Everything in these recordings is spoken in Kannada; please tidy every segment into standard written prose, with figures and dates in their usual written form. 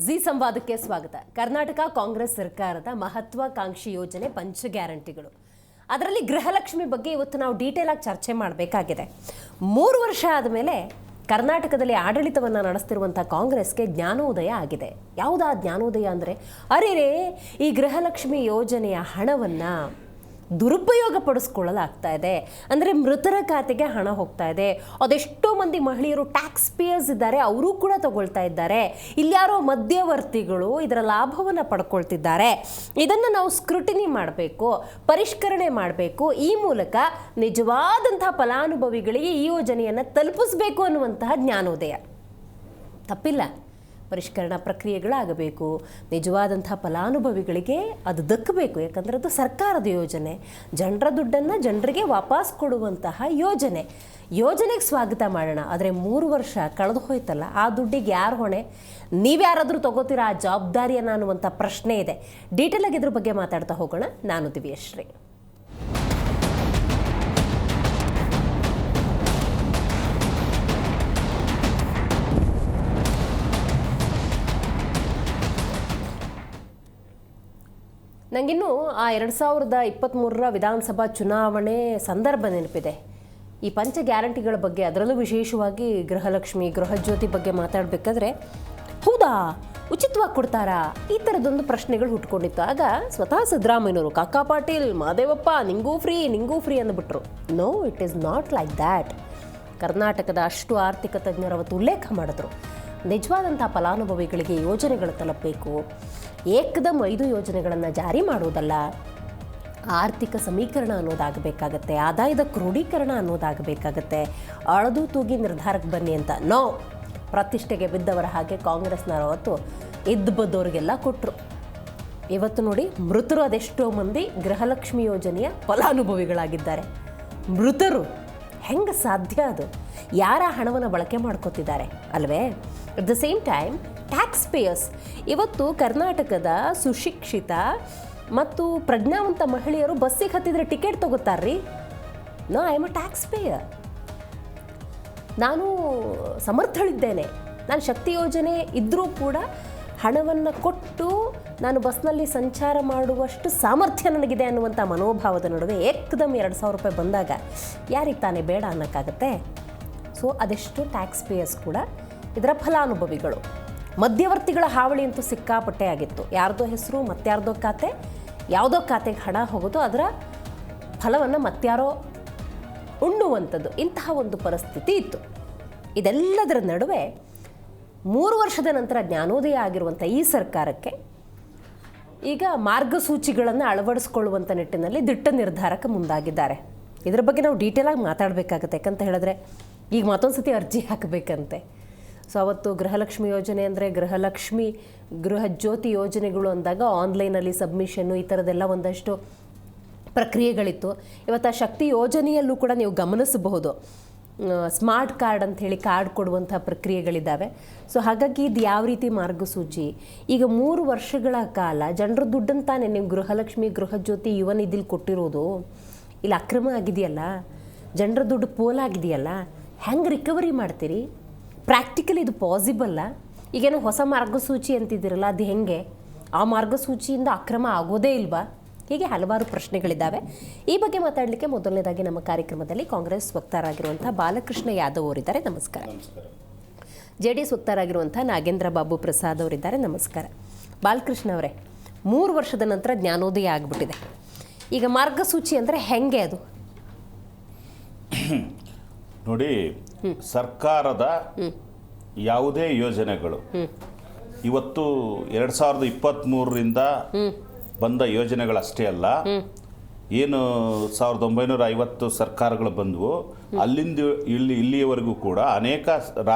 ಜಿ ಸಂವಾದಕ್ಕೆ ಸ್ವಾಗತ. ಕರ್ನಾಟಕ ಕಾಂಗ್ರೆಸ್ ಸರ್ಕಾರದ ಮಹತ್ವಾಕಾಂಕ್ಷಿ ಯೋಜನೆ ಪಂಚ ಗ್ಯಾರಂಟಿಗಳು. ಅದರಲ್ಲಿ ಗೃಹಲಕ್ಷ್ಮಿ ಬಗ್ಗೆ ಇವತ್ತು ನಾವು ಡೀಟೇಲ್ ಆಗಿ ಚರ್ಚೆ ಮಾಡಬೇಕಾಗಿದೆ. 3 ವರ್ಷ ಆದಮೇಲೆ ಕರ್ನಾಟಕದಲ್ಲಿ ಆಡಳಿತವನ್ನು ನಡೆಸ್ತಿರುವಂಥ ಕಾಂಗ್ರೆಸ್ಗೆ ಜ್ಞಾನೋದಯ ಆಗಿದೆ. ಯಾವುದಾ ಜ್ಞಾನೋದಯ ಅಂದರೆ, ಅರೆ ಈ ಗೃಹಲಕ್ಷ್ಮಿ ಯೋಜನೆಯ ಹಣವನ್ನು ದುರುಪಯೋಗ ಪಡಿಸ್ಕೊಳ್ಳಲಾಗ್ತಾ ಇದೆ. ಅಂದರೆ ಮೃತರ ಖಾತೆಗೆ ಹಣ ಹೋಗ್ತಾ ಇದೆ. ಅದೆಷ್ಟೋ ಮಂದಿ ಮಹಿಳೆಯರು ಟ್ಯಾಕ್ಸ್ ಪೇಯರ್ಸ್ ಇದ್ದಾರೆ, ಅವರು ಕೂಡ ತಗೊಳ್ತಾ ಇದ್ದಾರೆ. ಇಲ್ಯಾರೋ ಮಧ್ಯವರ್ತಿಗಳು ಇದರ ಲಾಭವನ್ನು ಪಡ್ಕೊಳ್ತಿದ್ದಾರೆ. ಇದನ್ನು ನಾವು ಸ್ಕ್ರೂಟಿನಿ ಮಾಡಬೇಕು, ಪರಿಷ್ಕರಣೆ ಮಾಡಬೇಕು. ಈ ಮೂಲಕ ನಿಜವಾದಂತಹ ಫಲಾನುಭವಿಗಳಿಗೆ ಈ ಯೋಜನೆಯನ್ನು ತಲುಪಿಸಬೇಕು ಅನ್ನುವಂತಹ ಜ್ಞಾನೋದಯ. ತಪ್ಪಿಲ್ಲ, ಪರಿಷ್ಕರಣಾ ಪ್ರಕ್ರಿಯೆಗಳಾಗಬೇಕು, ನಿಜವಾದಂಥ ಫಲಾನುಭವಿಗಳಿಗೆ ಅದು ದಕ್ಕಬೇಕು. ಯಾಕಂದರೆ ಅದು ಸರ್ಕಾರದ ಯೋಜನೆ, ಜನರ ದುಡ್ಡನ್ನು ಜನರಿಗೆ ವಾಪಸ್ ಕೊಡುವಂತಹ ಯೋಜನೆಗೆ ಸ್ವಾಗತ ಮಾಡೋಣ. ಆದರೆ 3 ವರ್ಷ ಕಳೆದು ಹೋಯ್ತಲ್ಲ, ಆ ದುಡ್ಡಿಗೆ ಯಾರು ಹೊಣೆ? ನೀವ್ಯಾರಾದರೂ ತಗೋತೀರಾ ಆ ಜವಾಬ್ದಾರಿಯನ್ನು ಅನ್ನುವಂಥ ಪ್ರಶ್ನೆ ಇದೆ. ಡೀಟೇಲ್ ಆಗಿ ಇದ್ರ ಬಗ್ಗೆ ಮಾತಾಡ್ತಾ ಹೋಗೋಣ. ನಾನು ದಿವ್ಯಶ್ರೀ. ನನಗಿನ್ನೂ ಆ 2023 ವಿಧಾನಸಭಾ ಚುನಾವಣೆ ಸಂದರ್ಭ ನೆನಪಿದೆ. ಈ ಪಂಚ ಗ್ಯಾರಂಟಿಗಳ ಬಗ್ಗೆ, ಅದರಲ್ಲೂ ವಿಶೇಷವಾಗಿ ಗೃಹಲಕ್ಷ್ಮಿ, ಗೃಹಜ್ಯೋತಿ ಬಗ್ಗೆ ಮಾತಾಡಬೇಕಾದ್ರೆ, ಹೌದಾ ಉಚಿತವಾಗಿ ಕೊಡ್ತಾರಾ, ಈ ಥರದೊಂದು ಪ್ರಶ್ನೆಗಳು ಹುಟ್ಕೊಂಡಿತ್ತು. ಆಗ ಸ್ವತಃ ಸಿದ್ದರಾಮಯ್ಯನವರು, ಕಾಕಾ ಪಾಟೀಲ್, ಮಾದೇವಪ್ಪ, ನಿಂಗೂ ಫ್ರೀ ಅಂದ್ಬಿಟ್ರು. No, it is not like that. ಕರ್ನಾಟಕದ ಅಷ್ಟು ಆರ್ಥಿಕ ತಜ್ಞರು ಅವತ್ತು ಉಲ್ಲೇಖ ಮಾಡಿದ್ರು, ನಿಜವಾದಂಥ ಫಲಾನುಭವಿಗಳಿಗೆ ಯೋಜನೆಗಳು ತಲುಪಬೇಕು. ಏಕದಮ್ 5 ಯೋಜನೆಗಳನ್ನು ಜಾರಿ ಮಾಡುವುದಲ್ಲ, ಆರ್ಥಿಕ ಸಮೀಕರಣ ಅನ್ನೋದಾಗಬೇಕಾಗತ್ತೆ, ಆದಾಯದ ಕ್ರೋಢೀಕರಣ ಅನ್ನೋದಾಗಬೇಕಾಗತ್ತೆ. ಅಳದು ತೂಗಿ ನಿರ್ಧಾರಕ್ಕೆ ಬನ್ನಿ ಅಂತ ನೋ, ಪ್ರತಿಷ್ಠೆಗೆ ಬಿದ್ದವರ ಹಾಗೆ ಕಾಂಗ್ರೆಸ್ನವರು ಅವತ್ತು ಇದ್ದು ಬದ್ದವರಿಗೆಲ್ಲ ಕೊಟ್ಟರು. ಇವತ್ತು ನೋಡಿ, ಮೃತರು ಅದೆಷ್ಟೋ ಮಂದಿ ಗೃಹಲಕ್ಷ್ಮಿ ಯೋಜನೆಯ ಫಲಾನುಭವಿಗಳಾಗಿದ್ದಾರೆ. ಮೃತರು ಹೆಂಗೆ ಸಾಧ್ಯ? ಅದು ಯಾರ ಹಣವನ್ನು ಬಳಕೆ ಮಾಡ್ಕೋತಿದ್ದಾರೆ ಅಲ್ವೇ? At the same time tax payers, ಇವತ್ತು ಕರ್ನಾಟಕದ ಸುಶಿಕ್ಷಿತ ಮತ್ತು ಪ್ರಜ್ಞಾವಂತ ಮಹಿಳೆಯರು ಬಸ್ಸಿಗೆ ಹತ್ತಿದ್ರೆ ಟಿಕೆಟ್ ತಗೋತಾರ್ರಿ. No, I am a tax payer. ನಾನು ಸಮರ್ಥಳಿದ್ದೇನೆ. ನಾನು ಶಕ್ತಿ ಯೋಜನೆ ಇದ್ದರೂ ಕೂಡ ಹಣವನ್ನು ಕೊಟ್ಟು ನಾನು ಬಸ್ನಲ್ಲಿ ಸಂಚಾರ ಮಾಡುವಷ್ಟು ಸಾಮರ್ಥ್ಯ ನನಗಿದೆ ಅನ್ನುವಂಥ ಮನೋಭಾವದ ನಡುವೆ ಏಕದಮ್ 2,000 ರೂಪಾಯಿ ಬಂದಾಗ ಯಾರಿಗೆ ತಾನೇ ಬೇಡ ಅನ್ನೋಕ್ಕಾಗತ್ತೆ? ಸೊ ಅದೆಷ್ಟು ಟ್ಯಾಕ್ಸ್ ಪೇಯರ್ಸ್ ಕೂಡ ಇದರ ಫಲಾನುಭವಿಗಳು. ಮಧ್ಯವರ್ತಿಗಳ ಹಾವಳಿ ಅಂತೂ ಸಿಕ್ಕಾಪಟ್ಟೆ ಆಗಿತ್ತು. ಯಾರ್ದೋ ಹೆಸರು ಮತ್ತಾರ್ದೋ ಖಾತೆ, ಯಾವುದೋ ಖಾತೆಗೆ ಹಣ ಹೋಗೋದು, ಅದರ ಫಲವನ್ನು ಮತ್ತಾರೋ ಉಣ್ಣುವಂಥದ್ದು, ಇಂತಹ ಒಂದು ಪರಿಸ್ಥಿತಿ ಇತ್ತು. ಇದೆಲ್ಲದರ ನಡುವೆ 3 ವರ್ಷದ ನಂತರ ಜ್ಞಾನೋದಯ ಆಗಿರುವಂಥ ಈ ಸರ್ಕಾರಕ್ಕೆ ಈಗ ಮಾರ್ಗಸೂಚಿಗಳನ್ನು ಅಳವಡಿಸ್ಕೊಳ್ಳುವಂಥ ನಿಟ್ಟಿನಲ್ಲಿ ದಿಟ್ಟ ನಿರ್ಧಾರಕ್ಕೆ ಮುಂದಾಗಿದ್ದಾರೆ. ಇದರ ಬಗ್ಗೆ ನಾವು ಡೀಟೇಲಾಗಿ ಮಾತಾಡಬೇಕಾಗತ್ತೆ. ಯಾಕಂತ ಹೇಳಿದ್ರೆ ಈಗ ಮತ್ತೊಂದು ಸತಿ ಅರ್ಜಿ ಹಾಕಬೇಕಂತೆ. ಸೊ ಅವತ್ತು ಗೃಹಲಕ್ಷ್ಮಿ ಯೋಜನೆ ಅಂದರೆ ಗೃಹಲಕ್ಷ್ಮಿ, ಗೃಹಜ್ಯೋತಿ ಯೋಜನೆಗಳು ಅಂದಾಗ ಆನ್ಲೈನಲ್ಲಿ ಸಬ್ಮಿಷನ್ನು, ಈ ಥರದ್ದೆಲ್ಲ ಒಂದಷ್ಟು ಪ್ರಕ್ರಿಯೆಗಳಿತ್ತು. ಇವತ್ತು ಆ ಶಕ್ತಿ ಯೋಜನೆಯಲ್ಲೂ ಕೂಡ ನೀವು ಗಮನಿಸಬಹುದು, ಸ್ಮಾರ್ಟ್ ಕಾರ್ಡ್ ಅಂಥೇಳಿ ಕಾರ್ಡ್ ಕೊಡುವಂಥ ಪ್ರಕ್ರಿಯೆಗಳಿದ್ದಾವೆ. ಸೊ ಹಾಗಾಗಿ ಇದು ಯಾವ ರೀತಿ ಮಾರ್ಗಸೂಚಿ? ಈಗ 3 ವರ್ಷಗಳ ಕಾಲ ಜನರ ದುಡ್ಡಂತಾನೆ ನೀವು ಗೃಹಲಕ್ಷ್ಮಿ, ಗೃಹಜ್ಯೋತಿ, ಯುವ ನಿಧಿಲಿ ಕೊಟ್ಟಿರೋದು, ಇಲ್ಲಿ ಅಕ್ರಮ ಆಗಿದೆಯಲ್ಲ, ಜನರ ದುಡ್ಡು ಪೋಲಾಗಿದೆಯಲ್ಲ, ಹೆಂಗೆ ರಿಕವರಿ ಮಾಡ್ತೀರಿ? ಪ್ರಾಕ್ಟಿಕಲಿ ಇದು ಪಾಸಿಬಲ್ಲ? ಈಗೇನೋ ಹೊಸ ಮಾರ್ಗಸೂಚಿ ಅಂತಿದ್ದೀರಲ್ಲ, ಅದು ಹೆಂಗೆ? ಆ ಮಾರ್ಗಸೂಚಿಯಿಂದ ಅಕ್ರಮ ಆಗೋದೇ ಇಲ್ವಾ? ಹೀಗೆ ಹಲವಾರು ಪ್ರಶ್ನೆಗಳಿದ್ದಾವೆ. ಈ ಬಗ್ಗೆ ಮಾತಾಡಲಿಕ್ಕೆ ಮೊದಲನೇದಾಗಿ ನಮ್ಮ ಕಾರ್ಯಕ್ರಮದಲ್ಲಿ ಕಾಂಗ್ರೆಸ್ ವಕ್ತಾರರಾಗಿರುವಂಥ ಬಾಲಕೃಷ್ಣ ಯಾದವ್ ಅವರಿದ್ದಾರೆ. ನಮಸ್ಕಾರ. JDS ವಕ್ತಾರರಾಗಿರುವಂಥ ನಾಗೇಂದ್ರ ಬಾಬು ಪ್ರಸಾದ್ ಅವರಿದ್ದಾರೆ. ನಮಸ್ಕಾರ. ಬಾಲಕೃಷ್ಣ ಅವರೇ, 3 ವರ್ಷದ ನಂತರ ಜ್ಞಾನೋದಯ ಆಗಿಬಿಟ್ಟಿದೆ. ಈಗ ಮಾರ್ಗಸೂಚಿ ಅಂದರೆ ಹೆಂಗೆ ಅದು? ನೋಡಿ, ಸರ್ಕಾರದ ಯಾವುದೇ ಯೋಜನೆಗಳು ಇವತ್ತು 2023ರಿಂದ ಬಂದ ಯೋಜನೆಗಳಷ್ಟೇ ಅಲ್ಲ, ಏನು 1950 ಸರ್ಕಾರಗಳು ಬಂದವು, ಅಲ್ಲಿಂದ ಇಲ್ಲಿಯವರೆಗೂ ಕೂಡ ಅನೇಕ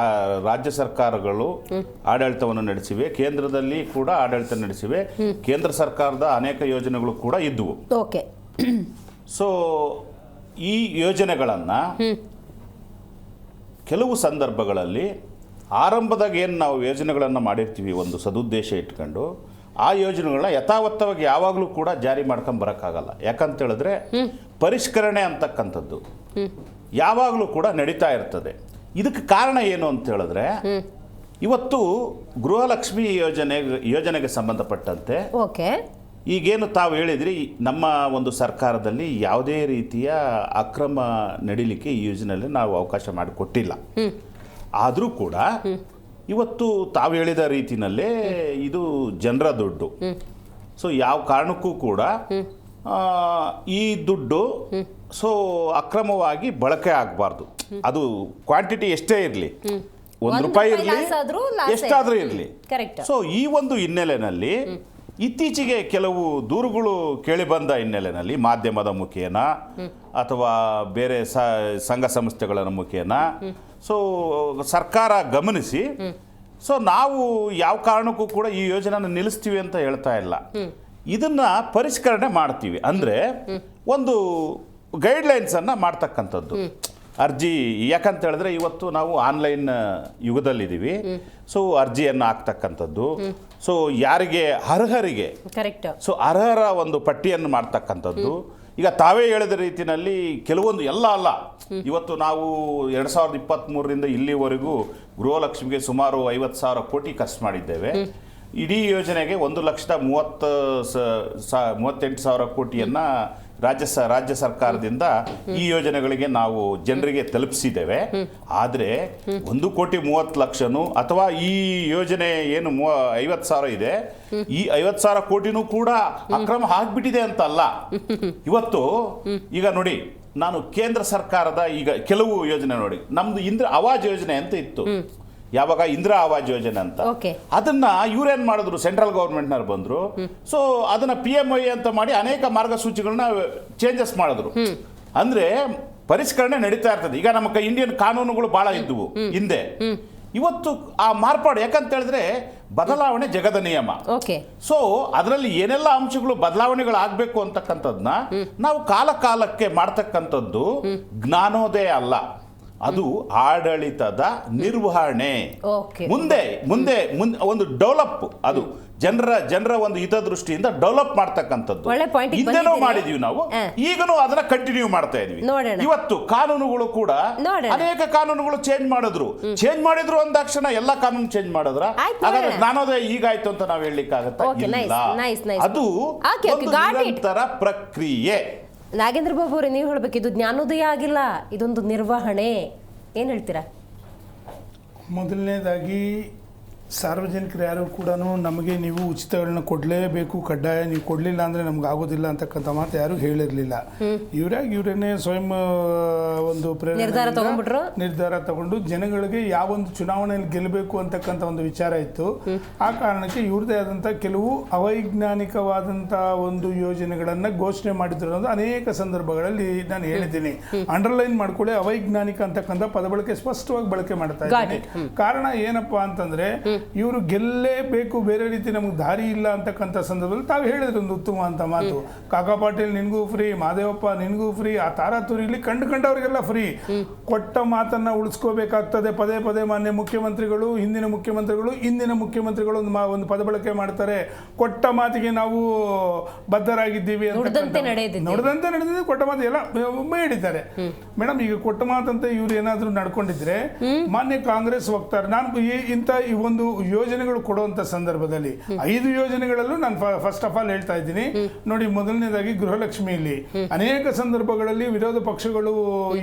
ರಾಜ್ಯ ಸರ್ಕಾರಗಳು ಆಡಳಿತವನ್ನು ನಡೆಸಿವೆ, ಕೇಂದ್ರದಲ್ಲಿ ಕೂಡ ಆಡಳಿತ ನಡೆಸಿವೆ, ಕೇಂದ್ರ ಸರ್ಕಾರದ ಅನೇಕ ಯೋಜನೆಗಳು ಕೂಡ ಇದ್ದವು. ಓಕೆ. ಸೊ ಈ ಯೋಜನೆಗಳನ್ನು ಕೆಲವು ಸಂದರ್ಭಗಳಲ್ಲಿ ಆರಂಭದಾಗ ಏನು ನಾವು ಯೋಜನೆಗಳನ್ನು ಮಾಡಿರ್ತೀವಿ ಒಂದು ಸದುದ್ದೇಶ ಇಟ್ಕೊಂಡು, ಆ ಯೋಜನೆಗಳನ್ನ ಯಥಾವತ್ತವಾಗಿ ಯಾವಾಗಲೂ ಕೂಡ ಜಾರಿ ಮಾಡ್ಕೊಂಬರೋಕ್ಕಾಗಲ್ಲ. ಯಾಕಂತೇಳಿದ್ರೆ ಪರಿಷ್ಕರಣೆ ಅಂತಕ್ಕಂಥದ್ದು ಯಾವಾಗಲೂ ಕೂಡ ನಡೀತಾ ಇರ್ತದೆ. ಇದಕ್ಕೆ ಕಾರಣ ಏನು ಅಂತ ಹೇಳಿದ್ರೆ, ಇವತ್ತು ಗೃಹಲಕ್ಷ್ಮಿ ಯೋಜನೆಗೆ ಸಂಬಂಧಪಟ್ಟಂತೆ ಓಕೆ, ಈಗೇನು ತಾವು ಹೇಳಿದ್ರಿ, ನಮ್ಮ ಒಂದು ಸರ್ಕಾರದಲ್ಲಿ ಯಾವುದೇ ರೀತಿಯ ಅಕ್ರಮ ನಡಿಲಿಕ್ಕೆ ಈ ಯೋಜನೆಯಲ್ಲಿ ನಾವು ಅವಕಾಶ ಮಾಡಿಕೊಟ್ಟಿಲ್ಲ. ಆದರೂ ಕೂಡ ಇವತ್ತು ತಾವು ಹೇಳಿದ ರೀತಿಯಲ್ಲೇ ಇದು ಜನರ ದುಡ್ಡು. ಸೊ ಯಾವ ಕಾರಣಕ್ಕೂ ಕೂಡ ಈ ದುಡ್ಡು ಅಕ್ರಮವಾಗಿ ಬಳಕೆ ಆಗಬಾರ್ದು. ಅದು ಕ್ವಾಂಟಿಟಿ ಎಷ್ಟೇ ಇರಲಿ, ₹1 ಇರಲಿ, ಎಷ್ಟಾದರೂ ಇರಲಿ. ಸೊ ಈ ಒಂದು ಹಿನ್ನೆಲೆಯಲ್ಲಿ ಇತ್ತೀಚೆಗೆ ಕೆಲವು ದೂರುಗಳು ಕೇಳಿಬಂದ ಹಿನ್ನೆಲೆಯಲ್ಲಿ ಮಾಧ್ಯಮದ ಮುಖೇನ ಅಥವಾ ಬೇರೆ ಸಂಘ ಸಂಸ್ಥೆಗಳ ಮುಖೇನ ಸರ್ಕಾರ ಗಮನಿಸಿ ನಾವು ಯಾವ ಕಾರಣಕ್ಕೂ ಕೂಡ ಈ ಯೋಜನೆನ ನಿಲ್ಲಿಸ್ತೀವಿ ಅಂತ ಹೇಳ್ತಾ ಇಲ್ಲ, ಇದನ್ನ ಪರಿಷ್ಕರಣೆ ಮಾಡ್ತೀವಿ. ಅಂದರೆ ಒಂದು ಗೈಡ್ಲೈನ್ಸನ್ನು ಮಾಡ್ತಕ್ಕಂಥದ್ದು ಅರ್ಜಿ. ಯಾಕಂತ ಹೇಳಿದ್ರೆ ಇವತ್ತು ನಾವು ಆನ್ಲೈನ್ ಯುಗದಲ್ಲಿದ್ದೀವಿ. ಅರ್ಜಿಯನ್ನು ಹಾಕ್ತಕ್ಕಂಥದ್ದು, ಯಾರಿಗೆ ಅರ್ಹರಿಗೆ ಅರ್ಹರ ಒಂದು ಪಟ್ಟಿಯನ್ನು ಮಾಡ್ತಕ್ಕಂಥದ್ದು. ಈಗ ತಾವೇ ಹೇಳಿದ ರೀತಿಯಲ್ಲಿ ಕೆಲವೊಂದು ಎಲ್ಲ ಅಲ್ಲ, ಇವತ್ತು ನಾವು 2023ರಿಂದ ಇಲ್ಲಿವರೆಗೂ ಗೃಹಲಕ್ಷ್ಮಿಗೆ ಸುಮಾರು 50,000 ಕೋಟಿ ಖರ್ಚು ಮಾಡಿದ್ದೇವೆ. ಇಡೀ ಯೋಜನೆಗೆ 1,38,000 ಕೋಟಿಯನ್ನು ರಾಜ್ಯ ಸರ್ಕಾರದಿಂದ ಈ ಯೋಜನೆಗಳಿಗೆ ನಾವು ಜನರಿಗೆ ತಲುಪಿಸಿದ್ದೇವೆ. ಆದರೆ 1,30,00,000 ಅಥವಾ ಈ ಯೋಜನೆ ಏನು 50,000 ಇದೆ, ಈ 50,000 ಕೋಟಿನೂ ಕೂಡ ಅಕ್ರಮ ಆಗ್ಬಿಟ್ಟಿದೆ ಅಂತ ಅಲ್ಲ. ಇವತ್ತು ಈಗ ನೋಡಿ, ನಾನು ಕೇಂದ್ರ ಸರ್ಕಾರದ ಈಗ ಕೆಲವು ಯೋಜನೆ ನೋಡಿ, ನಮ್ದು ಆವಾಜ್ ಯೋಜನೆ ಅಂತ ಇತ್ತು, ಯಾವಾಗ ಇಂದಿರಾ ಆವಾಜ್ ಯೋಜನೆ ಅಂತ, ಅದನ್ನ ಇವ್ರೇನ್ ಮಾಡಿದ್ರು, ಸೆಂಟ್ರಲ್ ಗವರ್ಮೆಂಟ್ನವ್ರು ಬಂದ್ರು. ಅದನ್ನ PMI ಅಂತ ಮಾಡಿ ಅನೇಕ ಮಾರ್ಗಸೂಚಿಗಳನ್ನ ಚೇಂಜಸ್ ಮಾಡಿದ್ರು. ಅಂದ್ರೆ ಪರಿಷ್ಕರಣೆ ನಡೀತಾ ಇರ್ತದೆ. ಈಗ ನಮ್ಮ ಇಂಡಿಯನ್ ಕಾನೂನುಗಳು ಬಹಳ ಇದ್ವು ಹಿಂದೆ, ಇವತ್ತು ಆ ಮಾರ್ಪಾಡು. ಯಾಕಂತ ಹೇಳಿದ್ರೆ ಬದಲಾವಣೆ ಜಗದ ನಿಯಮ. ಅದರಲ್ಲಿ ಏನೆಲ್ಲ ಅಂಶಗಳು ಬದಲಾವಣೆಗಳು ಆಗ್ಬೇಕು ಅಂತಕ್ಕಂಥದ್ನ ನಾವು ಕಾಲಕ್ಕೆ ಮಾಡ್ತಕ್ಕಂಥದ್ದು ಜ್ಞಾನೋದಯ ಅಲ್ಲ, ಅದು ಆಡಳಿತದ ನಿರ್ವಹಣೆ. ಮುಂದೆ ಒಂದು ಡೆವಲಪ್, ಅದು ಜನರ ಒಂದು ಹಿತದೃಷ್ಟಿಯಿಂದ ಡೆವಲಪ್ ಮಾಡ್ತಕ್ಕಂಥದ್ದು. ಹಿಂದೆನೂ ಮಾಡಿದೀವಿ ನಾವು, ಈಗನೂ ಅದನ್ನ ಕಂಟಿನ್ಯೂ ಮಾಡ್ತಾ ಇದೀವಿ. ಇವತ್ತು ಕಾನೂನುಗಳು ಕೂಡ ಅನೇಕ ಕಾನೂನುಗಳು ಚೇಂಜ್ ಮಾಡಿದ್ರು ಅಂದಾಕ್ಷಣ ಎಲ್ಲ ಕಾನೂನು ಚೇಂಜ್ ಮಾಡಿದ್ರ ಹಾಗಾದ್ರೆ ಜ್ಞಾನೋದಯ ಈಗಾಯ್ತು ಅಂತ ನಾವು ಹೇಳಲಿಕ್ಕಾಗತ್ತಾ? ಅದು ನಿರಂತರ ಪ್ರಕ್ರಿಯೆ. ನಾಗೇಂದ್ರ ಬಾಬು ಅವರೇ, ನೀವು ಹೇಳ್ಬೇಕು, ಇದು ಜ್ಞಾನೋದಯ ಆಗಿಲ್ಲ, ಇದೊಂದು ನಿರ್ವಹಣೆ. ಏನು ಹೇಳ್ತೀರಾ? ಮೊದಲನೇದಾಗಿ ಸಾರ್ವಜನಿಕರು ಯಾರು ಕೂಡ ನಮಗೆ ನೀವು ಉಚಿತಗಳನ್ನ ಕೊಡಲೇಬೇಕು, ಕಡ್ಡಾಯ, ನೀವು ಕೊಡಲಿಲ್ಲ ಅಂದರೆ ನಮ್ಗೆ ಆಗೋದಿಲ್ಲ ಅಂತಕ್ಕಂಥ ಮಾತು ಯಾರು ಹೇಳಿರಲಿಲ್ಲ. ಇವರೇನೇ ಸ್ವಯಂ ಒಂದು ನಿರ್ಧಾರ ತಗೊಂಡು ಜನಗಳಿಗೆ ಯಾವೊಂದು ಚುನಾವಣೆಯಲ್ಲಿ ಗೆಲ್ಲಬೇಕು ಅಂತಕ್ಕಂಥ ಒಂದು ವಿಚಾರ ಇತ್ತು. ಆ ಕಾರಣಕ್ಕೆ ಇವ್ರದೇ ಆದಂಥ ಕೆಲವು ಅವೈಜ್ಞಾನಿಕವಾದಂಥ ಒಂದು ಯೋಜನೆಗಳನ್ನು ಘೋಷಣೆ ಮಾಡಿದ್ರು ಅನ್ನೋದು ಅನೇಕ ಸಂದರ್ಭಗಳಲ್ಲಿ ನಾನು ಹೇಳಿದ್ದೀನಿ. ಅಂಡರ್ಲೈನ್ ಮಾಡ್ಕೊಳ್ಳಿ, ಅವೈಜ್ಞಾನಿಕ ಅಂತಕ್ಕಂಥ ಪದ ಬಳಕೆ ಸ್ಪಷ್ಟವಾಗಿ ಬಳಕೆ ಮಾಡ್ತಾ ಇದ್ದೀನಿ. ಕಾರಣ ಏನಪ್ಪಾ ಅಂತಂದ್ರೆ, ಇವರು ಗೆಲ್ಲೇಬೇಕು, ಬೇರೆ ರೀತಿ ನಮ್ಗೆ ದಾರಿ ಇಲ್ಲ ಅಂತಕ್ಕಂಥ ಸಂದರ್ಭದಲ್ಲಿ ತಾವು ಹೇಳಿದ್ರೆ ಒಂದು ಉತ್ತಮ ಅಂತ ಮಾತು, ಕಾಕಾ ಪಾಟೀಲ್ ನಿನ್ಗೂ ಫ್ರೀ, ಮಾದೇವಪ್ಪ ನಿನ್ಗೂ ಫ್ರೀ, ಆ ತಾರಾತುರಿಲಿ ಕಂಡವರಿಗೆಲ್ಲ ಫ್ರೀ. ಕೊಟ್ಟ ಮಾತನ್ನ ಉಳಿಸ್ಕೋಬೇಕಾಗ್ತದೆ. ಪದೇ ಪದೇ ಮಾನ್ಯ ಮುಖ್ಯಮಂತ್ರಿಗಳು, ಹಿಂದಿನ ಮುಖ್ಯಮಂತ್ರಿಗಳು ಒಂದು ಪದ ಬಳಕೆ ಮಾಡ್ತಾರೆ, ಕೊಟ್ಟ ಮಾತಿಗೆ ನಾವು ಬದ್ಧರಾಗಿದ್ದೀವಿ ಅಂತ. ನೋಡದಂತೆ ನಡೆದಿದೆ, ಕೊಟ್ಟ ಮಾತು ಎಲ್ಲ ಹೇಳಿದ್ದಾರೆ. ಮೇಡಮ್, ಈಗ ಕೊಟ್ಟ ಮಾತಂತೆ ಇವ್ರು ಏನಾದ್ರೂ ನಡ್ಕೊಂಡಿದ್ರೆ, ಮಾನ್ಯ ಕಾಂಗ್ರೆಸ್ ವಕ್ತಾರ, ನಾನು ಇಂಥ ಒಂದು ಯೋಜನೆಗಳು ಕೊಡುವಂತ ಸಂದರ್ಭದಲ್ಲಿ 5 ಯೋಜನೆಗಳಲ್ಲೂ ನಾನು ಫಸ್ಟ್ ಆಫ್ ಆಲ್ ಹೇಳ್ತಾ ಇದ್ದೀನಿ ನೋಡಿ. ಮೊದಲನೇದಾಗಿ ಗೃಹಲಕ್ಷ್ಮಿಯಲ್ಲಿ ಅನೇಕ ಸಂದರ್ಭಗಳಲ್ಲಿ ವಿರೋಧ ಪಕ್ಷಗಳು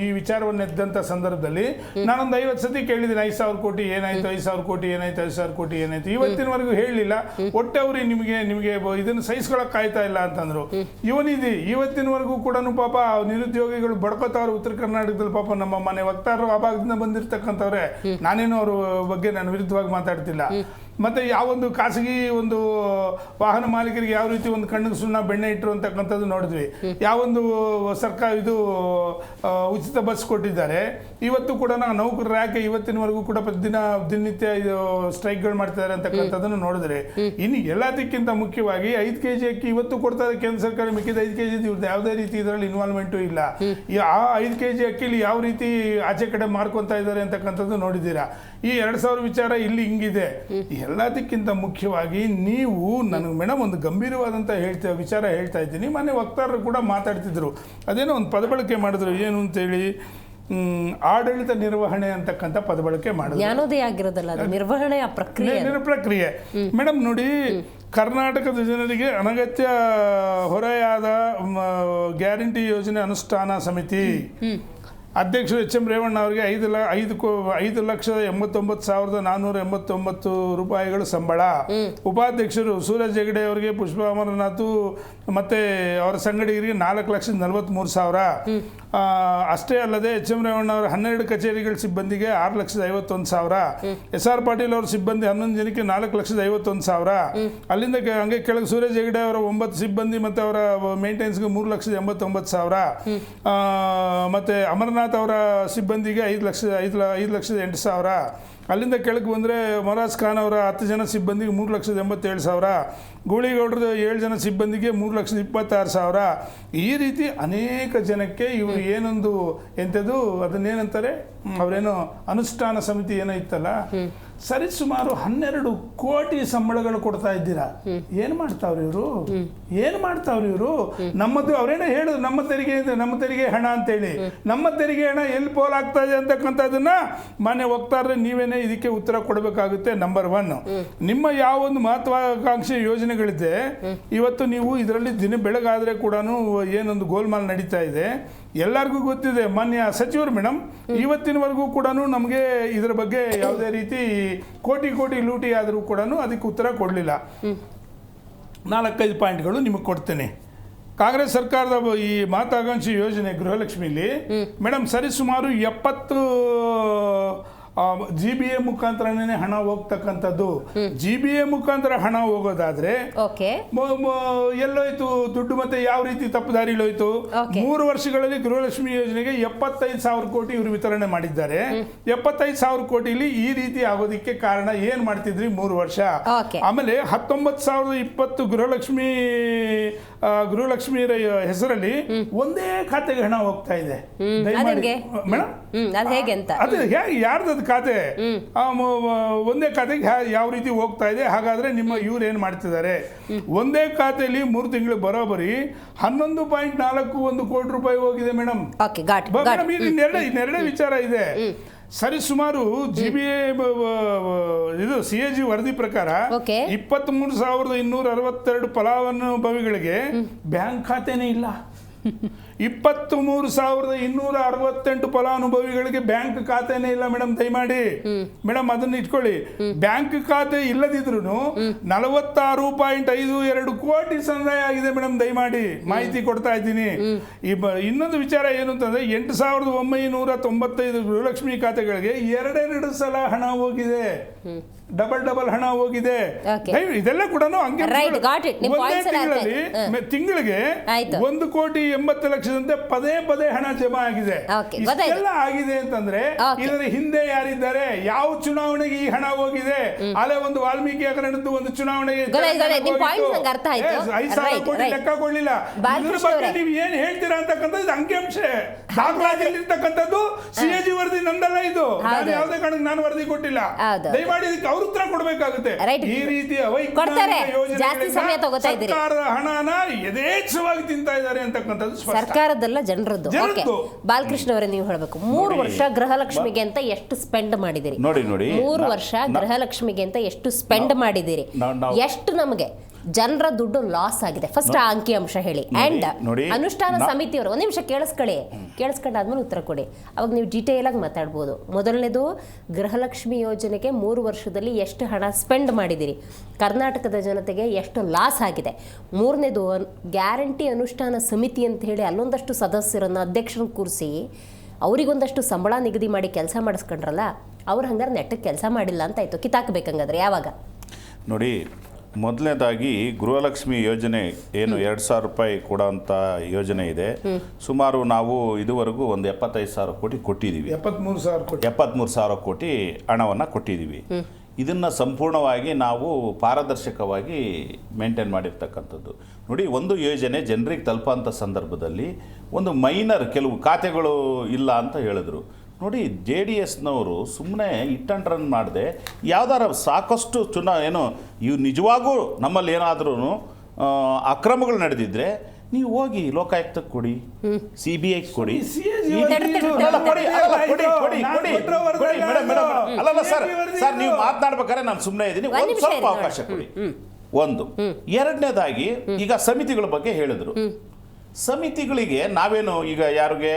ಈ ವಿಚಾರವನ್ನು ಎದ್ದಂತ ಸಂದರ್ಭದಲ್ಲಿ ನಾನೊಂದು 50 ಸತಿ ಕೇಳಿದ್ದೀನಿ, 5,000 ಕೋಟಿ ಏನಾಯ್ತು, 5,000 ಕೋಟಿ ಏನಾಯ್ತು, 5,000 ಕೋಟಿ ಏನಾಯ್ತು. ಇವತ್ತಿನವರೆಗೂ ಹೇಳಲಿಲ್ಲ. ಒಟ್ಟೆ ಅವ್ರಿಗೆ ನಿಮಗೆ ಇದನ್ನು ಸಹಿಸ್ಕೊಳಕ್ ಆಯ್ತಾ ಇಲ್ಲ ಅಂತಂದ್ರು. ಇವತ್ತಿನವರೆಗೂ ಕೂಡ ಪಾಪ ನಿರುದ್ಯೋಗಿಗಳು ಬಡ್ಕೋತಾವ್ರು ಉತ್ತರ ಕರ್ನಾಟಕದಲ್ಲಿ. ಪಾಪ ನಮ್ಮ ಮನೆ ವಕ್ತಾರರು ಆ ಭಾಗದಿಂದ ಬಂದಿರತಕ್ಕಂಥವ್ರೆ, ನಾನೇನು ಅವ್ರ ಬಗ್ಗೆ ನಾನು ವಿರುದ್ಧವಾಗಿ ಮಾತಾಡ್ತಿಲ್ಲ. ಮತ್ತು ಯಾವೊಂದು ಖಾಸಗಿ ಒಂದು ವಾಹನ ಮಾಲೀಕರಿಗೆ ಯಾವ ರೀತಿ ಒಂದು ಕಣ್ಣಿಗೆ ಸುಣ್ಣ ಬೆಣ್ಣೆ ಇಟ್ಟರು ಅಂತಕ್ಕಂಥದ್ದು ನೋಡಿದ್ವಿ. ಯಾವೊಂದು ಸರ್ಕಾರ ಉಚಿತ ಬಸ್ ಕೊಟ್ಟಿದ್ದಾರೆ. ಇವತ್ತು ಕೂಡ ನೌಕರರು ಯಾಕೆ ಇವತ್ತಿನವರೆಗೂ ಕೂಡ ದಿನನಿತ್ಯ ಸ್ಟ್ರೈಕ್ಗಳು ಮಾಡ್ತಿದ್ದಾರೆ ಅಂತಕ್ಕಂಥದ್ದನ್ನು ನೋಡಿದ್ರೆ, ಇನ್ನು ಎಲ್ಲದಕ್ಕಿಂತ ಮುಖ್ಯವಾಗಿ 5 kg ಅಕ್ಕಿ ಇವತ್ತು ಕೊಡ್ತಾರೆ ಕೇಂದ್ರ ಸರ್ಕಾರ, ಮಿಕ್ಕಿದ 5 kg ಇವ್ರದ್ದು ಯಾವುದೇ ರೀತಿ ಇದರಲ್ಲಿ ಇನ್ವಾಲ್ವ್ಮೆಂಟು ಇಲ್ಲ. ಆ 5 kg ಅಕ್ಕಿಲಿ ಯಾವ ರೀತಿ ಆಚೆ ಕಡೆ ಮಾರ್ಕೊತಾ ಇದ್ದಾರೆ ಅಂತಕ್ಕಂಥದ್ದು ನೋಡಿದ್ದೀರಾ. ಈ 2,000 ವಿಚಾರ ಇಲ್ಲಿ ಹಿಂಗಿದೆ. ಎಲ್ಲದಕ್ಕಿಂತ ಮುಖ್ಯವಾಗಿ ನೀವು ನನಗೆ ಮೇಡಮ್ ಒಂದು ಗಂಭೀರವಾದಂಥ ವಿಚಾರ ಹೇಳ್ತಾ ಇದ್ದೀನಿ. ಮೊನ್ನೆ ವಕ್ತಾರರು ಕೂಡ ಮಾತಾಡ್ತಿದ್ರು, ಅದೇನೋ ಒಂದು ಪದ ಬಳಕೆ ಮಾಡಿದ್ರು, ಏನು ಅಂತೇಳಿ ಆಡಳಿತ ನಿರ್ವಹಣೆ ಅಂತಕ್ಕಂಥ ಪದ ಬಳಕೆ ಮಾಡಿದ್ರು. ಜ್ಞಾನೋದಯ ಆಗಿರೋದಲ್ಲ, ಅದು ನಿರ್ವಹಣೆಯ ಪ್ರಕ್ರಿಯೆ ಮೇಡಮ್ ನೋಡಿ, ಕರ್ನಾಟಕದ ಜನರಿಗೆ ಅನಗತ್ಯ ಹೊರೆಯಾದ ಗ್ಯಾರಂಟಿ ಯೋಜನೆ ಅನುಷ್ಠಾನ ಸಮಿತಿ ಅಧ್ಯಕ್ಷರು ಎಚ್ ಎಂ ರೇವಣ್ಣ ಅವರಿಗೆ 5,89,489 ರೂಪಾಯಿಗಳು ಸಂಬಳ. ಉಪಾಧ್ಯಕ್ಷರು ಸೂರಜ್ ಹೆಗಡೆ ಅವರಿಗೆ, ಪುಷ್ಪ ಅಮರನಾಥ್ ಮತ್ತೆ ಅವರ ಸಂಗಡಿಗರಿಗೆ 4,43,000. ಅಷ್ಟೇ ಅಲ್ಲದೆ ಎಚ್ ಎಂ ರೇವಣ್ಣ ಅವರ 12 ಕಚೇರಿಗಳ ಸಿಬ್ಬಂದಿಗೆ 6,51,000. ಎಸ್ ಆರ್ ಪಾಟೀಲ್ ಅವರ ಸಿಬ್ಬಂದಿ 11 ಜನಕ್ಕೆ 4,51,000. ಅಲ್ಲಿಂದ ಹಂಗೆ ಕೆಳಗೆ ಸೂರಜ್ ಹೆಗಡೆ ಅವರ 9 ಸಿಬ್ಬಂದಿ ಮತ್ತು ಅವರ ಮೇಂಟೆನೆನ್ಸ್ಗೆ 3,89,000. ಮತ್ತು ಅಮರನಾಥ್ ಅವರ ಸಿಬ್ಬಂದಿಗೆ 5,08,000. ಅಲ್ಲಿಂದ ಕೆಳಗೆ ಬಂದರೆ ಮೊರಾಸ್ ಖಾನ್ ಅವರ 10 ಜನ ಸಿಬ್ಬಂದಿಗೆ 3,87,000. ಗೂಳಿಗೌಡರ 7 ಜನ ಸಿಬ್ಬಂದಿಗೆ 3,26,000. ಈ ರೀತಿ ಅನೇಕ ಜನಕ್ಕೆ ಇವರು ಏನೊಂದು ಎಂಥದ್ದು ಅದನ್ನೇನಂತಾರೆ, ಅವರೇನೋ ಅನುಷ್ಠಾನ ಸಮಿತಿ ಏನೋ ಇತ್ತಲ್ಲ, ಸರಿ ಸುಮಾರು 12 ಕೋಟಿ ಸಂಬಳಗಳು ಕೊಡ್ತಾ ಇದ್ದೀರಾ. ಏನು ಮಾಡ್ತಾವ್ರಿ ಇವರು? ನಮ್ಮದು ಅವರೇನೋ ಹೇಳುದು ನಮ್ಮ ತೆರಿಗೆ ಹಣ ಅಂತೇಳಿ. ನಮ್ಮ ತೆರಿಗೆ ಹಣ ಎಲ್ಲಿ ಪೋಲಾಗ್ತಾ ಇದೆ ಅಂತಕ್ಕಂಥದ್ದನ್ನ ಮಾನ್ಯ ವಕ್ತಾರರೇ ನೀವೇನೇ ಇದಕ್ಕೆ ಉತ್ತರ ಕೊಡಬೇಕಾಗುತ್ತೆ. ನಂಬರ್ 1, ನಿಮ್ಮ ಯಾವೊಂದು ಮಹತ್ವಾಕಾಂಕ್ಷಿ ಯೋಜನೆಗಳಿದೆ, ಇವತ್ತು ನೀವು ಇದರಲ್ಲಿ ದಿನ ಬೆಳಗಾದ್ರೆ ಕೂಡ ಏನೊಂದು ಗೋಲ್ಮಾಲ್ ನಡೀತಾ ಇದೆ ಎಲ್ಲರಿಗೂ ಗೊತ್ತಿದೆ. ಮಾನ್ಯ ಸಚಿವರು ಮೇಡಮ್ ಇವತ್ತಿನವರೆಗೂ ಕೂಡ ನಮಗೆ ಇದರ ಬಗ್ಗೆ ಯಾವುದೇ ರೀತಿ ಕೋಟಿ ಲೂಟಿ ಆದರೂ ಕೂಡ ಅದಕ್ಕೆ ಉತ್ತರ ಕೊಡಲಿಲ್ಲ. 4-5 ಪಾಯಿಂಟ್ಗಳು ನಿಮಗೆ ಕೊಡ್ತೇನೆ. ಕಾಂಗ್ರೆಸ್ ಸರ್ಕಾರದ ಈ ಮಹತ್ವಾಕಾಂಕ್ಷಿ ಯೋಜನೆ ಗೃಹಲಕ್ಷ್ಮಿಲಿ ಮೇಡಮ್ ಸರಿ ಸುಮಾರು 70 GBA ಮುಖಾಂತರನೇ ಹಣ ಹೋಗ್ತಕ್ಕಂಥದ್ದು. GBA ಮುಖಾಂತರ ಹಣ ಹೋಗೋದಾದ್ರೆ ಎಲ್ಲೋಯ್ತು ದುಡ್ಡು, ಮತ್ತೆ ಯಾವ ರೀತಿ ತಪ್ಪುದಾರಿಲೋಯ್ತು? 3 ವರ್ಷಗಳಲ್ಲಿ ಗೃಹಲಕ್ಷ್ಮಿ ಯೋಜನೆಗೆ 75,000 ಕೋಟಿ ಇವರು ವಿತರಣೆ ಮಾಡಿದ್ದಾರೆ. 75,000 ಕೋಟಿಲಿ ಈ ರೀತಿ ಆಗೋದಿಕ್ಕೆ ಕಾರಣ ಏನ್ ಮಾಡ್ತಿದ್ರಿ 3 ವರ್ಷ? ಆಮೇಲೆ 19,020 ಗೃಹಲಕ್ಷ್ಮಿ ಹೆಸರಲ್ಲಿ ಒಂದೇ ಖಾತೆಗೆ ಹಣ ಹೋಗ್ತಾ ಇದೆ ಮೇಡಮ್. ಅದು ಹೇಗೆ ಯಾರ್ದದು ಖಾತೆ? ಒಂದೇ ಖಾತೆಗೆ ಯಾವ ರೀತಿ ಹೋಗ್ತಾ ಇದೆ? ಹಾಗಾದ್ರೆ ನಿಮ್ಮ ಇವ್ರು ಏನ್ ಮಾಡ್ತಿದ್ದಾರೆ? ಒಂದೇ ಖಾತೆಯಲ್ಲಿ 3 ತಿಂಗಳು ಬರೋಬರಿ 11.41 ಕೋಟಿ ರೂಪಾಯಿ ಹೋಗಿದೆ ಮೇಡಮ್. ಇನ್ನೆರಡೇ ವಿಚಾರ ಇದೆ. ಸರಿ ಸುಮಾರು GBA ಇದು CAG ವರದಿ ಪ್ರಕಾರ 23,262 ಫಲಾನುಭವಿಗಳಿಗೆ ಬ್ಯಾಂಕ್ ಖಾತೆನೇ ಇಲ್ಲ. 23,268 ಫಲಾನುಭವಿಗಳಿಗೆ ಬ್ಯಾಂಕ್ ಖಾತೆನೇ ಇಲ್ಲ ಮೇಡಮ್. ದಯಮಾಡಿ ಮೇಡಮ್ ಅದನ್ನ ಇಟ್ಕೊಳ್ಳಿ. ಬ್ಯಾಂಕ್ ಖಾತೆ ಇಲ್ಲದಿದ್ರು 46.52 ಕೋಟಿ ಸಂದಾಯ ಆಗಿದೆ ಮೇಡಮ್. ದಯಮಾಡಿ ಮಾಹಿತಿ ಕೊಡ್ತಾ ಇದ್ದೀನಿ. ಇನ್ನೊಂದು ವಿಚಾರ ಏನು ಅಂತಂದ್ರೆ 8,995 ಗೃಹಲಕ್ಷ್ಮಿ ಖಾತೆಗಳಿಗೆ 2 ಸಲ ಹಣ ಹೋಗಿದೆ. ಡಬಲ್ ಹಣ ಹೋಗಿದೆ. ಇದೆಲ್ಲ ಕೂಡ ತಿಂಗಳಿಗೆ 1,80,00,000 ಪದೇ ಹಣ ಜಮಾ ಆಗಿದೆ. ಇಷ್ಟೆಲ್ಲ ಆಗಿದೆ ಅಂತಂದ್ರೆ ಇದರ ಹಿಂದೆ ಯಾರಿದ್ದಾರೆ? ಯಾವ ಚುನಾವಣೆಗೆ ಈ ಹಣ ಹೋಗಿದೆ? ಅಲ್ಲೇ ಒಂದು ವಾಲ್ಮೀಕಿ ಹಗರಣದ್ದು ಒಂದು ಚುನಾವಣೆಗೆ 5,000 ಕೋಟಿ ಲೆಕ್ಕ ಕೊಡ್ಲಿಲ್ಲ. ಇದ್ರ ಬಗ್ಗೆ ನೀವು ಏನ್ ಹೇಳ್ತೀರಾ ಅಂತಕ್ಕಂಥದ್ದು ಅಂಕಿಅಂಶ ದಾಖಲಾತಿಯಲ್ಲಿರ್ತಕ್ಕಂಥದ್ದು. CAG ವರದಿ ನಂದಲ್ಲ ಇದು. ನಾನು ಯಾವುದೇ ಕಾರಣಕ್ಕೆ ನಾನು ವರದಿ ಕೊಟ್ಟಿಲ್ಲ. ದಯಮಾಡಿ ಇದಕ್ಕೆ ಅವ್ರ ಉತ್ತರ ಕೊಡಬೇಕಾಗುತ್ತೆ. ಈ ರೀತಿ ಸರ್ಕಾರದ ಹಣನ ಯಥೇಚ್ಛವಾಗಿ ತಿಂತಾ ಇದ್ದಾರೆ ಅಂತಕ್ಕಂಥದ್ದು ಸರ್ಕಾರದಲ್ಲ, ಜನರದ್ದು. ಬಾಲಕೃಷ್ಣ ಅವರೇ ನೀವು ಹೇಳಬೇಕು, 3 ವರ್ಷ ಗೃಹಲಕ್ಷ್ಮಿಗೆ ಅಂತ ಎಷ್ಟು ಸ್ಪೆಂಡ್ ಮಾಡಿದಿರಿ? ನೋಡಿ 3 ವರ್ಷ ಗೃಹಲಕ್ಷ್ಮಿಗೆ ಅಂತ ಎಷ್ಟು ಸ್ಪೆಂಡ್ ಮಾಡಿದಿರಿ? ಎಷ್ಟು ನಮಗೆ ಜನರ ದುಡ್ಡು ಲಾಸ್ ಆಗಿದೆ? ಫಸ್ಟ್ ಆ ಅಂಕಿ ಅಂಶ ಹೇಳಿ. ಅಂಡ್ ಅನುಷ್ಠಾನ ಸಮಿತಿಯವರು ಒಂದು ನಿಮಿಷ ಕೇಳಿಸ್ಕೊಂಡಾದ್ಮೇಲೆ ಉತ್ತರ ಕೊಡಿ. ಅವಾಗ ನೀವು ಡೀಟೇಲ್ ಆಗಿ ಮಾತಾಡ್ಬೋದು. ಮೊದಲನೇದು, ಗೃಹಲಕ್ಷ್ಮಿ ಯೋಜನೆಗೆ 3 ವರ್ಷದಲ್ಲಿ ಎಷ್ಟು ಹಣ ಸ್ಪೆಂಡ್ ಮಾಡಿದಿರಿ? ಕರ್ನಾಟಕದ ಜನತೆಗೆ ಎಷ್ಟು ಲಾಸ್ ಆಗಿದೆ? 3ನೇದು, ಗ್ಯಾರಂಟಿ ಅನುಷ್ಠಾನ ಸಮಿತಿ ಅಂತ ಹೇಳಿ ಅಲ್ಲೊಂದಷ್ಟು ಸದಸ್ಯರನ್ನು ಅಧ್ಯಕ್ಷರನ್ನು ಕೂರಿಸಿ ಅವರಿಗೊಂದಷ್ಟು ಸಂಬಳ ನಿಗದಿ ಮಾಡಿ ಕೆಲಸ ಮಾಡಿಸ್ಕೊಂಡ್ರಲ್ಲ, ಅವ್ರು ಹಂಗಾರೆ ನೆಟ್ಟಕ್ಕೆ ಕೆಲಸ ಮಾಡಿಲ್ಲ ಅಂತ ಆಯ್ತು. ಕಿತ್ತಾಕಬೇಕಂಗಾದ್ರೆ ಯಾವಾಗ? ನೋಡಿ, ಮೊದಲನೇದಾಗಿ ಗೃಹಲಕ್ಷ್ಮಿ ಯೋಜನೆ ಏನು 2,000 ರೂಪಾಯಿ ಕೊಡೋಂಥ ಯೋಜನೆ ಇದೆ. ಸುಮಾರು ನಾವು ಇದುವರೆಗೂ ಒಂದು 75,000 ಕೋಟಿ ಕೊಟ್ಟಿದ್ದೀವಿ. 73,000 ಕೋಟಿ ಹಣವನ್ನು ಕೊಟ್ಟಿದ್ದೀವಿ. ಇದನ್ನು ಸಂಪೂರ್ಣವಾಗಿ ನಾವು ಪಾರದರ್ಶಕವಾಗಿ ಮೇಂಟೈನ್ ಮಾಡಿರ್ತಕ್ಕಂಥದ್ದು. ನೋಡಿ, ಒಂದು ಯೋಜನೆ ಜನರಿಗೆ ತಲುಪೋಂಥ ಸಂದರ್ಭದಲ್ಲಿ ಒಂದು ಮೈನರ್ ಕೆಲವು ಖಾತೆಗಳು ಇಲ್ಲ ಅಂತ ಹೇಳಿದ್ರು. ನೋಡಿ, JDSನವರು ಸುಮ್ಮನೆ ಹಿಟ್ ಆ್ಯಂಡ್ ರನ್ ಮಾಡದೆ ಯಾವ್ದಾರ ಸಾಕಷ್ಟು ಇವು ನಿಜವಾಗೂ ನಮ್ಮಲ್ಲಿ ಏನಾದ್ರೂ ಅಕ್ರಮಗಳು ನಡೆದಿದ್ದರೆ ನೀವು ಹೋಗಿ ಲೋಕಾಯುಕ್ತಕ್ಕೆ ಕೊಡಿ, CBI ಕೊಡಿ. ಅಲ್ಲಲ್ಲ ಸರ್, ನೀವು ಮಾತನಾಡ್ಬೇಕಾದ್ರೆ ನಾನು ಸುಮ್ಮನೆ ಇದ್ದೀನಿ, ಒಂದು ಸ್ವಲ್ಪ ಅವಕಾಶ ಕೊಡಿ. ಒಂದು ಎರಡನೇದಾಗಿ ಈಗ ಸಮಿತಿಗಳ ಬಗ್ಗೆ ಹೇಳಿದ್ರು. ಸಮಿತಿಗಳಿಗೆ ನಾವೇನು ಈಗ ಯಾರಿಗೆ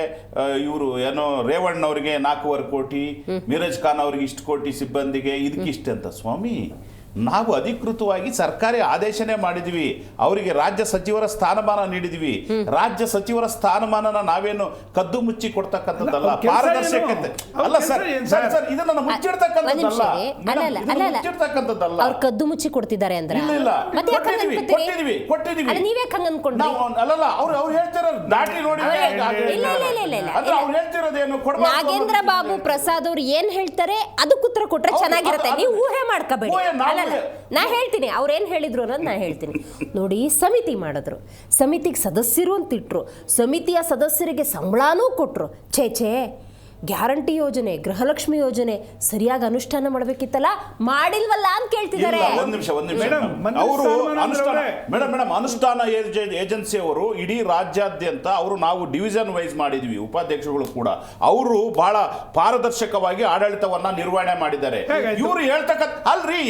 ಇವರು ಏನೋ ರೇವಣ್ಣವ್ರಿಗೆ 4.25 ಕೋಟಿ, ಮಿರಾಜ್ ಖಾನ್ ಅವ್ರಿಗೆ ಇಷ್ಟು ಕೋಟಿ, ಸಿಬ್ಬಂದಿಗೆ ಇದಕ್ಕಿಷ್ಟೆ ಅಂತ. ಸ್ವಾಮಿ, ನಾವು ಅಧಿಕೃತವಾಗಿ ಸರ್ಕಾರಿ ಆದೇಶನೇ ಮಾಡಿದ್ವಿ, ಅವರಿಗೆ ರಾಜ್ಯ ಸಚಿವರ ಸ್ಥಾನಮಾನ ನೀಡಿದ್ವಿ. ರಾಜ್ಯ ಸಚಿವರ ಸ್ಥಾನಮಾನನ ನಾವೇನು ಕದ್ದು ಮುಚ್ಚಿ ಕೊಡ್ತಕ್ಕಂಥದ್ದಲ್ಲ, ಪಾರದರ್ಶಕತೆ ಅಲ್ಲ ಸರ್. ಸರ್ ಇದನ್ನ ಮುಚ್ಚಿಡ್ತಕ್ಕಂಥದ್ದಲ್ಲ. ಅವ್ರು ಕದ್ದು ಮುಚ್ಚಿ ಕೊಡ್ತಿದ್ದಾರೆ ಅಂದ್ರೆ ನೀವೇ ಹಂಗ ಅನ್ಕೊಂಡ್ರಿ? ಅಲ್ಲಲ್ಲ, ಅವ್ರು ಹೇಳ್ತಿರೋ ದಾಟಿ ನೋಡಿ ಹೇಳ್ತಿರೋದೇನು, ನಾಗೇಂದ್ರ ಬಾಬು ಪ್ರಸಾದ್ ಅವ್ರು ಏನ್ ಹೇಳ್ತಾರೆ ಅದಕ್ಕೆ ಉತ್ತರ ಕೊಟ್ರೆ ಚೆನ್ನಾಗಿರುತ್ತೆ. ನೀವು ಊಹೆ ಮಾಡ್ಕೋಬೇಡಿ. ನಾ ಹೇಳ್ತೀನಿ ಅವ್ರೇನ್ ಹೇಳಿದ್ರು ಅನ್ನೋದು ನಾ ಹೇಳ್ತೀನಿ. ನೋಡಿ, ಸಮಿತಿ ಮಾಡಿದ್ರು, ಸಮಿತಿಗೆ ಸದಸ್ಯರು ಅಂತ ಇಟ್ರು, ಸಮಿತಿಯ ಸದಸ್ಯರಿಗೆ ಸಂಬಳನೂ ಕೊಟ್ರು. ಛೇ, ಗ್ಯಾರಂಟಿ ಯೋಜನೆ, ಗೃಹಲಕ್ಷ್ಮಿ ಯೋಜನೆ ಸರಿಯಾಗಿ ಅನುಷ್ಠಾನ ಮಾಡಬೇಕಿತ್ತಲ್ಲ, ಮಾಡಿಲ್ವಲ್ಲ ಅಂತ ಕೇಳ್ತಿದ್ದಾರೆ. ಒಂದ್ ನಿಮಿಷ ಅವರು ಅನುಷ್ಠಾನ ಏಜೆನ್ಸಿ ಅವರು ಇಡೀ ರಾಜ್ಯಾದ್ಯಂತ ನಾವು ಡಿವಿಷನ್ ವೈಸ್ ಮಾಡಿದ್ವಿ, ಉಪಾಧ್ಯಕ್ಷಗಳು ಕೂಡ ಅವರು ಬಹಳ ಪಾರದರ್ಶಕವಾಗಿ ಆಡಳಿತವನ್ನ ನಿರ್ವಹಣೆ ಮಾಡಿದ್ದಾರೆ. ಇವರು ಹೇಳ್ತಕ್ಕಂಥ ಅಲ್ರಿ,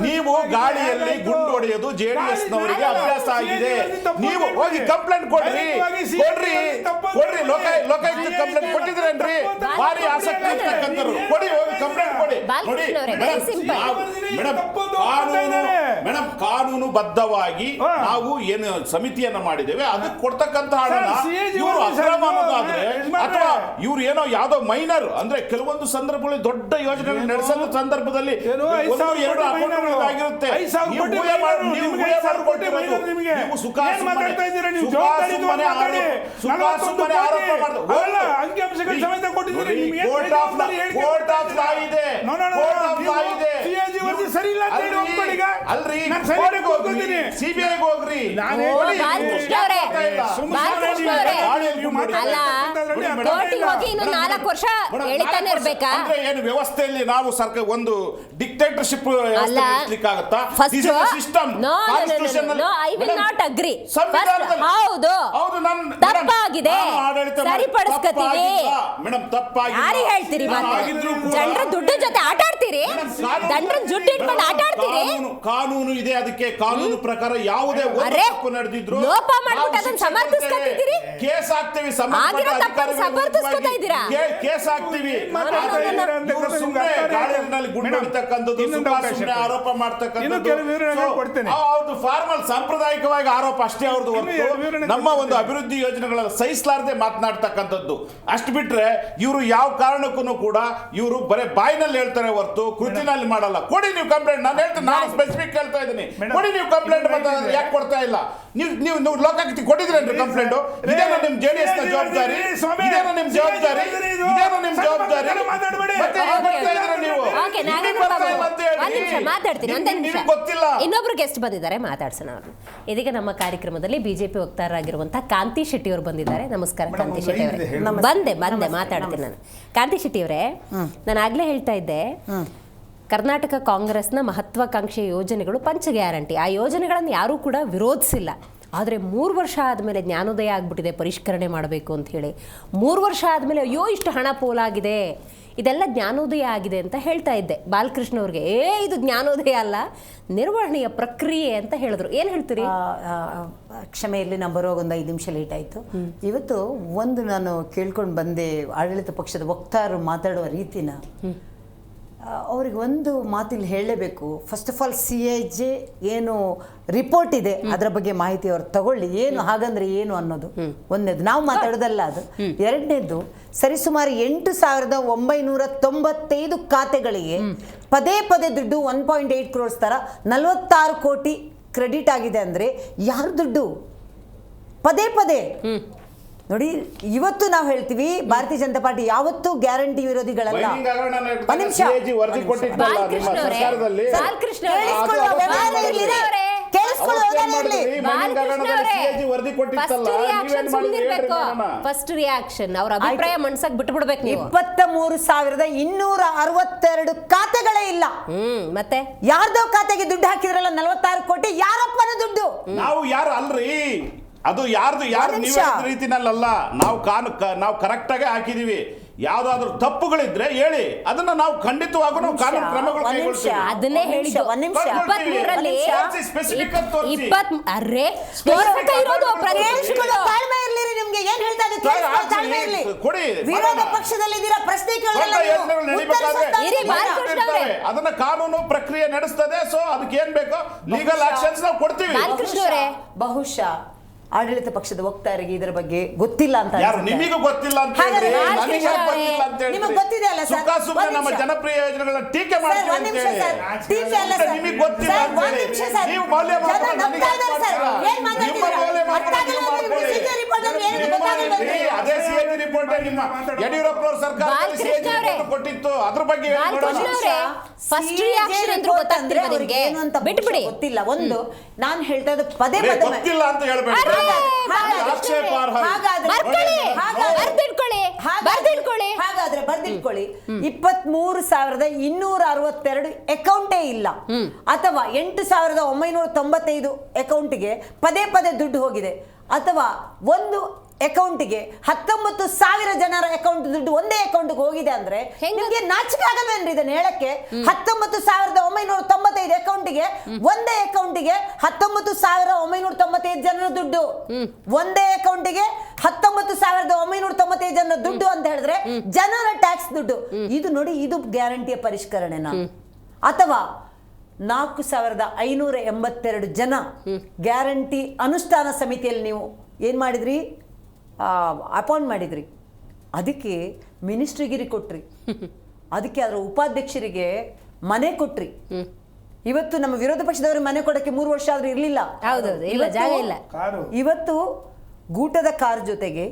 ನೀವು ಗಾಳಿಯಲ್ಲಿ ಗುಂಡು ಹೊಡೆಯೋದು JDS ನವರಿಗೆ ಅಭ್ಯಾಸ ಆಗಿದೆ. ನೀವು ಹೋಗಿ ಕಂಪ್ಲೇಂಟ್ ಕೊಡ್ರಿ, ಲೋಕಾಯುಕ್ತ ಕಂಪ್ಲೇಂಟ್ ಕೊಟ್ಟಿದ್ರೇನ್ರಿ? ಭಾರಿ ಆಸಕ್ತಿ ಇರ್ತಕ್ಕಂಥವ್ರು ಕೊಡಿ, ಹೋಗಿ ಕಂಪ್ಲೇಂಟ್ ಕೊಡಿ. ಮೇಡಮ್, ಕಾನೂನು ಬದ್ಧವಾಗಿ ನಾವು ಏನು ಸಮಿತಿಯನ್ನ ಮಾಡಿದ್ದೇವೆ ಅದಕ್ಕೆ ಕೊಡ್ತಕ್ಕಂಥ ಹಣನ ಇವರು ಅಕ್ರಮ ಅನ್ನೋದಾದ್ರೆ, ಅಥವಾ ಇವ್ರು ಏನೋ ಯಾವ್ದೋ ಮೈನರ್ ಅಂದ್ರೆ ಕೆಲವೊಂದು ಸಂದರ್ಭಗಳಲ್ಲಿ ದೊಡ್ಡ ಯೋಜನೆಗಳು ನಡೆಸೋ ಸಂದರ್ಭದಲ್ಲಿ 1-2 ಅಕೌಂಟ್ಗಳಿಗಾಗಿರುತ್ತೆ. ಏನು ವ್ಯವಸ್ಥೆಯಲ್ಲಿ ನಾವು ಸರ್ಕಾರ ಒಂದು ಡಿಕ್ಟೇಟರ್ಶಿಪ್ ಆಗುತ್ತಾ? ಮೇಡಮ್ ತಪ್ಪಾಗಿ ಹೇಳ್ತೀರಿ, ಜನರ ದುಡ್ಡು ಜೊತೆ ಆಟ ಆಡ್ತೀರಿ, ಜನರ ದುಡ್ಡು ಇಟ್ಕೊಂಡು ಆಟ ಆಡ್ತೀರಿ. ಕಾನೂನು ಇದೆ, ಅದಕ್ಕೆ ಕಾನೂನು ಪ್ರಕಾರ ಯಾವುದೇ ತಪ್ಪು ನಡೆದಿದ್ರು ಲೋಪ ಮಾಡ್ಬಿಟ್ಟು ಅದನ್ನ ಸಮರ್ಥಿಸ್ಕೊತಿದ್ದೀರಿ, ಕೇಸ್ ಹಾಕ್ತೀವಿ, ಸಮರ್ಥಿಸ್ಕೊತಾ ಕೇಸ್ ಹಾಕ್ತೀವಿ. ಗಾಳಿಯಲ್ಲಿ ಗುಂಡು ಹೊಡಿತಕ್ಕಂಥದ್ದು, ಆರೋಪ ಮಾಡ್ತಕ್ಕಂಥದ್ದು ಅವ್ರದ್ದು ಫಾರ್ಮಲ್ ಸಾಂಪ್ರದಾಯಿಕವಾಗಿ ಆರೋಪ ಅಷ್ಟೇ ಅವ್ರದ್ದು. ನಮ್ಮ ಒಂದು ಅಭಿವೃದ್ಧಿ ಯೋಜನೆಗಳ ಸಹಿಸಲಾರದೆ ಮಾತನಾಡ್ತಕ್ಕಂಥದ್ದು ಅಷ್ಟು ಬಿಟ್ರೆ ಇವರು ಯಾವ ಕಾರಣಕ್ಕೂ ಕೂಡ ಇವರು ಬರೇ ಬಾಯಿನಲ್ಲಿ ಹೇಳ್ತಾರೆ ಹೊರತು ಕೃತಿನಲ್ಲಿ ಮಾಡಲ್ಲ. ಕೊಡಿ ನೀವು ಕಂಪ್ಲೇಂಟ್. ನಾನು ಹೇಳ್ತೀನಿ, ನಾನು ಸ್ಪೆಸಿಫಿಕ್ ಹೇಳ್ತಾ ಇದ್ದೀನಿ, ಕೊಡಿ ನೀವು ಕಂಪ್ಲೇಂಟ್. ಯಾಕೆ ಕೊಡ್ತಾ ಇಲ್ಲ? ನೀವು ಲೋಕಾಯುಕ್ತ ಕೊಟ್ಟಿದ್ರೇನ್ರಿ ಕಂಪ್ಲೇಂಟ್? ಇದೇನ ನಿಮ್ JDS ನ ಜವಾಬ್ದಾರಿ? ಇದೇನ ನಿಮ್ ಜವಾಬ್ದಾರಿ? ಇನ್ನೊಬ್ರು ಗೆಸ್ಟ್ ಬಂದಿದ್ದಾರೆ, ಮಾತಾಡ್ಸೋಣ ಅವ್ರನ್ನ. ಇದೀಗ ನಮ್ಮ ಕಾರ್ಯಕ್ರಮದಲ್ಲಿ ಬಿಜೆಪಿ ವಕ್ತಾರರಾಗಿರುವಂತಹ ಕಾಂತಿ ಶೆಟ್ಟಿ ಅವರು ಬಂದಿದ್ದಾರೆ. ನಮಸ್ಕಾರ ಕಾಂತಿ ಶೆಟ್ಟಿ ಅವರೇ. ಬಂದೆ ಮಾತಾಡ್ತೀನಿ ನಾನು. ಕಾಂತಿ ಶೆಟ್ಟಿ ಅವರೇ, ನಾನು ಆಗ್ಲೇ ಹೇಳ್ತಾ ಇದ್ದೆ, ಕರ್ನಾಟಕ ಕಾಂಗ್ರೆಸ್ನ ಮಹತ್ವಾಕಾಂಕ್ಷಿ ಯೋಜನೆಗಳು ಪಂಚ ಗ್ಯಾರಂಟಿ. ಆ ಯೋಜನೆಗಳನ್ನು ಯಾರೂ ಕೂಡ ವಿರೋಧಿಸಿಲ್ಲ. ಆದರೆ 3 ವರ್ಷ ಆದಮೇಲೆ ಜ್ಞಾನೋದಯ ಆಗ್ಬಿಟ್ಟಿದೆ, ಪರಿಷ್ಕರಣೆ ಮಾಡಬೇಕು ಅಂತ ಹೇಳಿ 3 ವರ್ಷ ಆದಮೇಲೆ ಅಯ್ಯೋ ಇಷ್ಟು ಹಣ ಪೋಲಾಗಿದೆ, ಇದೆಲ್ಲ ಜ್ಞಾನೋದಯ ಆಗಿದೆ ಅಂತ ಹೇಳ್ತಾ ಇದ್ದೆ ಬಾಲಕೃಷ್ಣ ಅವ್ರಿಗೆ. ಇದು ಜ್ಞಾನೋದಯ ಅಲ್ಲ, ನಿರ್ವಹಣೆಯ ಪ್ರಕ್ರಿಯೆ ಅಂತ ಹೇಳಿದ್ರು. ಏನು ಹೇಳ್ತೀರಿ? ಕ್ಷಮೆಯಲ್ಲಿ ನಾನು ಬರುವಾಗ ಒಂದು 5 ನಿಮಿಷ ಲೇಟ್ ಆಯಿತು. ಇವತ್ತು ಒಂದು ನಾನು ಕೇಳ್ಕೊಂಡು ಬಂದೆ, ಆಡಳಿತ ಪಕ್ಷದ ವಕ್ತಾರರು ಮಾತಾಡುವ ರೀತಿನ ಅವ್ರಿಗೆ ಒಂದು ಮಾತಿಲ್ಲಿ ಹೇಳಲೇಬೇಕು. ಫಸ್ಟ್ ಆಫ್ ಆಲ್ CAG ಏನು ರಿಪೋರ್ಟ್ ಇದೆ ಅದರ ಬಗ್ಗೆ ಮಾಹಿತಿ ಅವ್ರು ತಗೊಳ್ಳಿ, ಏನು ಹಾಗಂದ್ರೆ ಏನು ಅನ್ನೋದು ಒಂದನೇದು, ನಾವು ಮಾತಾಡೋದಲ್ಲ ಅದು. ಎರಡನೇದು, ಸರಿಸುಮಾರು 8,995 ಖಾತೆಗಳಿಗೆ ಪದೇ ದುಡ್ಡು 1.8 crores ತರ 46 ಕೋಟಿ ಕ್ರೆಡಿಟ್ ಆಗಿದೆ. ಅಂದರೆ ಯಾರು ದುಡ್ಡು? ಪದೇ ನೋಡಿ, ಇವತ್ತು ನಾವು ಹೇಳ್ತೀವಿ ಭಾರತೀಯ ಜನತಾ ಪಾರ್ಟಿ ಯಾವತ್ತೂ ಗ್ಯಾರಂಟಿ ವಿರೋಧಿಗಳಲ್ಲ. ಫಸ್ಟ್ ರಿಯಾಕ್ಷನ್ ಅವ್ರ ಅಭಿಪ್ರಾಯ ಮನ್ಸಕ್ ಬಿಟ್ಬಿಡ್ಬೇಕು. 23,262 ಖಾತೆಗಳೇ ಇಲ್ಲ. ಮತ್ತೆ ಯಾರ್ದೋ ಖಾತೆಗೆ ದುಡ್ಡು ಹಾಕಿದ್ರಲ್ಲ 46 ಕೋಟಿ, ಯಾರಪ್ಪನ ದುಡ್ಡು? ನಾವು ಯಾರು ಅಲ್ರಿ, ಅದು ಯಾರ್ದು ನೀವೇ ರೀತಿನಲ್ಲ. ನಾವು ಕರೆಕ್ಟಾಗಿ ಹಾಕಿದೀವಿ. ಯಾವ್ದಾದ್ರು ತಪ್ಪುಗಳಿದ್ರೆ ಹೇಳಿ, ಅದನ್ನ ನಾವು ಖಂಡಿತವಾಗೂ ನಾವು ಕಾನೂನು ಕ್ರಮಗಳು ಕೈಗೊಳ್ತೀವಿ. ಅದನ್ನೇ ಹೇಳಿದ್ದು. 23ರಲ್ಲಿ ಸ್ಪೆಸಿಫಿಕ್ ಅಂತ ತೋರಿಸಿ. ಅರೆ ಇರೋದು ಪ್ರದೇಶಗಳು. ತಾಳ್ಮೆ ಇರ್ಲಿ, ನಿಮ್ಗೆ ಏನ್ ಹೇಳ್ತಾ ಇದ್ದೀವಿ ತಾಳ್ಮೆ ಇರ್ಲಿ. ಕೊಡಿ, ವಿರೋಧ ಪಕ್ಷದಲ್ಲಿದ್ದೀರಾ, ಪ್ರಶ್ನೆ ಅದನ್ನ ಕಾನೂನು ಪ್ರಕ್ರಿಯೆ ನಡೆಸ್ತದೆ. ಸೊ ಅದಕ್ಕೆ ಏನ್ ಬೇಕೋ ಲೀಗಲ್ ಆಕ್ಷನ್ಸ್ ನಾವು ಕೊಡ್ತೀವಿ. ಬಹುಶಃ ಆಡಳಿತ ಪಕ್ಷದ ವಕ್ತಾರರಿಗೆ ಇದರ ಬಗ್ಗೆ ಗೊತ್ತಿಲ್ಲ ಅಂತ ಯಾರು ನಿಮಗೂ ಗೊತ್ತಿಲ್ಲ ಅಂತ ಹೇಳಿ, ನನಗೆ ಗೊತ್ತಿಲ್ಲ ಅಂತ ಹೇಳಿ ನಿಮಗೆ ಗೊತ್ತಿದೆ ಅಲ್ಲ ಸರ್, ಸುಮ್ಮನೆ ನಮ್ಮ ಜನಪ್ರಿಯ ಯೋಜನೆಗಳನ್ನ ಟೀಕೆ ಮಾಡ್ತೀವಿ ಅಂತ ಹೇಳಿ. ನಿಮಗೆ ಗೊತ್ತಿಲ್ಲ ಅಂತ ಹೇಳಿ ನೀವು ಮೌಲ್ಯ ಅದೇ ಸಿಎಜಿ ರಿಪೋರ್ಟ್ ನಿಮ್ಮ ಯಡಿಯೂರಪ್ಪನವ್ರ ಸರ್ಕಾರ ಸಿಎಜಿ ರಿಪೋರ್ಟ್ ಕೊಟ್ಟಿತ್ತು. ಅದ್ರ ಬಗ್ಗೆ ಫಸ್ಟ್ ರಿಯಾಕ್ಷನ್ ಅಂತ ಗೊತ್ತಾಗ್ತಿಲ್ಲ ನಿಮಗೆ, ಬಿಟ್ಬಿಡಿ. ಗೊತ್ತಿಲ್ಲ. ಒಂದು ನಾನು ಹೇಳ್ತಾ ಇದ್ದು ಪದೇ ಪದೇ ಗೊತ್ತಿಲ್ಲ ಅಂತ ಹೇಳ್ಬೇಡಿ. ಹಾಗಾದ್ರೆ ಬರ್ದಿಟ್ಕೊಳ್ಳಿ, 23,262 ಅಕೌಂಟೇ ಇಲ್ಲ, ಅಥವಾ 8,995 ಅಕೌಂಟ್ಗೆ ಪದೇ ಪದೇ ದುಡ್ಡು ಹೋಗಿದೆ, ಅಥವಾ ಒಂದು ಅಕೌಂಟ್ಗೆ 19,000 ಜನರ ಅಕೌಂಟ್ ದುಡ್ಡು ಒಂದೇ ಅಕೌಂಟ್ಗೆ ಹೋಗಿದೆ ಅಂದ್ರೆ ನಿಮ್ಗೆ ನಾಚಿಕೆ ಆಗಲ್ವೇನ್ರಿ ಇದನ್ನ ಹೇಳಕ್ಕೆ? 19,995 ಅಕೌಂಟ್ಗೆ ಒಂದೇ ಅಕೌಂಟ್ಗೆ 19,995 ಜನರ ದುಡ್ಡು, ಒಂದೇ ಅಕೌಂಟ್ಗೆ 19,995 ಜನರ ದುಡ್ಡು ಅಂತ ಹೇಳಿದ್ರೆ ಜನರ ಟ್ಯಾಕ್ಸ್ ದುಡ್ಡು. ಇದು ನೋಡಿ, ಇದು ಗ್ಯಾರಂಟಿಯ ಪರಿಷ್ಕರಣೆನಾ? ಅಥವಾ 4,582 ಜನ ಗ್ಯಾರಂಟಿ ಅನುಷ್ಠಾನ ಸಮಿತಿಯಲ್ಲಿ ನೀವು ಏನ್ ಮಾಡಿದ್ರಿ? ಅಪಾಯಿಂಟ್ ಮಾಡಿದ್ರಿ. ಅದಕ್ಕೆ ಮಿನಿಸ್ಟ್ರಿಗಿರಿ ಕೊಟ್ರಿ, ಅದಕ್ಕೆ ಅದರ ಉಪಾಧ್ಯಕ್ಷರಿಗೆ ಮನೆ ಕೊಟ್ರಿ. ಇವತ್ತು ನಮ್ಮ ವಿರೋಧ ಪಕ್ಷದವರು ಮನೆ ಕೊಡಕ್ಕೆ 3 ವರ್ಷ ಆದ್ರೂ ಇರ್ಲಿಲ್ಲ. ಇವತ್ತು ಗೂಟದ ಕಾರ್ ಜೊತೆಗೆ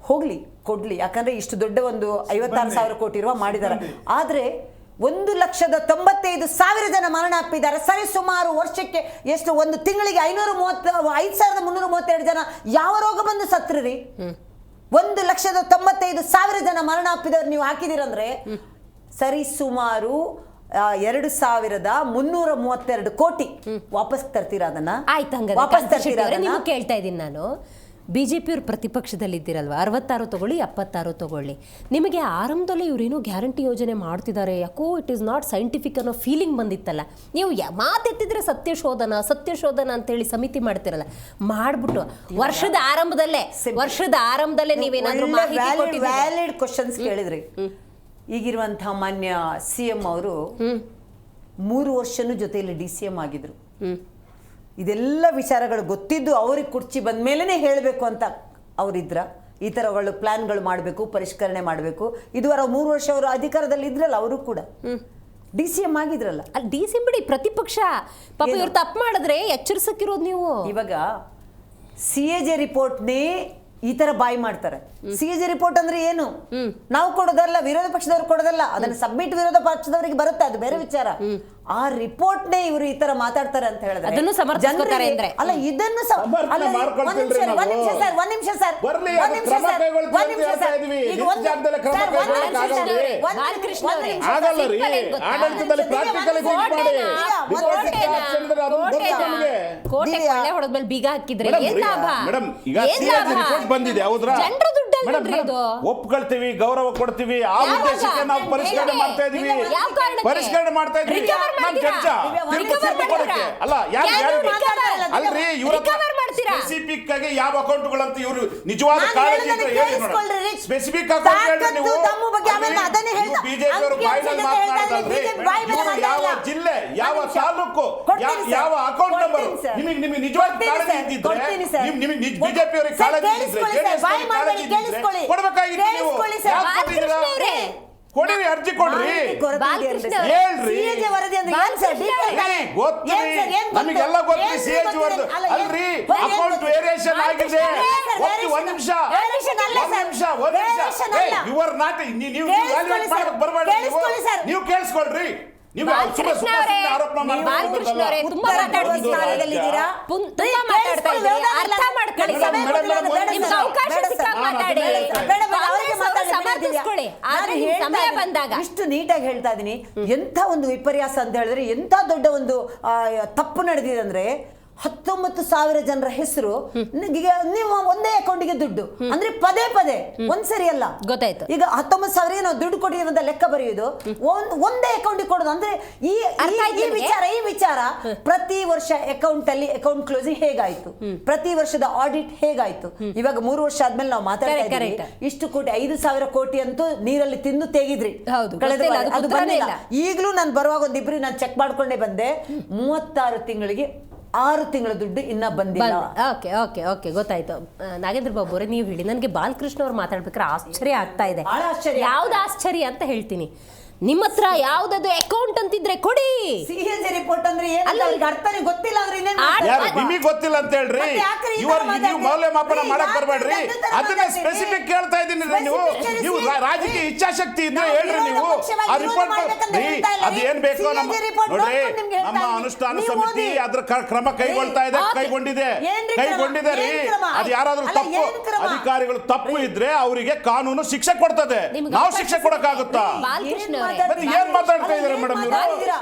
ಹೋಗ್ಲಿ ಕೊಡ್ಲಿ, ಯಾಕಂದ್ರೆ ಇಷ್ಟು ದೊಡ್ಡ ಒಂದು 56,000 ಕೋಟಿ ರೂಪಾಯಿ ಮಾಡಿದ್ದಾರೆ. ಆದ್ರೆ 1,95,000 ಜನ ಮರಣ ಅಪ್ಪಿದ್ದಾರೆ. ಸರಿ ಸುಮಾರು ವರ್ಷಕ್ಕೆ ಎಷ್ಟು? ಒಂದು ತಿಂಗಳಿಗೆ 5,332 ಜನ ಯಾವ ರೋಗ ಬಂದು ಸತ್ರಿ? 1,95,000 ಜನ ಮರಣ ಅಪ್ಪಿದವ್ರು ನೀವು ಹಾಕಿದಿರಂದ್ರೆ ಸರಿ ಸುಮಾರು 2,332 ಕೋಟಿ ವಾಪಸ್ ತರ್ತೀರಾ? ಅದನ್ನ ವಾಪಸ್ ತರ್ತೀರಾ? ಕೇಳ್ತಾ ಇದ್ದೀನಿ ನಾನು. ಬಿಜೆಪಿಯವ್ರು ಪ್ರತಿಪಕ್ಷದಲ್ಲಿದ್ದೀರಲ್ವ, 66 ತಗೊಳ್ಳಿ 76 ತಗೊಳ್ಳಿ, ನಿಮಗೆ ಆರಂಭದಲ್ಲಿ ಇವರೇನೋ ಗ್ಯಾರಂಟಿ ಯೋಜನೆ ಮಾಡ್ತಿದ್ದಾರೆ, ಯಾಕೋ ಇಟ್ ಈಸ್ ನಾಟ್ ಸೈಂಟಿಫಿಕ್ ಅನ್ನೋ ಫೀಲಿಂಗ್ ಬಂದಿತ್ತಲ್ಲ. ನೀವು ಮಾತೆತ್ತಿದ್ರೆ ಸತ್ಯಶೋಧನ ಅಂತೇಳಿ ಸಮಿತಿ ಮಾಡ್ತಿರಲ್ಲ, ಮಾಡ್ಬಿಟ್ಟು ವರ್ಷದ ಆರಂಭದಲ್ಲೇ ನೀವೇನಾದ್ರೂ ವ್ಯಾಲಿಡ್ ಕ್ವಶನ್ಸ್ ಕೇಳಿದ್ರಿ. ಈಗಿರುವಂತಹ ಮಾನ್ಯ CM ಅವರು 3 ವರ್ಷನೂ ಜೊತೆಯಲ್ಲಿ DCM ಆಗಿದ್ರು. ಇದೆಲ್ಲ ವಿಚಾರಗಳು ಗೊತ್ತಿದ್ದು ಅವ್ರಿಗೆ ಕುರ್ಚಿ ಬಂದ ಮೇಲೇ ಹೇಳಬೇಕು ಅಂತ ಅವರಿದ್ರ? ಈ ಥರಗಳು ಪ್ಲಾನ್ಗಳು ಮಾಡಬೇಕು, ಪರಿಷ್ಕರಣೆ ಮಾಡಬೇಕು. ಇದುವರೆ 3 ವರ್ಷ ಅವರು ಅಧಿಕಾರದಲ್ಲಿ ಇದ್ರಲ್ಲ, ಅವರು ಕೂಡ DCM ಆಗಿದ್ರಲ್ಲ. ಅಲ್ಲಿ DCM ಬಿಡಿ, ಪ್ರತಿಪಕ್ಷ ಪಾಪ ಇವ್ರು ತಪ್ಪು ಮಾಡಿದ್ರೆ ಎಚ್ಚರಿಸಕ್ಕಿರೋದು ನೀವು. ಇವಾಗ CAG ರಿಪೋರ್ಟ್ನೇ ಈ ತರ ಬಾಯಿ ಮಾಡ್ತಾರೆ. CAG ರಿಪೋರ್ಟ್ ಅಂದ್ರೆ ಏನು? ನಾವು ಕೊಡೋದಲ್ಲ, ವಿರೋಧ ಪಕ್ಷದವ್ರು ಕೊಡೋದಲ್ಲ, ಅದನ್ನ ಸಬ್ಮಿಟ್ ವಿರೋಧ ಪಕ್ಷದವರಿಗೆ ಬರುತ್ತೆ, ಅದು ಬೇರೆ ವಿಚಾರ. ಆ ರಿಪೋರ್ಟ್ನೇ ಇವರು ಈ ತರ ಮಾತಾಡ್ತಾರೆ ಅಂತ ಹೇಳಿದ್ರೆ ಅದನ್ನು ಸಮರ್ಥಿಸ್ತಾರೆ ಅಂದ್ರೆ ಅಲ್ಲ, ಇದನ್ನು ಒಂದ್ ನಿಮಿಷ ಸರ್, ಬೀಗ ಹಾಕಿದ್ರೆ ಬಂದಿದೆ. ಹೌದ್ರಾ? ಒಪ್ಕೊಳ್ತೀವಿ, ಗೌರವ ಕೊಡ್ತೀವಿ, ಆ ಉದ್ದೇಶಕ್ಕೆ ನಾವು ಪರಿಷ್ಕರಣೆ ಮಾಡ್ತಾ ಇದೀವಿ. ಅಲ್ರಿ, ಸ್ಪೆಸಿಫಿಕ್ ಆಗಿ ಯಾವ ಅಕೌಂಟ್ಗಳಂತ ಇವರು ನಿಜವಾದ ಕಾಳಜಿ ಇದ್ರೆ ಹೇಳಿ ನೋಡೋಣ. ಸ್ಪೆಸಿಫಿಕ್ ಅಕೌಂಟ್ ನೀವು ಬಿಜೆಪಿ ಅವರು ಬಾಯಿನಲ್ಲಿ ಮಾತನಾಡ್ತಾರೆ. ಯಾವ ಜಿಲ್ಲೆ, ಯಾವ ತಾಲೂಕು, ಯಾವ ಅಕೌಂಟ್ ನಂಬರ್ ನಿಮಗೆ ನಿಜವಾದ ಕಾಳಜಿ ಇದ್ದಿದ್ರೆ, ನಿಮಗೆ ಬಿಜೆಪಿ ಅವರಿಗೆ ಕಾಳಜಿ ಇದ್ದಿದ್ರೆ, ಜೆಡಿಎಸ್ ಕಾಳಜಿ ಇದ್ದಿದ್ರೆ ಕೊಡ್ಬೇಕಾಗಿತ್ತು. ನೀವು ಕೊಡಿರಿ, ಅರ್ಜಿ ಕೊಡ್ರಿ, ಹೇಳ್ರಿ. ನಮಗೆಲ್ಲ ಗೊತ್ತು CAG ವರದಿ. ಅಲ್ರಿ, ಅಕೌಂಟ್ ವೇರಿಯೇಷನ್ ಆಗಿದೆ. ಒಂದ್ ನಿಮಿಷ ಯುವರ್ ನಾಟ್, ನೀವು ವ್ಯಾಲ್ಯೂಯೇಟ್ ಮಾಡಕ್ ಬರಬೇಡಿ. ನೀವು ಕೇಳಿಸ್ಕೊಳ್ರಿ. ನೀವು ಆರೋಪ ಇಷ್ಟು ನೀಟಾಗಿ ಹೇಳ್ತಾ ಇದೀನಿ. ಎಂಥ ಒಂದು ವಿಪರ್ಯಾಸ ಅಂತ ಹೇಳಿದ್ರೆ, ಎಂಥ ದೊಡ್ಡ ಒಂದು ತಪ್ಪು ನಡೆದಿದೆ ಅಂದ್ರೆ, 19,000 ಜನರ ಹೆಸರು ನೀವು ಒಂದೇ ಅಕೌಂಟ್ಗೆ ದುಡ್ಡು ಅಂದ್ರೆ ಪದೇ ಪದೇ ಒಂದ್ಸರಿ ಅಲ್ಲ. ಗೊತ್ತಾಯ್ತು. ಈಗ 19,000 ನಾವು ದುಡ್ಡು ಕೊಟ್ಟಿರೋದ ಲೆಕ್ಕ ಬರೆಯುವುದು ಒಂದೇ ಅಕೌಂಟ್ಗೆ ಕೊಡೋದು ಅಂದ್ರೆ ಈ ವಿಚಾರ ಪ್ರತಿ ವರ್ಷ ಅಕೌಂಟ್ ಕ್ಲೋಸಿಂಗ್ ಹೇಗಾಯ್ತು, ಪ್ರತಿ ವರ್ಷದ ಆಡಿಟ್ ಹೇಗಾಯ್ತು. ಇವಾಗ 3 ವರ್ಷ ಆದ್ಮೇಲೆ ನಾವು ಮಾತಾಡ್ತಾ ಇದ್ದೀವಿ, ಇಷ್ಟು ಕೋಟಿ 5,000 ಕೋಟಿ ಅಂತೂ ನೀರಲ್ಲಿ ತಿಂದು ತೆಗಿದ್ರಿ. ಅದು ಬಂದಿಲ್ಲ. ಈಗಲೂ ನಾನು ಬರುವಾಗ ಒಂದಿಬ್ರು ನಾನು ಚೆಕ್ ಮಾಡ್ಕೊಂಡೇ ಬಂದೆ, 36 ತಿಂಗಳಿಗೆ 6 ತಿಂಗಳ ದುಡ್ಡು ಇನ್ನ ಬಂದಿಲ್ಲ. ಓಕೆ ಓಕೆ ಓಕೆ ಗೊತ್ತಾಯ್ತು. ನಾಗೇಂದ್ರ ಬಾಬು ಅವರೇ ನೀವು ಹೇಳಿ, ನನಗೆ ಬಾಲಕೃಷ್ಣ ಅವ್ರು ಮಾತಾಡ್ಬೇಕಾದ್ರೆ ಆಶ್ಚರ್ಯ ಆಗ್ತಾ ಇದೆ. ಯಾವ್ದು ಆಶ್ಚರ್ಯ ಅಂತ ಹೇಳ್ತೀನಿ. ನಿಮ್ಮ ಹತ್ರ ಯಾವ್ದದು ಅಕೌಂಟ್ ಅಂತಿದ್ರೆ ಕೊಡಿ. ಸಿಎಜಿ ರಿಪೋರ್ಟ್ ಅಂದ್ರೆ ಏನು ಅರ್ಥನೇ ಗೊತ್ತಿಲ್ಲ ಅಂದ್ರೆ ನಿಮಗೆ ಗೊತ್ತಿಲ್ಲ ಅಂತ ಹೇಳ್ರಿ. ನೀವು ಮೌಲ್ಯಮಾಪನ ಮಾಡಕ್ ಬರ್ಬೇಡ್ರಿ. ಅದನ್ನ ಸ್ಪೆಸಿಫಿಕ್ ಕೇಳ್ತಾ ಇದ್ದೀನಿ. ನೀವು ರಾಜಕೀಯ ಇಚ್ಛಾಶಕ್ತಿ ಇದ್ರೆ ಹೇಳ್ರಿ. ನೀವು ಆ ರಿಪೋರ್ಟ್ ಅದು ಏನ್ ಬೇಕೋ ನೋಡ್ರಿ, ನಮ್ಮ ಅನುಷ್ಠಾನ ಸಮಿತಿ ಅದ್ರ ಕ್ರಮ ಕೈಗೊಂಡಿದೆ ರೀ. ಅದು ಯಾರಾದ್ರೂ ತಪ್ಪು ಅಧಿಕಾರಿಗಳು ತಪ್ಪು ಇದ್ರೆ ಅವರಿಗೆ ಕಾನೂನು ಶಿಕ್ಷೆ ಕೊಡ್ತದೆ. ನಾವು ಶಿಕ್ಷೆ ಕೊಡಕ್ಕಾಗುತ್ತಾ? ಏನ್ ಮಾತಾಡ್ತಾ ಇದಾರೆ ಮೇಡಮ್ ಇವರು?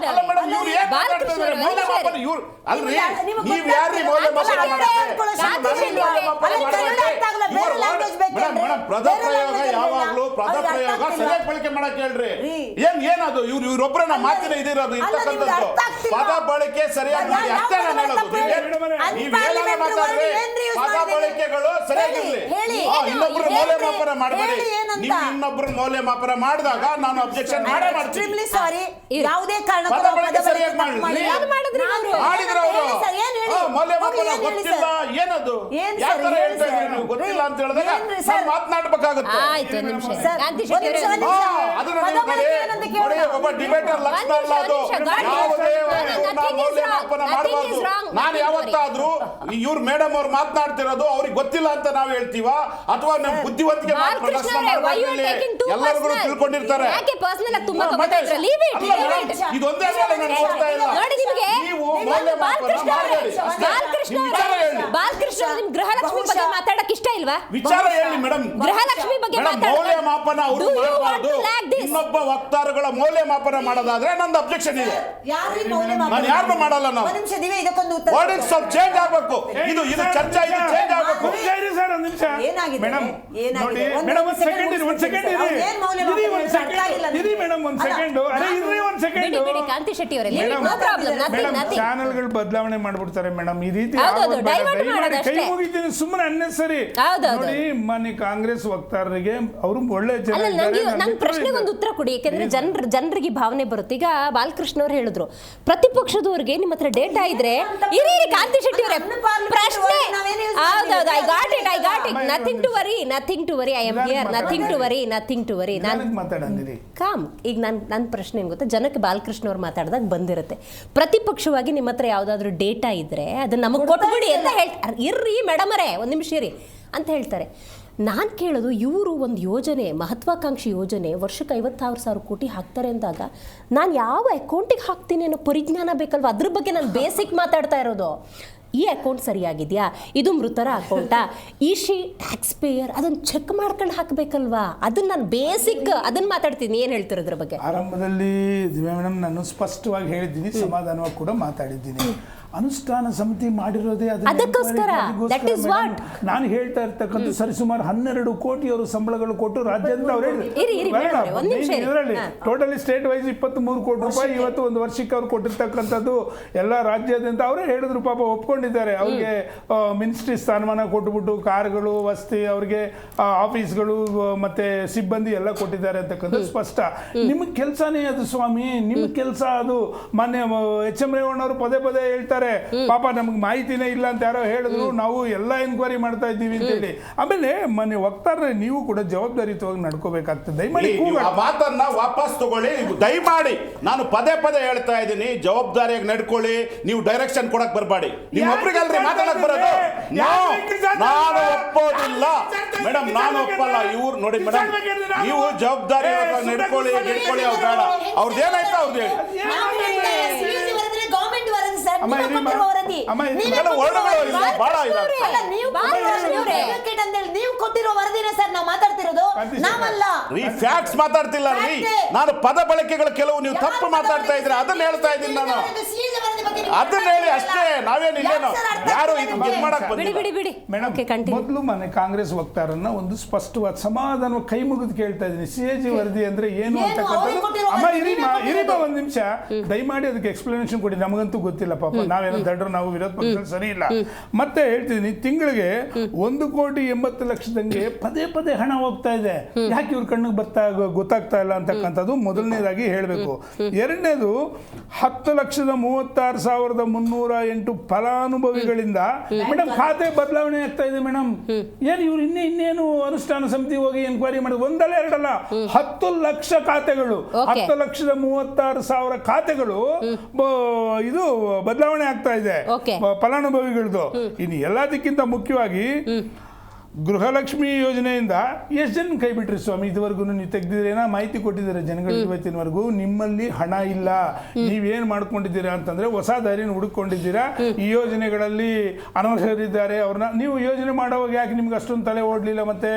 ಅಲ್ಲ ಮೇಡಮ್, ಇವ್ರು ಏನ್ ಮಾತಾಡ್ತಾ ಇದಾರೆ? ಮೌಲ್ಯಮಾಪನ ಇವ್ರು ಅಲ್ರಿ, ನೀವ್ ಯಾರ್ರಿ ಮೌಲ್ಯಮಾಪನ ಮೇಡಮ್? ಪದಪ್ರಯೋಗ ಯಾವಾಗ್ಲೂ ಪದಪ್ರಯೋಗ ಸರಿಯಾಗಿ ಬಳಕೆ ಮಾಡಕ್ ಹೇಳ್ರಿ. ಏನದು ಇವ್ರೊಬ್ಬರ ಮಾತಿನ ಇದಿರೋದು ಇರ್ತಕ್ಕಂಥದ್ದು. ಪದ ಬಳಕೆ ಸರಿಯಾಗಿ ಮಾಡಿ ಅಷ್ಟೇ ನಾನು ಹೇಳೋದು. ನೀವೇನಾಗ ಮಾತಾಡ್ರಿ, ಪದ ಬಳಕೆಗಳು ಸರಿಯಾಗಿರ್ಲಿ. ಇನ್ನೊಬ್ರು ಮೌಲ್ಯಮಾಪನ ಮಾಡಬೇಡಿ. ನೀವು ಇನ್ನೊಬ್ರು ಮೌಲ್ಯಮಾಪನ ಮಾಡಿದಾಗ ನಾನು ಅಬ್ಜೆಕ್ಷನ್ ಮಾಡೇ ಮಾಡ್ತೀನಿ. ಯಾವುದೇ ಕಾರಣಕ್ಕೂ ಮಾಡಿದ್ರು ಅವರು ಮೌಲ್ಯಮಾಪನ ಗೊತ್ತಿಲ್ಲ ಏನದು ಯಾವ ತರ ಹೇಳ್ತಾ ಇದ್ರಿ ನೀವು? ಗೊತ್ತಿಲ್ಲ ಅಂತ ಹೇಳಿದಾಗ ನಾನು ಮಾತನಾಡಬೇಕಾಗುತ್ತೆ. ಆಯ್ತು, ನಿಮಿಷ ಒಬ್ಬ ಡಿಬೇಟರ್ ಲಕ್ಷಣ ಅಲ್ಲ ಅದು. ಯಾವುದೇ ಮೌಲ್ಯಮಾಪನ ಮಾಡಬಾರ್ದು. ನಾನು ಯಾವತ್ತಾದ್ರೂ ಇವ್ರು ಮೇಡಮ್ ಅವ್ರು ಮಾತನಾಡ್ತಿರೋದು ಅವ್ರಿಗೆ ಗೊತ್ತಿಲ್ಲ ಅಂತ ನಾವು ಹೇಳ್ತೀವ ಅಥವಾ ನಮ್ಮ ಬುದ್ಧಿವಂತಿಕೆ ಪ್ರದರ್ಶನ ಎಲ್ಲರಿಗೂ ತಿಳ್ಕೊಂಡಿರ್ತಾರೆ. ಇದೊಂದೇ ನಾನು ನೋಡ್ತಾ ಇಲ್ಲ. ನೀವು ಮೌಲ್ಯಮಾಪನ ಮಾಡಬೇಡಿ. ಬಾಲಕೃಷ್ಣ ನಿಮ್ ಗೃಹಲಕ್ಷ್ಮಿ ಬಗ್ಗೆ ಮಾತಾಡಕ್ ಇಷ್ಟ ಇಲ್ವಾ? ವಿಚಾರ ಹೇಳಿ ಮೇಡಮ್. ಗೃಹಲಕ್ಷ್ಮಿ ಬಗ್ಗೆ ಮೌಲ್ಯಮಾಪನ ಅವರು ಮಾಡಬಾರ್ದು. ಇನ್ನೊಬ್ಬ ವಕ್ತಾರಗಳ ಮೌಲ್ಯಮಾಪನ ಮಾಡೋದಾದ್ರೆ ನಂದು ಅಬ್ಜೆಕ್ಷನ್ ಇದೆ. ನಾನು ಯಾರನ್ನೂ ಮಾಡಲ್ಲ. ನಾವು ವರ್ಡಿಂಗ್ ಸ್ವಲ್ಪ ಚೇಂಜ್ ಆಗ್ಬೇಕು. ಇದು ಚರ್ಚೆ ಇದು ಚೇಂಜ್ ಆಗ್ಬೇಕು. ಚಾನೆಲ್ಗಳು ಬದಲಾವಣೆ ಮಾಡ್ಬಿಡ್ತಾರೆ ಮೇಡಮ್. ಈ ರೀತಿ ಕೈ ಮುಗಿತೀನಿ ಸುಮ್ಮನೆ ಅನ್ನೆಸರಿ. ನೋಡಿ, ಮೊನ್ನೆ ಕಾಂಗ್ರೆಸ್ ವಕ್ತಾರರಿಗೆ ಅವರು ಒಳ್ಳೆ ನನ್ನ ಪ್ರಶ್ನೆಗೆ ಒಂದು ಉತ್ತರ ಕೊಡಿ. ಯಾಕಂದ್ರೆ ಜನರಿಗೆ ಭಾವನೆ ಬರುತ್ತೆ. ಈಗ ಬಾಲಕೃಷ್ಣ ಅವ್ರು ಹೇಳಿದ್ರು, ಪ್ರತಿಪಕ್ಷದವ್ರಿಗೆ ನಿಮ್ಮ ಹತ್ರ ಡೇಟಾ ಇದ್ರೆ ಕಾಂತಿ ಶೆಟ್ಟಿ ಅವರೇ ಪ್ರಶ್ನೆ. ಹೌದೌದು, I got it. Nothing to worry. I am here. Nothing to worry. Calm. ಈಗ ನನ್ನ ಪ್ರಶ್ನೆ ಏನ್ ಗೊತ್ತಾ, ಜನಕ್ಕೆ ಬಾಲಕೃಷ್ಣ ಅವ್ರು ಮಾತಾಡಿದಾಗ ಬಂದಿರುತ್ತೆ, ಪ್ರತಿಪಕ್ಷವಾಗಿ ನಿಮ್ಮ ಹತ್ರ ಯಾವ್ದಾದ್ರು ಡೇಟಾ ಇದ್ರೆ ಅದನ್ನ ನಮಗೆ ಕೊಟ್ಬಿಡಿ ಅಂತ ಹೇಳ್ತಾರೆ. ಇರ್ರಿ ಮೇಡಮ್ ಅವರೇ ಒಂದ್ ನಿಮಿಷ ಇರಿ ಅಂತ ಹೇಳ್ತಾರೆ. ನಾನು ಕೇಳೋದು, ಇವರು ಒಂದು ಯೋಜನೆ, ಮಹತ್ವಾಕಾಂಕ್ಷಿ ಯೋಜನೆ, ವರ್ಷಕ್ಕೆ 56,000 ಕೋಟಿ ಹಾಕ್ತಾರೆ ಅಂದಾಗ ನಾನು ಯಾವ ಅಕೌಂಟಿಗೆ ಹಾಕ್ತೀನಿ ಅನ್ನೋ ಪರಿಜ್ಞಾನ ಬೇಕಲ್ವ? ಅದ್ರ ಬಗ್ಗೆ ನಾನು ಬೇಸಿಕ್ ಮಾತಾಡ್ತಾ ಇರೋದು. ಈ ಅಕೌಂಟ್ ಸರಿಯಾಗಿದೆಯಾ, ಇದು ಮೃತರ ಅಕೌಂಟಾ, ಈಶಿ ಟ್ಯಾಕ್ಸ್ ಪೇಯರ್, ಅದನ್ನು ಚೆಕ್ ಮಾಡ್ಕೊಂಡು ಹಾಕಬೇಕಲ್ವಾ? ಅದನ್ನ ನಾನು ಬೇಸಿಕ್ ಅದನ್ನ ಮಾತಾಡ್ತೀನಿ. ಏನು ಹೇಳ್ತಾರೆ ಅದ್ರ ಬಗ್ಗೆ? ಆರಂಭದಲ್ಲಿ ದಿವ್ಯಾ ಮೇಡಮ್ ನಾನು ಸ್ಪಷ್ಟವಾಗಿ ಹೇಳಿದ್ದೀನಿ, ಸಮಾಧಾನವಾಗಿ ಕೂಡ ಮಾತಾಡಿದ್ದೀನಿ. ಅನುಷ್ಠಾನ ಸಮಿತಿ ಮಾಡಿರೋದೇ ಅದಕ್ಕೋಸ್ಕರ. ನಾನು ಹೇಳ್ತಾ ಇರ್ತಕ್ಕಂಥ ಸರಿಸುಮಾರು 12 ಕೋಟಿ ಅವರು ಸಂಬಳಗಳು ಕೊಟ್ಟು ರಾಜ್ಯಾದ್ಯಂತ ಅವ್ರು ಇದರಲ್ಲಿ ಟೋಟಲಿ ಸ್ಟೇಟ್ ವೈಸ್ 23 ಕೋಟಿ ರೂಪಾಯಿ ಇವತ್ತು ಒಂದು ವರ್ಷಕ್ಕೆ ಅವ್ರು ಕೊಟ್ಟಿರ್ತಕ್ಕಂಥದ್ದು ಎಲ್ಲ ರಾಜ್ಯಾದ್ಯಂತ ಅವರೇ ಹೇಳಿದ್ರು. ಪಾಪ ಒಪ್ಕೊಂಡಿದ್ದಾರೆ. ಅವ್ರಿಗೆ ಮಿನಿಸ್ಟ್ರಿ ಸ್ಥಾನಮಾನ ಕೊಟ್ಟುಬಿಟ್ಟು ಕಾರ್ಗಳು, ವಸತಿ, ಅವ್ರಿಗೆ ಆಫೀಸ್ಗಳು ಮತ್ತೆ ಸಿಬ್ಬಂದಿ ಎಲ್ಲ ಕೊಟ್ಟಿದ್ದಾರೆ ಅಂತಕ್ಕಂಥದ್ದು ಸ್ಪಷ್ಟ. ನಿಮಗೆ ಕೆಲಸನೇ ಅದು ಸ್ವಾಮಿ, ನಿಮ್ಮ ಕೆಲಸ ಅದು. ಮಾನ್ಯ ಎಚ್ ಎಂ ರೇವಣ್ಣವರು ಪದೇ ಪದೇ ಹೇಳ್ತಾರೆ, ಪಾಪ ನಮ್ಗೆ ಮಾಹಿತಿನೇ ಇಲ್ಲ ಅಂತ ಯಾರೋ ಹೇಳಿದ್ರು, ನಾವು ಎಲ್ಲ ಎನ್ಕ್ವೈರಿ ಮಾಡ್ತಾ ಇದ್ದೀವಿ ಅಂತ ಹೇಳಿ. ಆಮೇಲೆ ಮನೆ ವಕ್ತಾರರೇ ನೀವು ಕೂಡ ಜವಾಬ್ದಾರಿಯುತವಾಗಿ ನಡ್ಕೋಬೇಕಾಗ್ತದೆ. ದಯಮಾಡಿ ಮಾತನ್ನ ವಾಪಸ್ ತಗೊಳ್ಳಿ. ದಯಮಾಡಿ ನಾನು ಪದೇ ಪದೇ ಹೇಳ್ತಾ ಇದ್ದೀನಿ, ಜವಾಬ್ದಾರಿಯಾಗಿ ನಡ್ಕೊಳ್ಳಿ. ನೀವು ಡೈರೆಕ್ಷನ್ ಕೊಡಕ್ ಬರಬೇಡಿ. ನೀವು ಒಬ್ರಿಗಲ್ರಿ ಮಾತಾಡಕ್ ಬರೋದು. ನಾನು ಒಪ್ಪೋದಿಲ್ಲ ಮೇಡಮ್, ನಾನು ಒಪ್ಪಲ್ಲ. ಇವ್ರು ನೋಡಿ ಮೇಡಮ್, ನೀವು ಜವಾಬ್ದಾರಿಯಾಗಿ ನಡ್ಕೊಳ್ಳಿ ಅವ್ರು ಬೇಡ. ಅವ್ರದ್ದು ಏನಾಯ್ತು ಅವ್ರದ್ದು ಹೇಳಿ. ನೀವು ಕೊಟ್ಟಿರೋ ವರದಿನ ಸರ್ ನಾವು ಮಾತಾಡ್ತಿರೋದು, ನಾವಲ್ಲ. ಫ್ಯಾಕ್ಟ್ಸ್ ಮಾತಾಡ್ತಿಲ್ಲ ರೀ. ನಾನು ಪದ ಬಳಕೆಗಳು ಕೆಲವು ನೀವು ತಪ್ಪು ಮಾತಾಡ್ತಾ ಇದ್ರೆ ಅದನ್ನ ಹೇಳ್ತಾ ಇದ್ದೀನಿ. ನಾನು ಅದನ್ನ ಹೇಳಿ ಅಷ್ಟೇ. ನಾವೇನು ಇಲ್ಲೇನೋ ಯಾರು ಇದು ಮಾಡಕ್ ಬಿಡಿ ಬಿಡಿ ಬಿಡಿ ಮೇಡಮ್ ಓಕೆ ಕಂಟಿನ್ಯೂ. ಮೊದಲು ಮನೆ ಕಾಂಗ್ರೆಸ್ ವಕ್ತಾರನ್ನ ಒಂದು ಸ್ಪಷ್ಟವಾದ ಸಮಾಧಾನ ಕೈ ಮುಗಿದು ಕೇಳ್ತಾ ಇದ್ದೀನಿ, CAG ವರದಿ ಅಂದ್ರೆ ಏನು ಅಂತಕ್ಕಂಥದ್ದು. ಅಮ್ಮ ಇರಿಬ ಒಂದ್ ನಿಮಿಷ ದಯಮಾಡಿ ಅದಕ್ಕೆ ಎಕ್ಸ್ಪ್ಲನೇಷನ್ ಕೊಡಿ, ನಮಗಂತೂ ಗೊತ್ತಿಲ್ಲ ಪಾಪ, ನಾವೇನೋ ದಡ್ರು, ನಾವು ವಿರೋಧ ಪಕ್ಷದಲ್ಲಿ ಸರಿ ಇಲ್ಲ. ಮತ್ತೆ ಹೇಳ್ತಿದ್ದೀನಿ, ತಿಂಗಳಿಗೆ 1,80,00,000 ಪದೇ ಪದೇ ಹಣ ಹೋಗ್ತಾ ಇದೆ, ಯಾಕೆ ಇವ್ರ ಕಣ್ಣಿಗೆ ಗೊತ್ತಾಗ್ತಾ ಇಲ್ಲ ಅಂತಕ್ಕಂಥದ್ದು ಮೊದಲನೇದಾಗಿ ಹೇಳಬೇಕು. ಎರಡನೇದು 10,36,308 ಫಲಾನುಭವಿಗಳಿಂದ ಮೇಡಮ್ ಖಾತೆ ಬದಲಾವಣೆ ಆಗ್ತಾ ಇದೆ ಮೇಡಮ್. ಏನು ಇವ್ರು ಇನ್ನೇನು ಅನುಷ್ಠಾನ ಸಮಿತಿ ಹೋಗಿ ಎನ್ಕ್ವೈರಿ ಮಾಡಿದ್ರು, ಒಂದಲ್ಲ ಎರಡಲ್ಲ 10 ಲಕ್ಷ ಖಾತೆಗಳು, 10,36,000 ಖಾತೆಗಳು ಇದು ಬದಲಾವಣೆ ಆಗ್ತಾ ಇದೆ ಫಲಾನುಭವಿಗಳದ್ದು. ಇನ್ನು ಎಲ್ಲದಕ್ಕಿಂತ ಮುಖ್ಯವಾಗಿ ಗೃಹಲಕ್ಷ್ಮಿ ಯೋಜನೆಯಿಂದ ಎಷ್ಟು ಜನ ಕೈ ಬಿಟ್ರಿ ಸ್ವಾಮಿ ಇದುವರೆಗೂ? ನೀವು ತೆಗ್ದಿದ್ದೀರೇನೋ ಮಾಹಿತಿ ಕೊಟ್ಟಿದ್ದೀರಾ ಜನಗಳಿಗೆ ಇವತ್ತಿನವರೆಗೂ? ನಿಮ್ಮಲ್ಲಿ ಹಣ ಇಲ್ಲ, ನೀವೇನು ಮಾಡ್ಕೊಂಡಿದ್ದೀರಾ ಅಂತಂದ್ರೆ ಹೊಸ ದಾರಿನ ಹುಡುಕೊಂಡಿದ್ದೀರಾ. ಈ ಯೋಜನೆಗಳಲ್ಲಿ ಅನರ್ಹರಿದ್ದಾರೆ, ಅವ್ರನ್ನ ನೀವು ಯೋಜನೆ ಮಾಡೋವಾಗ ಯಾಕೆ ನಿಮ್ಗೆ ಅಷ್ಟೊಂದು ತಲೆ ಓಡಲಿಲ್ಲ, ಮತ್ತೆ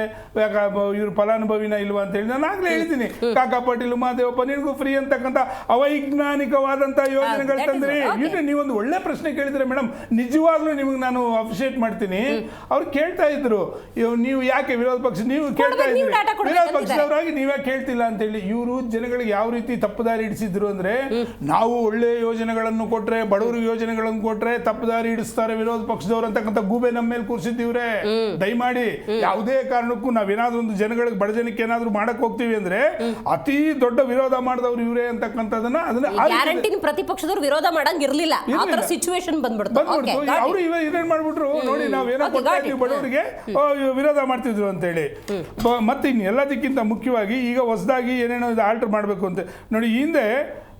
ಇವ್ರು ಫಲಾನುಭವಿನ ಇಲ್ವಾ ಅಂತ ಹೇಳಿ ನಾನು ಆಗ್ಲೇ ಹೇಳಿದ್ದೀನಿ. ಕಾಕಾ ಪಾಟೀಲ್, ಮಹಾದೇವಪ್ಪ, ನಿನಗೂ ಫ್ರೀ ಅಂತಕ್ಕಂಥ ಅವೈಜ್ಞಾನಿಕವಾದಂಥ ಯೋಜನೆಗಳು ತಂದ್ರಿ. ಇದು ನೀವೊಂದು ಒಳ್ಳೆ ಪ್ರಶ್ನೆ ಕೇಳಿದ್ರೆ ಮೇಡಮ್, ನಿಜವಾಗ್ಲೂ ನಿಮಗೆ ನಾನು ಅಪ್ರಿಷಿಯೇಟ್ ಮಾಡ್ತೀನಿ. ಅವ್ರು ಕೇಳ್ತಾ ಇದ್ರು, ನೀವು ಯಾಕೆ ವಿರೋಧ ಪಕ್ಷ ನೀವು ಕೇಳ್ತಾ ಇದ್ದೀರಿ, ವಿರೋಧ ಪಕ್ಷದವರಾಗಿ ನೀವೇ ಕೇಳ್ತಿಲ್ಲ ಅಂತ ಹೇಳಿ. ಇವರು ಜನಗಳಿಗೆ ಯಾವ ರೀತಿ ತಪ್ಪುದಾರಿ ಇಡಿಸಿದ್ರು ಅಂದ್ರೆ, ನಾವು ಒಳ್ಳೆ ಯೋಜನೆಗಳನ್ನು ಕೊಟ್ರೆ, ಬಡವರಿಗೆ ಯೋಜನೆಗಳನ್ನು ಕೊಟ್ರೆ ತಪ್ಪುದಾರಿ ಇಡಿಸ್ತಾರೆ ವಿರೋಧ ಪಕ್ಷದವರು ಅಂತಕ್ಕಂಥ ಗೂಬೆ ನಮ್ಮ ಮೇಲೆ ಕೂರಿಸಿದ್ದೀವ್ರೆ. ದಯಮಾಡಿ ಯಾವುದೇ ಕಾರಣಕ್ಕೂ ನಾವೇನಾದ್ರೂ ಒಂದು ಜನಗಳಿಗೆ, ಬಡ ಜನಕ್ಕೆ ಏನಾದ್ರು ಮಾಡಕ್ ಹೋಗ್ತೀವಿ ಅಂದ್ರೆ ಅತಿ ದೊಡ್ಡ ವಿರೋಧ ಮಾಡಿದವ್ರು ಇವರೇ ಅಂತಕ್ಕಂಥದನ್ನ ಅದನ್ನ ಪ್ರತಿಪಕ್ಷದವ್ರು ವಿರೋಧ ಮಾಡಂಗ್ ಇರ್ಲಿಲ್ಲ, ಆ ತರ ಸಿಚುವೇಶನ್ ಬಂದ್ಬಿಡ್ತು. ಅವರು ಇವೇನ್ ಮಾಡ್ಬಿಟ್ರು ನೋಡಿ, ನಾವೇನೋ ಕೊಡ್ತಾ ಇದ್ದೀವಿ ಬಡವರಿಗೆ, ವಿರೋಧ ಮಾಡ್ತಿದ್ರು ಅಂತೇಳಿ. ಮತ್ತೆ ಇನ್ನು ಎಲ್ಲದಕ್ಕಿಂತ ಮುಖ್ಯವಾಗಿ ಈಗ ಹೊಸದಾಗಿ ಏನೇನೋ ಇದು ಆಲ್ಟರ್ ಮಾಡಬೇಕು ಅಂತ ನೋಡಿ. ಹಿಂದೆ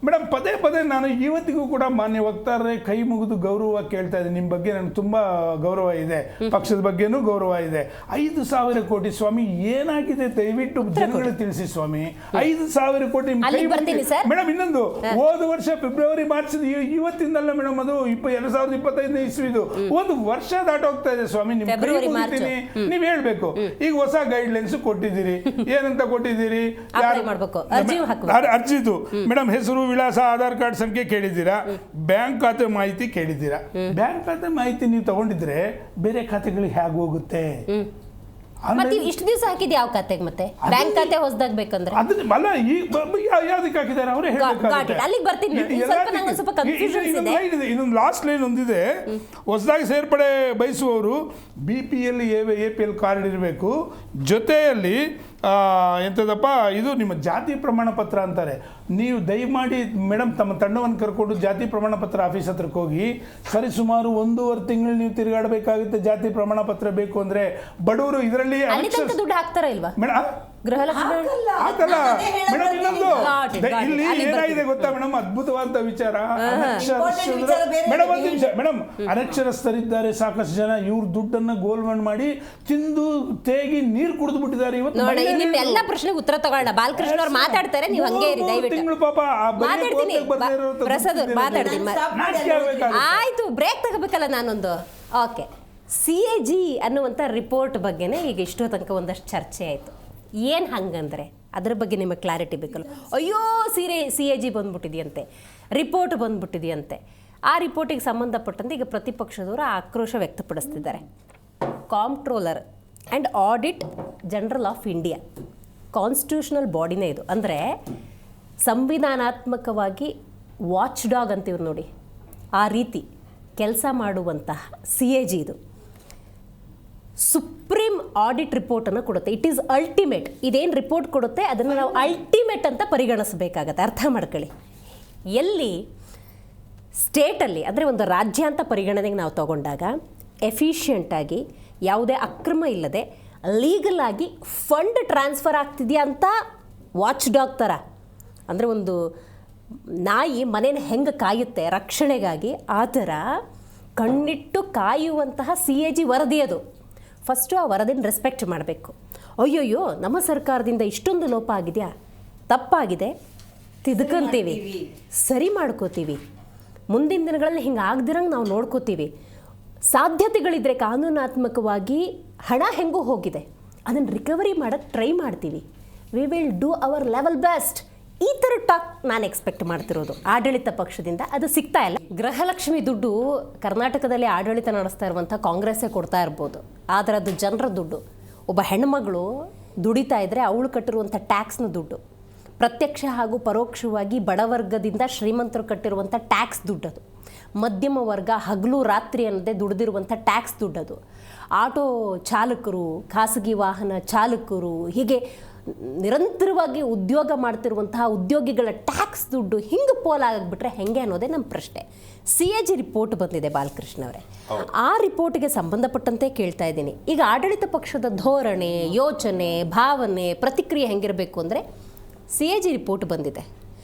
ಮೇಡಮ್ ಪದೇ ಪದೇ ನಾನು ಇವತ್ತಿಗೂ ಕೂಡ ಮಾನ್ಯ ವಕ್ತಾರರೇ ಕೈ ಮುಗಿದು ಗೌರವವಾಗಿ ಕೇಳ್ತಾ ಇದ್ದೀನಿ. ನಿಮ್ಮ ಬಗ್ಗೆ ನನಗೆ ತುಂಬಾ ಗೌರವ ಇದೆ, ಪಕ್ಷದ ಬಗ್ಗೆನೂ ಗೌರವ ಇದೆ. 5,000 ಕೋಟಿ ಸ್ವಾಮಿ ಏನಾಗಿದೆ ದಯವಿಟ್ಟು ಜನಗಳು ತಿಳಿಸಿ ಸ್ವಾಮಿ. 5,000 ಕೋಟಿ ಮೇಡಮ್. ಇನ್ನೊಂದು ಹೋದ ವರ್ಷ ಫೆಬ್ರವರಿ ಮಾರ್ಚ್ ಇವತ್ತಿಂದಲ್ಲ ಮೇಡಮ್, ಅದು 2025 ಇಸ್ವಿದು ಒಂದು ವರ್ಷ ದಾಟೋಗ್ತಾ ಇದೆ ಸ್ವಾಮಿ. ನಿಮ್ ಕೈ ಮುಗಿತೀನಿ, ನೀವ್ ಹೇಳ್ಬೇಕು. ಈಗ ಹೊಸ ಗೈಡ್ ಲೈನ್ಸ್ ಕೊಟ್ಟಿದ್ದೀರಿ, ಏನಂತ ಕೊಟ್ಟಿದ್ದೀರಿ? ಅರ್ಜಿದು ಮೇಡಮ್ ಹೆಸರು, ವಿಳಾಸ, ಆಧಾರ್ ಕಾರ್ಡ್ ಸಂಖ್ಯೆ ಕೇಳಿದ್ದೀರಾ, ಬ್ಯಾಂಕ್ ಖಾತೆ ಮಾಹಿತಿ ಕೇಳಿದ್ದೀರಾ. ಬ್ಯಾಂಕ್ ಖಾತೆ ಮಾಹಿತಿ ನೀವು ತಗೊಂಡಿದ್ರೆ ಬೇರೆ ಖಾತೆಗಳಿಗೆ ಹೇಗೆ ಹೋಗುತ್ತೆ? ಇಷ್ಟು ದಿವಸ ಹಾಕಿದ್ ಯಾವ ಖಾತೆಗೆ? ಮತ್ತೆ ಬ್ಯಾಂಕ್ ಖಾತೆ ಹೊಸದಾಗಿ ಬೇಕಂದ್ರೆ ಯಾವ್ದಕ್ಕೆ ಹಾಕಿದ್ದಾರೆ ಅವರೇ ಹೇಳ್ಬೇಕಾಗುತ್ತೆ. ಇನ್ನೊಂದು ಲಾಸ್ಟ್ ಲೈನ್ ಒಂದಿದೆ, ಹೊಸದಾಗಿ ಸೇರ್ಪಡೆ ಬಯಸುವವರು BPL APL ಕಾರ್ಡ್ ಇರಬೇಕು, ಜೊತೆಯಲ್ಲಿ ಎಂಥದಪ್ಪ ಇದು ನಿಮ್ಮ ಜಾತಿ ಪ್ರಮಾಣ ಪತ್ರ ಅಂತಾರೆ. ನೀವು ದಯಮಾಡಿ ಮೇಡಮ್ ತಮ್ಮ ತಂಡವನ್ನು ಕರ್ಕೊಂಡು ಜಾತಿ ಪ್ರಮಾಣ ಪತ್ರ ಆಫೀಸ್ ಹತ್ರಕ್ಕೆ ಹೋಗಿ, ಸರಿ ಸುಮಾರು 1.5 ತಿಂಗಳು ನೀವು ತಿರುಗಾಡಬೇಕಾಗುತ್ತೆ ಜಾತಿ ಪ್ರಮಾಣ ಪತ್ರ ಬೇಕು ಅಂದ್ರೆ. ಬಡವರು ಇದರಲ್ಲಿ ದುಡ್ಡು ಹಾಕ್ತಾರ ಇಲ್ವಾ ಮೇಡಮ್? ಹಾಕಲ್ಲ ಮೇಡಮ್. ಇನ್ನೊಂದು ಇಲ್ಲಿ ಏನಾಗಿದೆ ಗೊತ್ತಾ ಮೇಡಮ್, ಅದ್ಭುತವಾದ ವಿಚಾರ. ಮೇಡಮ್ ಒಂದು ನಿಮಿಷ ಮೇಡಮ್, ಅನಕ್ಷರಸ್ಥರಿದ್ದಾರೆ ಸಾಕಷ್ಟು ಜನ, ಇವ್ರ ದುಡ್ಡನ್ನ ಗೋಲ್ಮಾಲ್ ಮಾಡಿ ತಿಂದು ತೇಗಿ ನೀರು ಕುಡಿದು ಬಿಟ್ಟಿದ್ದಾರೆ. ಇವತ್ತು ಎಲ್ಲ ಪ್ರಶ್ನೆಗೆ ಉತ್ತರ ತಗೊಳ್ಳೋಣ. ಬಾಲಕೃಷ್ಣ ಅವ್ರು ಮಾತಾಡ್ತಾರೆ, ನೀವು ಹಂಗೆ ಇರಿ ದಯವಿಟ್ಟು. ಪಾಪ ಮಾತಾಡ್ತೀನಿ ಪ್ರಸಾದ್ ಅವ್ರು ಮಾತಾಡ್ತೀನಿ. ಆಯ್ತು, ಬ್ರೇಕ್ ತಗೋಬೇಕಲ್ಲ ನಾನೊಂದು. ಓಕೆ, CAG ಅನ್ನುವಂಥ ರಿಪೋರ್ಟ್ ಬಗ್ಗೆನೇ ಈಗ ಇಷ್ಟೋ ತನಕ ಒಂದಷ್ಟು ಚರ್ಚೆ ಆಯಿತು. ಏನು ಹಂಗಂದ್ರೆ ಅದ್ರ ಬಗ್ಗೆ ನಿಮಗೆ ಕ್ಲಾರಿಟಿ ಬೇಕಲ್ಲ. ಅಯ್ಯೋ CAG ಬಂದ್ಬಿಟ್ಟಿದೆಯಂತೆ, ರಿಪೋರ್ಟ್ ಬಂದ್ಬಿಟ್ಟಿದೆಯಂತೆ. ಆ ರಿಪೋರ್ಟಿಗೆ ಸಂಬಂಧಪಟ್ಟಂತೆ ಈಗ ಪ್ರತಿಪಕ್ಷದವರು ಆಕ್ರೋಶ ವ್ಯಕ್ತಪಡಿಸ್ತಿದ್ದಾರೆ. Comptroller and audit general of India constitutional ಬಾಡಿನೇ ಇದು. ಅಂದರೆ ಸಂವಿಧಾನಾತ್ಮಕವಾಗಿ ವಾಚ್ ಡಾಗ್ ಅಂತೀವ್ರು ನೋಡಿ, ಆ ರೀತಿ ಕೆಲಸ ಮಾಡುವಂತಹ CAG ಇದು ಸುಪ್ರೀಂ ಆಡಿಟ್ ರಿಪೋರ್ಟನ್ನು ಕೊಡುತ್ತೆ. It is ultimate. ಇದೇನು ರಿಪೋರ್ಟ್ ಕೊಡುತ್ತೆ ಅದನ್ನು ನಾವು ಅಲ್ಟಿಮೇಟ್ ಅಂತ ಪರಿಗಣಿಸಬೇಕಾಗತ್ತೆ. ಅರ್ಥ ಮಾಡ್ಕೊಳ್ಳಿ. ಎಲ್ಲಿ ಸ್ಟೇಟಲ್ಲಿ ಅಂದರೆ ಒಂದು ರಾಜ್ಯ ಅಂತ ಪರಿಗಣನೆಗೆ ನಾವು ತಗೊಂಡಾಗ ಎಫಿಷಿಯೆಂಟಾಗಿ ಯಾವುದೇ ಅಕ್ರಮ ಇಲ್ಲದೆ ಲೀಗಲ್ ಆಗಿ ಫಂಡ್ ಟ್ರಾನ್ಸ್ಫರ್ ಆಗ್ತಿದೆಯಾ ಅಂತ ವಾಚ್ ಡಾಗ್ ಥರ, ಅಂದರೆ ಒಂದು ನಾಯಿ ಮನೇನ ಹೆಂಗೆ ಕಾಯುತ್ತೆ ರಕ್ಷಣೆಗಾಗಿ, ಆ ಥರ ಕಣ್ಣಿಟ್ಟು ಕಾಯುವಂತಹ CAG ವರದಿ ಅದು. ಫಸ್ಟು ಆ ವರದಿನ ರೆಸ್ಪೆಕ್ಟ್ ಮಾಡಬೇಕು. ಅಯ್ಯೋಯ್ಯೋ ನಮ್ಮ ಸರ್ಕಾರದಿಂದ ಇಷ್ಟೊಂದು ಲೋಪ ಆಗಿದೆಯಾ, ತಪ್ಪಾಗಿದೆ, ತಿದ್ಕೊಂತೀವಿ, ಸರಿ ಮಾಡ್ಕೋತೀವಿ, ಮುಂದಿನ ದಿನಗಳಲ್ಲಿ ಹಿಂಗೆ ಆಗದಿರಂಗೆ ನಾವು ನೋಡ್ಕೋತೀವಿ. ಸಾಧ್ಯತೆಗಳಿದ್ರೆ ಕಾನೂನಾತ್ಮಕವಾಗಿ ಹಣ ಹೆಂಗೂ ಹೋಗಿದೆ ಅದನ್ನು ರಿಕವರಿ ಮಾಡೋಕ್ಕೆ ಟ್ರೈ ಮಾಡ್ತೀವಿ. We will do our level best. ಈ ಥರ ಟಾಕ್ ನಾನು ಎಕ್ಸ್ಪೆಕ್ಟ್ ಮಾಡ್ತಿರೋದು ಆಡಳಿತ ಪಕ್ಷದಿಂದ. ಅದು ಸಿಗ್ತಾ ಇಲ್ಲ. ಗೃಹಲಕ್ಷ್ಮಿ ದುಡ್ಡು ಕರ್ನಾಟಕದಲ್ಲಿ ಆಡಳಿತ ನಡೆಸ್ತಾ ಇರುವಂಥ ಕಾಂಗ್ರೆಸ್ಸೇ ಕೊಡ್ತಾ ಇರ್ಬೋದು, ಆದರೆ ಅದು ಜನರ ದುಡ್ಡು. ಒಬ್ಬ ಹೆಣ್ಮಗಳು ದುಡಿತಾ ಇದ್ದರೆ ಅವಳು ಕಟ್ಟಿರುವಂಥ ಟ್ಯಾಕ್ಸ್ನ ದುಡ್ಡು, ಪ್ರತ್ಯಕ್ಷ ಹಾಗೂ ಪರೋಕ್ಷವಾಗಿ ಬಡವರ್ಗದಿಂದ ಶ್ರೀಮಂತರು ಕಟ್ಟಿರುವಂಥ ಟ್ಯಾಕ್ಸ್ ದುಡ್ಡದು. ಮಧ್ಯಮ ವರ್ಗ ಹಗಲು ರಾತ್ರಿ ಅನ್ನದೇ ದುಡಿದಿರುವಂಥ ಟ್ಯಾಕ್ಸ್ ದುಡ್ಡದು. ಆಟೋ ಚಾಲಕರು, ಖಾಸಗಿ ವಾಹನ ಚಾಲಕರು, ಹೀಗೆ ನಿರಂತರವಾಗಿ ಉದ್ಯೋಗ ಮಾಡ್ತಿರುವಂತಹ ಉದ್ಯೋಗಿಗಳ ಟ್ಯಾಕ್ಸ್ ದುಡ್ಡು ಹಿಂಗೆ ಪೋಲಾಗ್ಬಿಟ್ರೆ ಹೆಂಗೆ ಅನ್ನೋದೇ ನಮ್ಮ ಪ್ರಶ್ನೆ. CAG ರಿಪೋರ್ಟ್ ಬಂದಿದೆ ಬಾಲಕೃಷ್ಣ ಅವರೇ, ಆ ರಿಪೋರ್ಟ್ಗೆ ಸಂಬಂಧಪಟ್ಟಂತೆ ಕೇಳ್ತಾ ಇದ್ದೀನಿ. ಈಗ ಆಡಳಿತ ಪಕ್ಷದ ಧೋರಣೆ, ಯೋಚನೆ, ಭಾವನೆ, ಪ್ರತಿಕ್ರಿಯೆ ಹೆಂಗಿರಬೇಕು ಅಂದರೆ CAG ರಿಪೋರ್ಟ್ ಬಂದಿದೆ,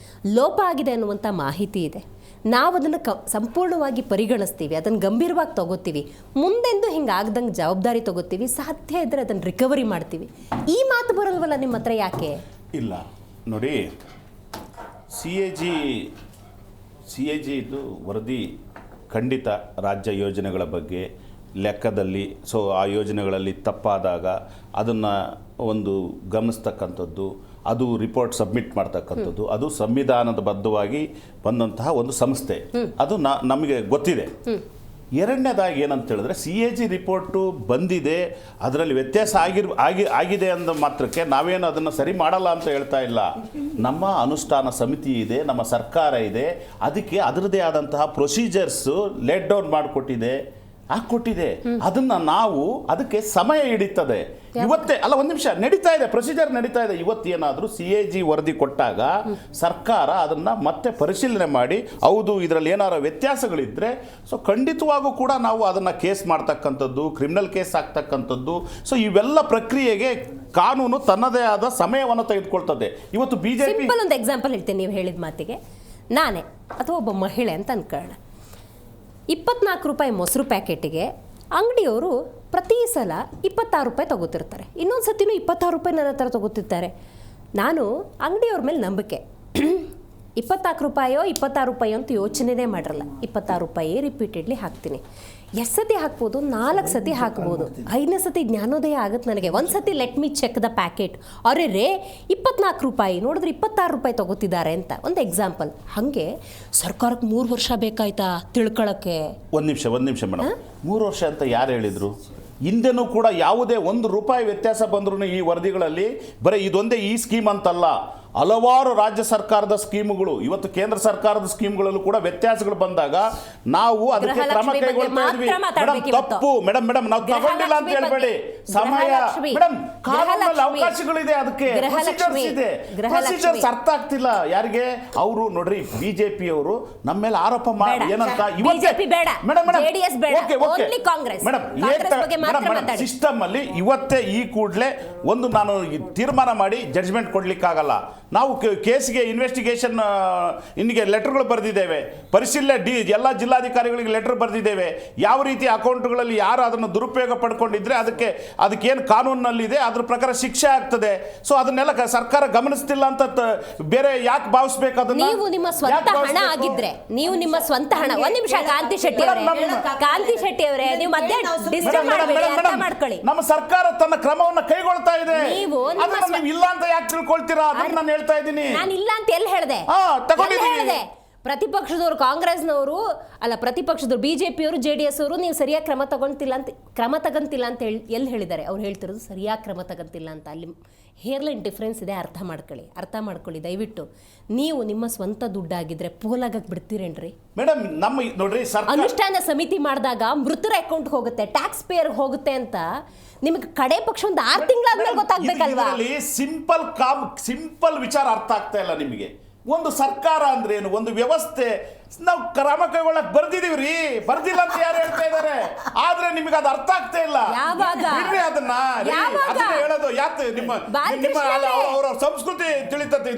ಲೋಪ ಆಗಿದೆ ಅನ್ನುವಂಥ ಮಾಹಿತಿ ಇದೆ. ನಾವು ಅದನ್ನು ಸಂಪೂರ್ಣವಾಗಿ ಪರಿಗಣಿಸ್ತೀವಿ, ಅದನ್ನು ಗಂಭೀರವಾಗಿ ತಗೋತೀವಿ, ಮುಂದೆಂದು ಹಿಂಗೆ ಆಗ್ದಂಗೆ ಜವಾಬ್ದಾರಿ ತಗೋತೀವಿ, ಸಾಧ್ಯ ಇದ್ದರೆ ಅದನ್ನು ರಿಕವರಿ ಮಾಡ್ತೀವಿ. ಈ ಮಾತು ಬರಲ್ವಲ್ಲ ನಿಮ್ಮ ಹತ್ರ, ಯಾಕೆ ಇಲ್ಲ? ನೋಡಿ, CAG ಇದು ವರದಿ ಖಂಡಿತ ರಾಜ್ಯ ಯೋಜನೆಗಳ ಬಗ್ಗೆ ಲೆಕ್ಕದಲ್ಲಿ, ಸೊ ಆ ಯೋಜನೆಗಳಲ್ಲಿ ತಪ್ಪಾದಾಗ ಅದನ್ನು ಒಂದು ಗಮನಿಸ್ತಕ್ಕಂಥದ್ದು, ಅದು ರಿಪೋರ್ಟ್ ಸಬ್ಮಿಟ್ ಮಾಡ್ತಕ್ಕಂಥದ್ದು, ಅದು ಸಂವಿಧಾನದ ಬದ್ಧವಾಗಿ ಬಂದಂತಹ ಒಂದು ಸಂಸ್ಥೆ, ಅದು ನಮಗೆ ಗೊತ್ತಿದೆ. ಎರಡನೇದಾಗಿ ಏನಂತ ಹೇಳಿದ್ರೆ, CAG ರಿಪೋರ್ಟು ಬಂದಿದೆ, ಅದರಲ್ಲಿ ವ್ಯತ್ಯಾಸ ಆಗಿದೆ ಅಂದ ಮಾತ್ರಕ್ಕೆ ನಾವೇನು ಅದನ್ನು ಸರಿ ಮಾಡಲ್ಲ ಅಂತ ಹೇಳ್ತಾ ಇಲ್ಲ. ನಮ್ಮ ಅನುಷ್ಠಾನ ಸಮಿತಿ ಇದೆ, ನಮ್ಮ ಸರ್ಕಾರ ಇದೆ, ಅದಕ್ಕೆ ಅದರದೇ ಆದಂತಹ ಪ್ರೊಸೀಜರ್ಸು ಲೇಟ್ ಡೌನ್ ಮಾಡಿಕೊಟ್ಟಿದೆ, ಹಾಕ್ಕೊಟ್ಟಿದೆ. ಅದನ್ನು ನಾವು ಅದಕ್ಕೆ ಸಮಯ ಹಿಡಿತದೆ. ಇವತ್ತೇ ಅಲ್ಲ, ಒಂದು ನಿಮಿಷ, ನಡೀತಾ ಇದೆ, ಪ್ರೊಸೀಜರ್ ನಡೀತಾ ಇದೆ. ಇವತ್ತೇನಾದರೂ CAG ವರದಿ ಕೊಟ್ಟಾಗ ಸರ್ಕಾರ ಅದನ್ನು ಮತ್ತೆ ಪರಿಶೀಲನೆ ಮಾಡಿ, ಹೌದು ಇದರಲ್ಲಿ ಏನಾರು ವ್ಯತ್ಯಾಸಗಳಿದ್ದರೆ ಸೊ ಖಂಡಿತವಾಗೂ ಕೂಡ ನಾವು ಅದನ್ನು ಕೇಸ್ ಮಾಡ್ತಕ್ಕಂಥದ್ದು, ಕ್ರಿಮಿನಲ್ ಕೇಸ್ ಆಗ್ತಕ್ಕಂಥದ್ದು. ಸೊ ಇವೆಲ್ಲ ಪ್ರಕ್ರಿಯೆಗೆ ಕಾನೂನು ತನ್ನದೇ ಆದ ಸಮಯವನ್ನು ತೆಗೆದುಕೊಳ್ತದೆ. ಇವತ್ತು BJP ಸಿಂಪಲ್ ಒಂದು ಎಕ್ಸಾಂಪಲ್ ಹೇಳ್ತೇನೆ. ನೀವು ಹೇಳಿದ ಮಾತಿಗೆ ನಾನೇ ಅಥವಾ ಒಬ್ಬ ಮಹಿಳೆ ಅಂತ ಅನ್ಕೊಳ್ಳೋಣ, 24 ರೂಪಾಯಿ ಮೊಸರು ಪ್ಯಾಕೆಟಿಗೆ ಅಂಗಡಿಯವರು ಪ್ರತಿ ಸಲ 26 ರೂಪಾಯಿ ತಗೋತಿರ್ತಾರೆ, ಇನ್ನೊಂದು ಸತಿನೂ 26 ರೂಪಾಯಿ ನನ್ನ ಹತ್ರ ತಗೋತಿರ್ತಾರೆ. ನಾನು ಅಂಗಡಿಯವ್ರ ಮೇಲೆ ನಂಬಿಕೆ, 24 ರೂಪಾಯೋ 26 ರೂಪಾಯಿ ಅಂತ ಯೋಚನೆನೇ ಮಾಡಿರಲ್ಲ, 26 ರೂಪಾಯಿ ರಿಪೀಟೆಡ್ಲಿ ಹಾಕ್ತೀನಿ. ಎಷ್ಟು ಸತಿ ಹಾಕ್ಬೋದು? 4 ಸತಿ ಹಾಕ್ಬೋದು. 5ನೇ ಸತಿ ಜ್ಞಾನೋದಯ ಆಗುತ್ತೆ ನನಗೆ. ಒಂದು ಸತಿ let me check the packet, ಅರೆ ರೇ 24 ರೂಪಾಯಿ ನೋಡಿದ್ರೆ 26 ರೂಪಾಯಿ ತಗೋತಿದ್ದಾರೆ ಅಂತ ಒಂದು ಎಕ್ಸಾಂಪಲ್. ಹಾಗೆ ಸರ್ಕಾರಕ್ಕೆ 3 ವರ್ಷ ಬೇಕಾಯ್ತಾ ತಿಳ್ಕೊಳ್ಳೋಕ್ಕೆ? ಒಂದು ನಿಮಿಷ ಮೇಡಮ್, 3 ವರ್ಷ ಅಂತ ಯಾರು ಹೇಳಿದರು? ಹಿಂದೆನೂ ಕೂಡ ಯಾವುದೇ ₹1 ವ್ಯತ್ಯಾಸ ಬಂದ್ರೂ ಈ ವರದಿಗಳಲ್ಲಿ ಬರೀ ಇದೊಂದೇ ಈ ಸ್ಕೀಮ್ ಅಂತಲ್ಲ, ಹಲವಾರು ರಾಜ್ಯ ಸರ್ಕಾರದ ಸ್ಕೀಮ್ಗಳು, ಇವತ್ತು ಕೇಂದ್ರ ಸರ್ಕಾರದ ಸ್ಕೀಮ್ಗಳಲ್ಲೂ ಕೂಡ ವ್ಯತ್ಯಾಸಗಳು ಬಂದಾಗ ನಾವು ಅದಕ್ಕೆ ಕ್ರಮ ಕೈಗೊಳ್ತಾ ಇದ್ವಿ. ಮೇಡಮ್ ತಪ್ಪು, ಮೇಡಮ್ ನಾವು ತಗೊಂಡಿಲ್ಲ ಅಂತ ಹೇಳ್ಬೇಡಿ. ಸಮಯ ಮೇಡಮ್, ಕಾನೂನಲ್ಲಿ ಅವಕಾಶಗಳಿದೆ, ಅದಕ್ಕೆ ಪ್ರೊಸೀಜರ್ಸ್ ಅರ್ಥ ಆಗ್ತಿಲ್ಲ ಯಾರಿಗೆ. ಅವರು ನೋಡ್ರಿ, BJP ಅವರು ನಮ್ಮ ಮೇಲೆ ಆರೋಪ ಮಾಡಿ ಏನಂತ ಸಿಸ್ಟಮ್ ಅಲ್ಲಿ ಇವತ್ತೇ ಈ ಕೂಡಲೇ ಒಂದು ನಾನು ತೀರ್ಮಾನ ಮಾಡಿ ಜಡ್ಜ್ಮೆಂಟ್ ಕೊಡ್ಲಿಕ್ಕಾಗಲ್ಲ. ನಾವು ಕೇಸ್ಗೆ ಇನ್ವೆಸ್ಟಿಗೇಷನ್ ಇನ್ನಿಗೆ ಲೆಟರ್ಗಳು ಬರೆದಿದ್ದೇವೆ, ಪರಿಶೀಲನೆ ಎಲ್ಲ ಜಿಲ್ಲಾಧಿಕಾರಿಗಳಿಗೆ ಲೆಟರ್ ಬರೆದಿದ್ದೇವೆ. ಯಾವ ರೀತಿ ಅಕೌಂಟ್ಗಳಲ್ಲಿ ಯಾರು ಅದನ್ನು ದುರುಪಯೋಗ ಪಡ್ಕೊಂಡಿದ್ರೆ ಅದಕ್ಕೇನು ಕಾನೂನಿನಲ್ಲಿದೆ ಅದ್ರ ಪ್ರಕಾರ ಶಿಕ್ಷೆ ಆಗ್ತದೆ. ಸೊ ಅದನ್ನೆಲ್ಲ ಸರ್ಕಾರ ಗಮನಿಸ್ತಿಲ್ಲ ಅಂತ ಬೇರೆ ಯಾಕೆ ಭಾವಿಸ್ಬೇಕು? ಅದನ್ನ ನೀವು ನಿಮ್ಮ ಸ್ವಂತ ಹಣ ಆಗಿದ್ರೆ, ನೀವು ನಿಮ್ಮ ಸ್ವಂತ ಹಣ. ಒಂದ್ ನಿಮಿಷ, ಕಾಂತಿ ಶೆಟ್ಟಿ ಅವರೇ ನೀವು ಮತ್ತೆ ಡಿಸ್ಟರ್ಬ್ ಮಾಡಬೇಡಿ, ಅರ್ಥ ಮಾಡ್ಕೊಳ್ಳಿ. ನಮ್ಮ ಸರ್ಕಾರ ತನ್ನ ಕ್ರಮವನ್ನು ಕೈಗೊಳ್ತಾ ಇದೆ, ನೀವು ಇಲ್ಲ ಅಂತ ಯಾಕೆ ತಿಳ್ಕೊಳ್ತೀರಾ? ಅದನ್ನ ನಾನು ಹೇಳ್ತಾ ಇದ್ದೀನಿ. ನಾನು ಇಲ್ಲ ಅಂತ ಎಲ್ಲಿ ಹೇಳಿದೆ? ಪ್ರತಿಪಕ್ಷದವರು ಕಾಂಗ್ರೆಸ್ನವರು ಅಲ್ಲ, ಪ್ರತಿಪಕ್ಷದವರು BJP ಅವರು JDS ಅವರು ನೀವು ಸರಿಯಾಗಿ ಕ್ರಮ ತಗೊಂತಿಲ್ಲ ಅಂತ ಎಲ್ಲಿ ಹೇಳಿದ್ದಾರೆ? ಅವ್ರು ಹೇಳ್ತಿರೋದು ಸರಿಯಾಗಿ ಕ್ರಮ ತಗೊಂತಿಲ್ಲ ಅಂತ. ಅಲ್ಲಿ ಹೇರ್ಲೈನ್ ಡಿಫ್ರೆನ್ಸ್ ಇದೆ, ಅರ್ಥ ಮಾಡ್ಕೊಳ್ಳಿ ದಯವಿಟ್ಟು. ನೀವು ನಿಮ್ಮ ಸ್ವಂತ ದುಡ್ಡಾಗಿದ್ರೆ ಪೋಲಾಗಕ್ಕೆ ಬಿಡ್ತೀರೇನ್ರಿ ಮೇಡಮ್? ನಮ್ಮ ನೋಡ್ರಿ, ಅನುಷ್ಠಾನ ಸಮಿತಿ ಮಾಡಿದಾಗ ಮೃತರ ಅಕೌಂಟ್ ಹೋಗುತ್ತೆ, ಟ್ಯಾಕ್ಸ್ ಪೇಯರ್ ಹೋಗುತ್ತೆ ಅಂತ ನಿಮಗೆ ಕಡೆ ಪಕ್ಷ ಒಂದು 6 ತಿಂಗಳಾದ್ಮೇಲೆ ಗೊತ್ತಾಗ್ಬೇಕಲ್ವಾ? ಸಿಂಪಲ್ ವಿಚಾರ ಅರ್ಥ ಆಗ್ತಾ ಇಲ್ಲ ನಿಮಗೆ. ಒಂದು ಸರ್ಕಾರ ಅಂದ್ರೆ ಏನು, ಒಂದು ವ್ಯವಸ್ಥೆ, ನಾವು ಕ್ರಮ ಕೈಗೊಳ್ಳಕ್ ಬರ್ದಿದೀವ್ರಿ, ಬರ್ದಿಲ್ಲ ಅಂತ ಯಾರು ಹೇಳ್ತಾ ಇದಾರೆ? ಆದ್ರೆ ನಿಮಗೆ ಅದು ಅರ್ಥ ಆಗ್ತಾ ಇಲ್ಲ. ಅದನ್ನ ಹೇಳೋದು ಯಾಕೆ? ನಿಮ್ಮ ಅವರ ಸಂಸ್ಕೃತಿ ತಿಳಿತದೆ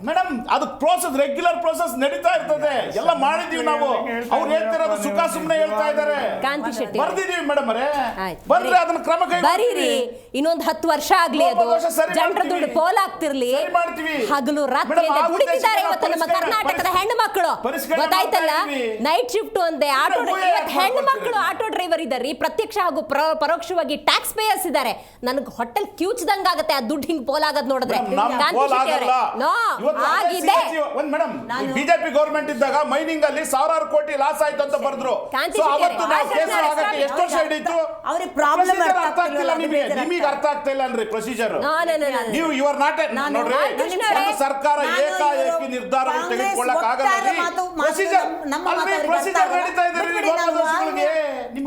ಮೇಡಮ್. ಅದು ಪ್ರೋಸೆಸ್, ರೆಗ್ಯುಲರ್ ಪ್ರೋಸೆಸ್ ನಡೀತಾ ಇರ್ತದೆ, ಎಲ್ಲ ಮಾಡಿದೀವಿ ನಾವು. ಅವ್ರು ಹೇಳ್ತಿರೋದು ಸುಖ ಸುಮ್ಮನೆ ಹೇಳ್ತಾ ಇದಾರೆ. ಕಾಂತಿ ಶೆಟ್ಟಿ ಬರ್ದಿದೀವಿ ಮೇಡಮ್ ಅವರೇ, ಬಂದ್ರೆ ಅದನ್ನ ಕ್ರಮ ಬರೀರಿ. ಇನ್ನೊಂದು 10 ವರ್ಷ ಆಗ್ಲಿ, ಅದು ಜನರ ದುಡ್ಡು ಪೋಲಾಗ್ತಿರ್ಲಿ, ಹಗಲು ರಾತ್ರಿ ದುಡಿತಿದ್ದಾರೆ ಇವತ್ತು ನಮ್ಮ ಕರ್ನಾಟಕದ ಹೆಣ್ಣು ಮಕ್ಕಳು. ಗೊತ್ತಾಯ್ತಲ್ಲ, ನೈಟ್ ಶಿಫ್ಟ್ ಒಂದೇ ಹೆಣ್ಣು ಮಕ್ಕಳು ಆಟೋ ಡ್ರೈವರ್ ಇದ್ದಾರೆ, ಪ್ರತ್ಯಕ್ಷ ಹಾಗೂ ಪರೋಕ್ಷವಾಗಿ ಟ್ಯಾಕ್ಸ್ ಪೇಯರ್ಸ್ ಇದ್ದಾರೆ. ನನಗೆ ಹೋಟೆಲ್ ಕ್ಯೂಚ್ದಂಗಾಗತ್ತೆ ಆ ದುಡ್ಡು ಹಿಂಗ್ ಪೋಲಾಗದ್ ನೋಡಿದ್ರೆ. No, ಆಗಿದೆ. ಒಂದ್ ಮೇಡಮ್ ಬಿಜೆಪಿ ಗೌರ್ಮೆಂಟ್ ಇದ್ದಾಗ ಮೈನಿಂಗ್ ಅಲ್ಲಿ ಸಾವಿರಾರು ಕೋಟಿ ಲಾಸ್ ಆಯ್ತು ಅಂತ ಬರೆದ್ರು. ಕಾಂತಿ ಸೊ ಅವತ್ತು ನಾವು ಶಿಕ್ಷಕರೇ, ಕೇಸ್ ಆಗಕ್ಕೆ ಎಷ್ಟು ವರ್ಷ ಹಿಡಿತು? ಅವ್ರಿಗೆ problem Procedure ಅರ್ಥ ಅರ್ಥ ಆಗ್ತಿಲ್ಲ ಆಗ್ತಿಲ್ಲ, ನಿಮಗೆ. ನಿಮಗೆ ಅರ್ಥ ಆಗ್ತಾ ಇಲ್ಲ ಅಂದ್ರೆ ಪ್ರೊಸೀಜರ್. No. ನೀವು ಯು ಆರ್ ನಾಟ್ ನೋಡ್ರಿ, ಒಂದು ಸರ್ಕಾರ ಏಕಾಏಕಿ ನಿರ್ಧಾರವನ್ನು ತೆಗೆದುಕೊಳ್ಳಕ್ ಆಗಲ್ಲ. ಪ್ರೊಸೀಜರ್ ನಡೀತಾ ಇದೆ.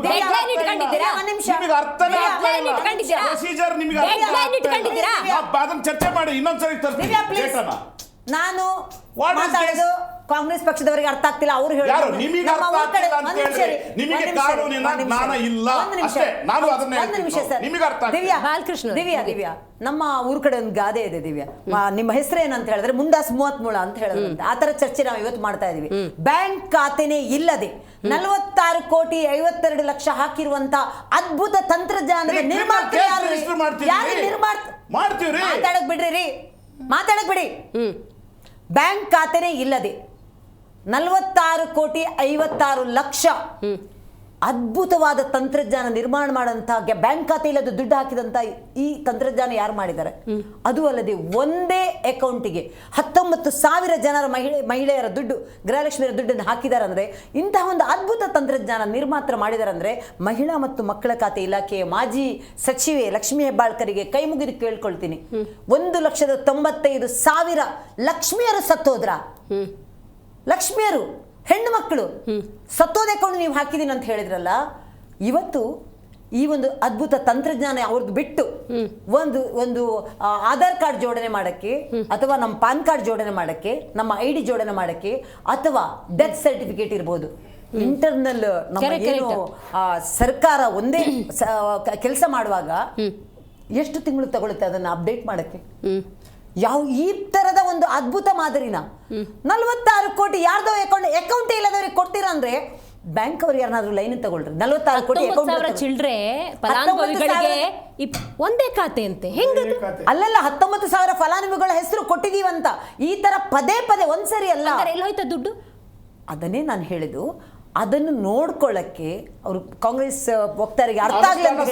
Deadline ಇಟ್ಕೊಂಡಿದ್ದೀರಾ? ನಿಮಗೆ ಅರ್ಥನೇ ಆಗ್ತಾ Deadline ಇಲ್ಲ. ಇಟ್ಕೊಂಡಿದ್ದೀರಾ? ಪ್ರೊಸೀಜರ್ ನಿಮಗೆ Deadline ಇಟ್ಕೊಂಡಿದ್ದೀರಾ? ಅದನ್ನ ಚರ್ಚೆ ಮಾಡಿ ಇನ್ನೊಂದ್ಸರಿ ದಿವ್ಯಾ, ತರ್ತೀನಿ please. ಡೇಟನ್ನ. ನಾನು What is ಮಾತಾಡೋದು ಕಾಂಗ್ರೆಸ್ ಪಕ್ಷದವರಿಗೆ ಅರ್ಥ ಆಗ್ತಿಲ್ಲ. ಅವ್ರು ಯಾರು ನಿಮಗೆ ಅರ್ಥ ಆಗ್ತಿಲ್ಲ ಅಂತ ಹೇಳಿದ್ರೆ ನಿಮಗೆ ಕಾನೂನಿನ ಜ್ಞಾನ ಇಲ್ಲ ಅಷ್ಟೇ. ನಾನು ಅದನ್ನ ನಿಮಗೆ ಅರ್ಥ ದಿವ್ಯಾ, ಬಾಲಕೃಷ್ಣ ದಿವ್ಯಾ ನಮ್ಮ ಊರ್ ಕಡೆ ಒಂದು ಗಾದೆ ಇದೆ ದಿವ್ಯಾ. ನಿಮ್ಮ ಹೆಸರು ಏನಂತ ಹೇಳಿದ್ರೆ ಮುಂದಾಸ್ 33 ಅಂತ ಹೇಳಿದ್ರೆ ಆ ತರ ಚರ್ಚೆ ನಾವು ಇವತ್ತು ಮಾಡ್ತಾ ಇದೀವಿ. ಬ್ಯಾಂಕ್ ಖಾತೆನೇ ಇಲ್ಲದೆ 46 ಕೋಟಿ 52 ಲಕ್ಷ ಹಾಕಿರುವಂತ ಅದ್ಭುತ ತಂತ್ರಜ್ಞಾನದ ನಿರ್ಮಾತೃ ಮಾಡ್ತೀವ್ರಿ. ಮಾತಾಡಕ್ ಬಿಡಿ. ಬ್ಯಾಂಕ್ ಖಾತೆನೇ ಇಲ್ಲದೆ 46 ಕೋಟಿ 56 ಲಕ್ಷ ಅದ್ಭುತವಾದ ತಂತ್ರಜ್ಞಾನ ನಿರ್ಮಾಣ ಮಾಡಂತ ಬ್ಯಾಂಕ್ ಖಾತೆ ಇಲ್ಲದ ದುಡ್ಡು ಹಾಕಿದಂತ ಈ ತಂತ್ರಜ್ಞಾನ ಯಾರು ಮಾಡಿದ್ದಾರೆ? ಅದು ಅಲ್ಲದೆ ಒಂದೇ ಅಕೌಂಟಿಗೆ 19,000 ಜನರ ಮಹಿಳೆಯರ ದುಡ್ಡು, ಗೃಹಲಕ್ಷ್ಮಿಯರ ದುಡ್ಡನ್ನು ಹಾಕಿದ್ದಾರೆ ಅಂದ್ರೆ ಇಂತಹ ಒಂದು ಅದ್ಭುತ ತಂತ್ರಜ್ಞಾನ ನಿರ್ಮಾತ್ರ ಮಾಡಿದ್ದಾರೆ ಅಂದ್ರೆ ಮಹಿಳಾ ಮತ್ತು ಮಕ್ಕಳ ಖಾತೆ ಇಲಾಖೆಯ ಮಾಜಿ ಸಚಿವೆ ಲಕ್ಷ್ಮೀ ಹೆಬ್ಬಾಳ್ಕರಿಗೆ ಕೈ ಮುಗಿದು ಕೇಳ್ಕೊಳ್ತೀನಿ. 1,95,000 ಲಕ್ಷ್ಮಿಯರು ಸತ್ತೋದ್ರ. ಲಕ್ಷ್ಮಿಯರು ಹೆಣ್ಣು ಮಕ್ಕಳು ಸತ್ತೋದೆಕೊಂಡು ನೀವು ಹಾಕಿದೀನಿ ಅಂತ ಹೇಳಿದ್ರಲ್ಲ. ಇವತ್ತು ಈ ಒಂದು ಅದ್ಭುತ ತಂತ್ರಜ್ಞಾನ ಅವ್ರದ್ದು ಬಿಟ್ಟು ಒಂದು ಆಧಾರ್ ಕಾರ್ಡ್ ಜೋಡಣೆ ಮಾಡಕ್ಕೆ, ಅಥವಾ ನಮ್ಮ ಪಾನ್ ಕಾರ್ಡ್ ಜೋಡಣೆ ಮಾಡಕ್ಕೆ, ನಮ್ಮ ID ಜೋಡಣೆ ಮಾಡಕ್ಕೆ, ಅಥವಾ ಡೆತ್ ಸರ್ಟಿಫಿಕೇಟ್ ಇರ್ಬೋದು, ಇಂಟರ್ನಲ್ ನಮ್ಮ ಏನು ಸರ್ಕಾರ ಒಂದೇ ಕೆಲಸ ಮಾಡುವಾಗ ಎಷ್ಟು ತಿಂಗಳು ತಗೊಳುತ್ತೆ ಅದನ್ನ ಅಪ್ಡೇಟ್ ಮಾಡಕ್ಕೆ? ಈ ತರದ ಒಂದು ಅದ್ಭುತ ಮಾದರಿನ 46 ಕೋಟಿ ಯಾರ್ದೋ ಅಕೌಂಟ್ ಇಲ್ಲದವ್ರಿಗೆ ಕೊಡ್ತೀರಾ ಅಂದ್ರೆ ಬ್ಯಾಂಕ್ ಅವ್ರು ಯಾರನ್ನಾದ್ರೂ ಲೈನ್ ತಗೊಳ್ರಿ. 46 ಕೋಟಿ ಅಕೌಂಟ್ ಚಿಲ್ಡ್ರೆ ಫಲಾನುಭವಿಗಳಿಗೆ ಒಂದೇ ಖಾತೆ ಅಂತೆ ಹೆಂಗದು? ಅಲ್ಲಲ್ಲ, 19,000 ಫಲಾನುಭವಿಗಳ ಹೆಸರು ಕೊಟ್ಟಿದೀವಂತ ಈ ತರ ಪದೇ ಒಂದ್ಸರಿ ಅಲ್ಲ. ಎಲ್ಲಿ ಹೋಯ್ತಾ ದುಡ್ಡು? ಅದನ್ನೇ ನಾನು ಹೇಳಿದ್ದು. ಅದನ್ನು ನೋಡ್ಕೊಳ್ಳಕ್ಕೆ ಅವರು ಕಾಂಗ್ರೆಸ್ ವಕ್ತಾರಿಗೆ ಅರ್ಥ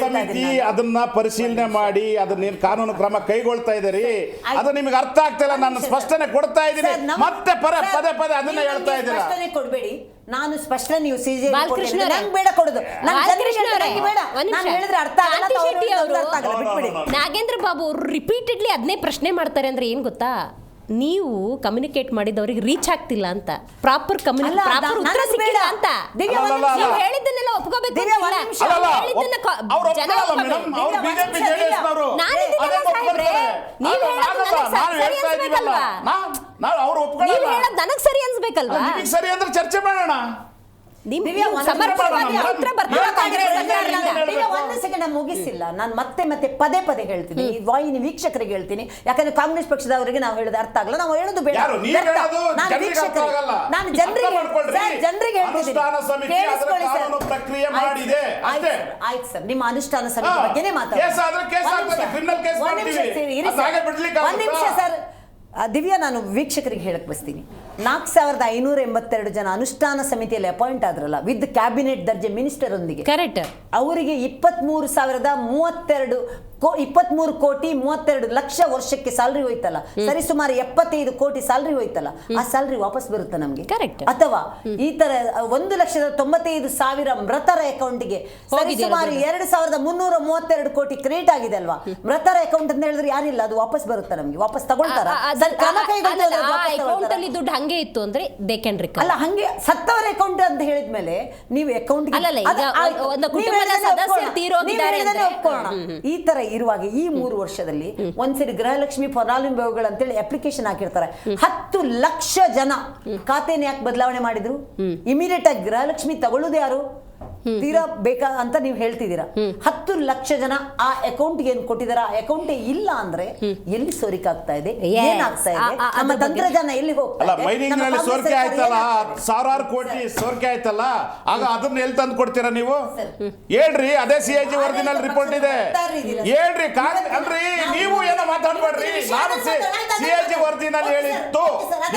ಸಮಿತಿ ಅದನ್ನ ಪರಿಶೀಲನೆ ಮಾಡಿ ಅದನ್ನೇನು ಕಾನೂನು ಕ್ರಮ ಕೈಗೊಳ್ತಾ ಇದ್ದೀರಿ, ಅದು ನಿಮಗೆ ಅರ್ಥ ಆಗ್ತಾ ಇಲ್ಲ. ನಾನು ಸ್ಪಷ್ಟನೆ ಕೊಡ್ತಾ ಇದ್ದೀನಿ, ಮತ್ತೆ ಪದೇ ಅದನ್ನ ಹೇಳ್ತಾ ಇದ್ದೀರಾ. ಸ್ಪಷ್ಟನೆ ಕೊಡ್ಬೇಡಿ. ನಾನು ಸ್ಪಷ್ಟನೆ ನೀವು ಸಿಜೆ ಬಾಲಕೃಷ್ಣ ಬೇಡ ಕೊಡುದು. ಹೇಳಿದ್ರೆ ಅರ್ಥ ಆಗಲ್ಲ. ನಾಗೇಂದ್ರ ಬಾಬು ಅವರು ರಿಪೀಟೆಡ್ಲಿ ಅದನ್ನೇ ಪ್ರಶ್ನೆ ಮಾಡ್ತಾರೆ ಅಂದ್ರೆ ಏನ್ ಗೊತ್ತಾ? ನೀವು ಕಮ್ಯುನಿಕೇಟ್ ಮಾಡಿದವರಿಗೆ ರೀಚ್ ಆಗ್ತಿಲ್ಲ ಅಂತ, ಪ್ರಾಪರ್ ಉತ್ತರ ಸಿಕ್ಕಿಲ್ಲ ಅಂತ. ನೀವು ಹೇಳಿದ್ದನ್ನೆಲ್ಲ ಒಪ್ಕೋಬೇಕು. ನನಗ್ ಸರಿ ಅನ್ಸ್ಬೇಕಲ್ವಾ? ಸರಿ ಅಂದ್ರೆ ಚರ್ಚೆ ಮಾಡೋಣ. ಮುಗಿಸಿಲ್ಲ. ನಾನು ಮತ್ತೆ ಪದೇ ಹೇಳ್ತೀನಿ, ವಾಹಿನಿ ವೀಕ್ಷಕರಿಗೆ ಹೇಳ್ತೀನಿ. ಯಾಕಂದ್ರೆ ಕಾಂಗ್ರೆಸ್ ಪಕ್ಷದವರಿಗೆ ನಾವು ಹೇಳೋದು ಅರ್ಥ ಆಗಲ್ಲ. ನಾವು ಹೇಳೋದು ಬೇಡ. ನಾನು ಜನರಿಗೆ ಹೇಳ್ತಿದ್ದೀನಿ, ಆಯ್ತು ಸರ್, ನಿಮ್ಮ ಅನುಷ್ಠಾನ ಸಮಿತಿ ಬಗ್ಗೆನೇ ಮಾತಾಡಿ. ಒಂದ್ ನಿಮಿಷ ಸರ್. ದಿವ್ಯಾ, ನಾನು ವೀಕ್ಷಕರಿಗೆ ಹೇಳಕ್ ಬಸ್ತೀನಿ, 4,582 ಜನ ಅನುಷ್ಠಾನ ಸಮಿತಿಯಲ್ಲಿ ಅಪಾಯಿಂಟ್ ಆದ್ರಲ್ಲ, ವಿತ್ ಕ್ಯಾಬಿನೆಟ್ ದರ್ಜೆ ಮಿನಿಸ್ಟರ್ ಒಂದಿಗೆ. ಕರೆಕ್ಟ್. ಅವರಿಗೆ 23 ಕೋಟಿ 32 ಲಕ್ಷ ವರ್ಷಕ್ಕೆ ಸ್ಯಾಲರಿ ಹೋಯ್ತಲ್ಲ, ಸರಿ ಸುಮಾರು 75 ಕೋಟಿ ಸ್ಯಾಲರಿ ಹೋಯ್ತಲ್ಲ, ಆ ಸ್ಯಾಲರಿ ವಾಪಸ್ ಬರುತ್ತೆ ನಮ್ಗೆ. ಕರೆಕ್ಟ್. ಅಥವಾ ಈ ತರ 1,95,000 ಮೃತರ ಅಕೌಂಟ್ಗೆ ಸರಿ ಸುಮಾರು 2,332 ಕೋಟಿ ಕ್ರೆಡಿಟ್ ಆಗಿದೆ ಅಲ್ವಾ? ಮೃತರ ಅಕೌಂಟ್ ಅಂತ ಹೇಳಿದ್ರೆ ಯಾರಿಲ್ಲ, ಅದು ವಾಪಸ್ ಬರುತ್ತೆ ನಮ್ಗೆ, ವಾಪಸ್ ತಗೊಳ್ತಾರ. ಅಕೌಂಟ್ ಅಲ್ಲಿ ದುಡ್ಡು ಹಂಗೆ ಇತ್ತು ಅಂದ್ರೆ ದೇ ಕ್ಯಾನ್ ರಿಕವರ್. ಅಲ್ಲ, ಹಂಗೆ ಸತ್ತವರ ಅಕೌಂಟ್ ಅಂತ ಹೇಳಿದ್ಮೇಲೆ ನೀವು ಅಕೌಂಟ್ ಈ ತರ ಇರುವಾಗ ಈ 3 ವರ್ಷದಲ್ಲಿ ಒಂದ್ಸರಿ ಗೃಹಲಕ್ಷ್ಮಿ ಫಲಾನುಭವಿಗಳು ಅಂತೇಳಿ ಅಪ್ಲಿಕೇಶನ್ ಹಾಕಿರ್ತಾರೆ. 10 ಲಕ್ಷ ಜನ ಖಾತೆನ ಯಾಕೆ ಬದಲಾವಣೆ ಮಾಡಿದ್ರು? ಇಮಿಡಿಯೇಟ್ ಆಗಿ ಗೃಹಲಕ್ಷ್ಮಿ ತಗೊಳ್ಳೋದು ಯಾರು? ತೀರಾ ಬೇಕಾ ಅಂತ ನೀವು ಹೇಳ್ತಿದ್ದೀರಾ. 10 ಲಕ್ಷ ಜನ ಆ ಅಕೌಂಟ್ ಏನ್ ಕೊಟ್ಟಿದಾರ, ಆ ಅಕೌಂಟೇ ಇಲ್ಲ ಅಂದ್ರೆ ಎಲ್ಲಿ ಸೋರಿಕಾಗ್ತಾ ಇದೆ, ಏನಾಗ್ತಾ ಇದೆ, ನಮ್ಮ ತಂತ್ರಜ್ಞಾನ ಎಲ್ಲಿ ಹೋಗ್ತಾ ಇದೆ? ಮೈನಿಂಗ್ ನಲ್ಲಿ ಸೋರಿಕೆ ಆಯ್ತಲ್ಲ, 1,000 ಕೋಟಿ ಸೋರಿಕೆ ಆಯ್ತಲ್ಲ, ಆಗ ಅದನ್ನ ಎಲ್ಲಿ ತಂದು ಕೊಡ್ತೀರಾ ನೀವು? ಹೇಳ್ರಿ, ಅದೇ CAG ವರದಿನಲ್ಲಿ ರಿಪೋರ್ಟ್ ಇದೆ. ಹೇಳ್ರಿ, ಅಲ್ರಿ ನೀವು ಏನೋ ಮಾತಾಡ್ಬೇಡ್ರಿ. ನಾನು CAG ವರದಿನಲ್ಲಿ ಹೇಳಿತ್ತು,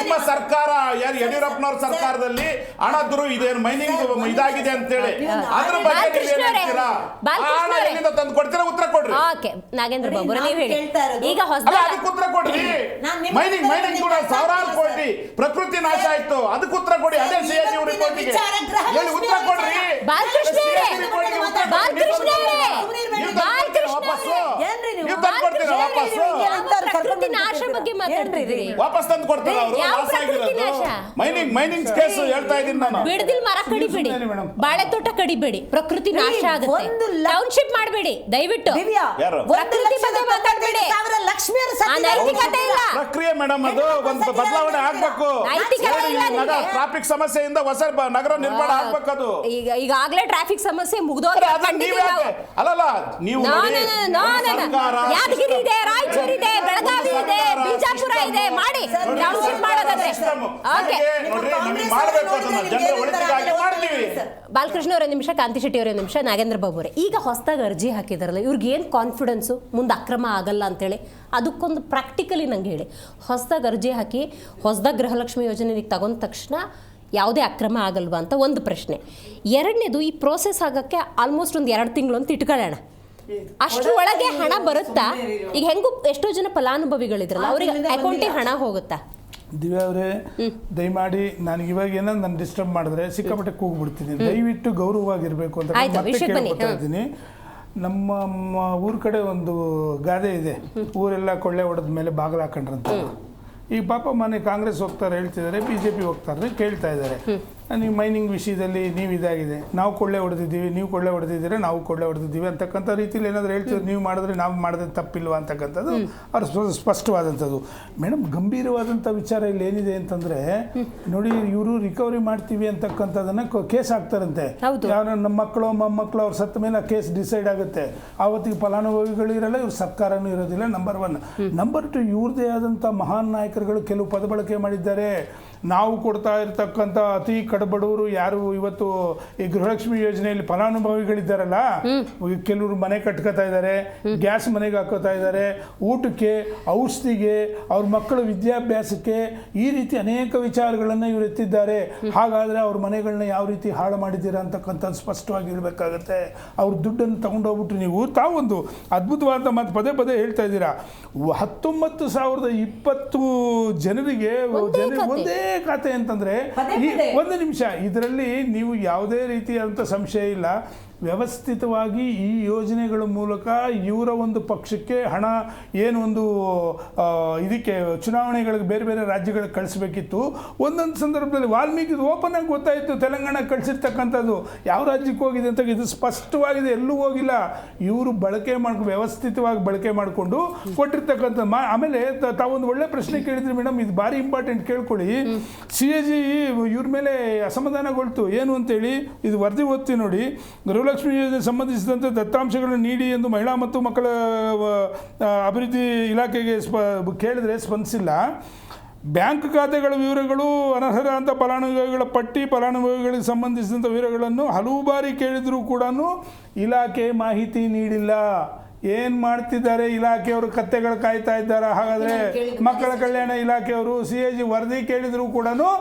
ನಿಮ್ಮ ಸರ್ಕಾರ ಯಡಿಯೂರಪ್ಪನವ್ರ ಸರ್ಕಾರದಲ್ಲಿ ಹಣದ್ರು ಇದೇನು ಮೈನಿಂಗ್ ಇದಾಗಿದೆ ಅಂತೇಳಿ ಅದ್ರ ಬಗ್ಗೆ ನೀವೇನ್ ಹೇಳ್ತೀರಾ? ಹಣ ಎಲ್ಲಿಂದ ತಂದು ಕೊಡ್ತೀರಾ? ಉತ್ತರ ಕೊಡ್ರಿ. ಓಕೆ ನಾಗೇಂದ್ರ ಬಾಬು ನಾನು ನೀವು ಹೇಳಿ. ಕೇಳ್ತಾ ಇರೋದು- ಈಗ ಅಲ್ಲ, ಹೊಸದಾಗಿ ಅದಕ್ಕೆ ಉತ್ತರ ಕೊಡ್ರಿ. ನಾನ್ ನಿಮ್ಮ ಮೈನಿಂಗ್ ಕೂಡ ಉತ್ತರ ಸಾವಿರಾರು ಕೊಡ್ತೀನಿ ಕೋಟಿ ಪ್ರಕೃತಿ ನಾಶ ಆಯ್ತು, ಅದಕ್ಕೆ ಉತ್ತರ ಕೊಡಿ. ಅದೇ ಸಿಎಜಿ ರಿಪೋರ್ಟಿಗೆ ಹೇಳಿ ಉತ್ತರ ಕೊಡ್ರಿ. ಬಾಲಕೃಷ್ಣ ಅವರೇ, ಬಾಲಕೃಷ್ಣ ಅವರೇ, ನೀವು ತಂದು ಕೊಡ್ತೀರಾ ವಾಪಸ್ಸು? ಪ್ರಕೃತಿ ನಾಶ ಬಗ್ಗೆ ಮಾತಾಡ್ತಿದ್ದೀರಿ. ವಾಪಸ್ ತಂದು ಕೊಡ್ತಾರ ಅವರು? ಯಾವ ಲಾಸ್ ಪ್ರಕೃತಿ ಆಗಿರೋದು ನಾಶ? ಮೈನಿಂಗ್ ಕೇಸ್ ಹೇಳ್ತಾ ಇದ್ದೀನಿ ನಾನು. ಬಿಡದಿಲ್ ಮರ ಕಡಿಬೇಡಿ, ಬಾಳೆ ತೋಟ ಕಡಿಬೇಡಿ, ಪ್ರಕೃತಿ ನಾಶ ಆಗುತ್ತೆ. ಟೌನ್ಶಿಪ್ ಮಾಡಬೇಡಿ ದಯವಿಟ್ಟು. ದಿವ್ಯಾ, ಯಾರು? ಪ್ರಕೃತಿ ಬಗ್ಗೆ ಮಾತಾಡ್ಬೇಡಿ. ಲಕ್ಷ್ಮಿಯರು ಆ ನೈತಿಕತೆ ಇಲ್ಲ. ಪ್ರಕ್ರಿಯೆ ಮೇಡಮ್, ಅದು ಒಂದು ಬದಲಾವಣೆ ಆಗ್ಬೇಕು. ನೈತಿಕತೆ ಇಲ್ಲ ನಿಮ್ಗೆ. ಟ್ರಾಫಿಕ್ ಸಮಸ್ಯೆಯಿಂದ ಹೊಸ ನಗರ ನಿರ್ಮಾಣ ಆಗ್ಬೇಕು. ಅದು ಈಗಾಗಲೇ ಟ್ರಾಫಿಕ್ ಸಮಸ್ಯೆ ಮುಗ್ದೋದ್ರೆ ಅಲ್ಲಲ್ಲ, ನೀವು ಯಾದಗಿರಿ ಇದೆ, ರಾಯಚೂರು ಇದೆ, ಬೆಳಗಾವಿ ಇದೆ, ಬಿಜಾಪುರ ಇದೆ, ಮಾಡಿ ಟೌನ್ಶಿಪ್ ಮಾಡೋದಾದ್ರೆ. ಓಕೆ ಬಾಲಕೃಷ್ಣ ಅವರೇ ನಿಮಿಷ, ಕಾಂತಿ ಶೆಟ್ಟಿ ಅವರೇ ನಿಮಿಷ, ನಾಗೇಂದ್ರ ಬಾಬು ಅವರೇ, ಈಗ ಹೊಸದಾಗಿ ಅರ್ಜಿ ಹಾಕಿದಾರಲ್ಲ, ಇವ್ರಿಗೆ ಏನು ಕಾನ್ಫಿಡೆನ್ಸು ಮುಂದೆ ಅಕ್ರಮ ಆಗಲ್ಲ ಅಂತೇಳಿ? ಅದಕ್ಕೊಂದು ಪ್ರಾಕ್ಟಿಕಲಿ ನಂಗೆ ಹೇಳಿ. ಹೊಸದಾಗಿ ಅರ್ಜಿ ಹಾಕಿ ಹೊಸದಾಗಿ ಗೃಹಲಕ್ಷ್ಮಿ ಯೋಜನೆಗೆ ತಗೊಂಡ ತಕ್ಷಣ ಯಾವುದೇ ಅಕ್ರಮ ಆಗಲ್ವಾ ಅಂತ ಒಂದು ಪ್ರಶ್ನೆ. ಎರಡನೇದು, ಈ ಪ್ರೋಸೆಸ್ ಆಗೋಕ್ಕೆ ಆಲ್ಮೋಸ್ಟ್ ಒಂದು 2 ತಿಂಗಳು ಅಂತ ಇಟ್ಕೊಳ್ಳೋಣ. ಅಷ್ಟರ ಒಳಗೆ ಹಣ ಬರುತ್ತಾ? ಈಗ ಹೆಂಗೂ ಎಷ್ಟೋ ಜನ ಫಲಾನುಭವಿಗಳಿದ್ರಲ್ಲ, ಅವ್ರಿಗೆ ಅಕೌಂಟಿಗೆ ಹಣ ಹೋಗುತ್ತಾ? ದಿವ್ಯಾ ಅವರೇ, ದಯಮಾಡಿ ನನಗೆ ಇವಾಗ ಏನೋ ನಾನು ಡಿಸ್ಟರ್ಬ್ ಮಾಡಿದ್ರೆ ಸಿಕ್ಕಾಪಟ್ಟೆ ಕೂಗ್ಬಿಡ್ತೀನಿ. ದಯವಿಟ್ಟು ಗೌರವವಾಗಿರ್ಬೇಕು ಅಂತ ಮತ್ತೆ ಕೇಳ್ಕೊತಾ ಇದ್ದೀನಿ. ನಮ್ಮ ಊರ ಕಡೆ ಒಂದು ಗಾದೆ ಇದೆ, ಊರೆಲ್ಲ ಕೊಳ್ಳೆ ಹೊಡೆದ ಮೇಲೆ ಬಾಗಿಲು ಹಾಕೊಂಡ್ರಂತ. ಈ ಪಾಪ ಮನೆ ಕಾಂಗ್ರೆಸ್ ಹೋಗ್ತಾರೆ ಹೇಳ್ತಿದ್ದಾರೆ, BJP ಹೋಗ್ತಾರೆ ಕೇಳ್ತಾ ಇದ್ದಾರೆ. ನೀವು ಮೈನಿಂಗ್ ವಿಷಯದಲ್ಲಿ ನೀವು ಇದಾಗಿದೆ, ನಾವು ಕೊಳ್ಳೆ ಹೊಡೆದಿದ್ದೀವಿ, ನೀವು ಕೊಳ್ಳೆ ಹೊಡೆದಿದ್ದೀರಾ, ನಾವು ಕೊಳ್ಳೆ ಹೊಡೆದಿದ್ದೀವಿ ಅಂತಕ್ಕಂಥ ರೀತಿಯಲ್ಲಿ ಏನಾದರೂ ಹೇಳ್ತಿದ್ರು. ನೀವು ಮಾಡಿದ್ರೆ ನಾವು ಮಾಡಿದ್ರೆ ತಪ್ಪಿಲ್ವಾ ಅಂತಕ್ಕಂಥದ್ದು ಅವ್ರು ಸ್ಪಷ್ಟವಾದಂಥದ್ದು. ಮೇಡಮ್, ಗಂಭೀರವಾದಂಥ ವಿಚಾರ ಇಲ್ಲಿ ಏನಿದೆ ಅಂತಂದರೆ, ನೋಡಿ, ಇವರು ರಿಕವರಿ ಮಾಡ್ತೀವಿ ಅಂತಕ್ಕಂಥದ್ದನ್ನು ಕೇಸ್ ಹಾಕ್ತಾರಂತೆ. ಯಾರು ನಮ್ಮ ಮಕ್ಕಳು ಮೊಮ್ಮಕ್ಕಳು ಅವ್ರು ಸತ್ತ ಮೇಲೆ ಆ ಕೇಸ್ ಡಿಸೈಡ್ ಆಗುತ್ತೆ. ಆವತ್ತಿಗೆ ಫಲಾನುಭವಿಗಳು ಇರಲ್ಲ, ಇವ್ರ ಸರ್ಕಾರನೂ ಇರೋದಿಲ್ಲ. ನಂಬರ್ 1. ನಂಬರ್ 2, ಇವ್ರದೇ ಆದಂಥ ಮಹಾನ್ ನಾಯಕರುಗಳು ಕೆಲವು ಪದ ಬಳಕೆ ಮಾಡಿದ್ದಾರೆ. ನಾವು ಕೊಡ್ತಾ ಇರ್ತಕ್ಕಂಥ ಅತಿ ಕಡಬಡವರು ಯಾರು ಇವತ್ತು ಈ ಗೃಹಲಕ್ಷ್ಮಿ ಯೋಜನೆಯಲ್ಲಿ ಫಲಾನುಭವಿಗಳಿದ್ದಾರಲ್ಲ, ಕೆಲವರು ಮನೆ ಕಟ್ಕೋತಾ ಇದ್ದಾರೆ, ಗ್ಯಾಸ್ ಮನೆಗೆ ಹಾಕೋತಾ ಇದ್ದಾರೆ, ಊಟಕ್ಕೆ, ಔಷಧಿಗೆ, ಅವ್ರ ಮಕ್ಕಳ ವಿದ್ಯಾಭ್ಯಾಸಕ್ಕೆ, ಈ ರೀತಿ ಅನೇಕ ವಿಚಾರಗಳನ್ನು ಇವರು ಎತ್ತಿದ್ದಾರೆ. ಹಾಗಾದರೆ ಅವ್ರ ಮನೆಗಳನ್ನ ಯಾವ ರೀತಿ ಹಾಳು ಮಾಡಿದ್ದೀರಾ ಅಂತಕ್ಕಂಥದ್ದು ಸ್ಪಷ್ಟವಾಗಿ ಇರಬೇಕಾಗತ್ತೆ. ಅವ್ರ ದುಡ್ಡನ್ನು ತಗೊಂಡೋಗ್ಬಿಟ್ಟು ನೀವು ತಾವೊಂದು ಅದ್ಭುತವಾದ ಮಾತು ಪದೇ ಪದೇ ಹೇಳ್ತಾ ಇದ್ದೀರಾ. 19,020 ಜನರಿಗೆ ಒಂದೇ ಖಾತೆ ಅಂತಂದ್ರೆ, ಒಂದು ನಿಮಿಷ, ಇದರಲ್ಲಿ ನೀವು ಯಾವುದೇ ರೀತಿಯಾದಂಥ ಸಂಶಯ ಇಲ್ಲ. ವ್ಯವಸ್ಥಿತವಾಗಿ ಈ ಯೋಜನೆಗಳ ಮೂಲಕ ಇವರ ಒಂದು ಪಕ್ಷಕ್ಕೆ ಹಣ ಏನು ಒಂದು ಇದಕ್ಕೆ ಚುನಾವಣೆಗಳಿಗೆ ಬೇರೆ ಬೇರೆ ರಾಜ್ಯಗಳಿಗೆ ಕಳಿಸ್ಬೇಕಿತ್ತು. ಒಂದೊಂದು ಸಂದರ್ಭದಲ್ಲಿ ವಾಲ್ಮೀಕಿ ಓಪನ್ ಆಗಿ ಗೊತ್ತಾಯಿತು ತೆಲಂಗಾಣ ಕಳಿಸಿರ್ತಕ್ಕಂಥದ್ದು, ಯಾವ ರಾಜ್ಯಕ್ಕೆ ಹೋಗಿದೆ ಅಂತ. ಇದು ಸ್ಪಷ್ಟವಾಗಿದೆ, ಎಲ್ಲೂ ಹೋಗಿಲ್ಲ. ಇವರು ಬಳಕೆ ಮಾಡ್ಕೊಂಡು ವ್ಯವಸ್ಥಿತವಾಗಿ ಬಳಕೆ ಮಾಡಿಕೊಂಡು ಕೊಟ್ಟಿರ್ತಕ್ಕಂಥ ಆಮೇಲೆ ತಾವೊಂದು ಒಳ್ಳೆ ಪ್ರಶ್ನೆ ಕೇಳಿದ್ರಿ ಮೇಡಮ್, ಇದು ಭಾರಿ ಇಂಪಾರ್ಟೆಂಟ್, ಕೇಳ್ಕೊಳ್ಳಿ. CAG ಇವ್ರ ಮೇಲೆ ಅಸಮಾಧಾನಗೊಳ್ತು. ಏನು ಅಂತೇಳಿ ಇದು ವರದಿ ಓದ್ತೀವಿ ನೋಡಿ. ಗೃಹಲಕ್ಷ್ಮಿ ಯೋಜನೆ ಸಂಬಂಧಿಸಿದಂತೆ ದತ್ತಾಂಶಗಳನ್ನು ನೀಡಿ ಎಂದು ಮಹಿಳಾ ಮತ್ತು ಮಕ್ಕಳ ಅಭಿವೃದ್ಧಿ ಇಲಾಖೆಗೆ ಕೇಳಿದ್ರೆ ಸ್ಪಂದಿಸಿಲ್ಲ. ಬ್ಯಾಂಕ್ ಖಾತೆಗಳ ವಿವರಗಳು, ಅನರ್ಹರಾದ ಫಲಾನುಭವಿಗಳ ಪಟ್ಟಿ, ಫಲಾನುಭವಿಗಳಿಗೆ ಸಂಬಂಧಿಸಿದಂಥ ವಿವರಗಳನ್ನು ಹಲವು ಬಾರಿ ಕೇಳಿದರೂ ಕೂಡ ಇಲಾಖೆ ಮಾಹಿತಿ ನೀಡಿಲ್ಲ. ಏನು ಮಾಡ್ತಿದ್ದಾರೆ ಇಲಾಖೆಯವರು? ಕತ್ತೆಗಳು ಕಾಯ್ತಾ ಇದ್ದಾರೆ. ಹಾಗಾದರೆ ಮಕ್ಕಳ ಕಲ್ಯಾಣ ಇಲಾಖೆಯವರು CAG ವರದಿ ಕೇಳಿದರೂ ಕೂಡ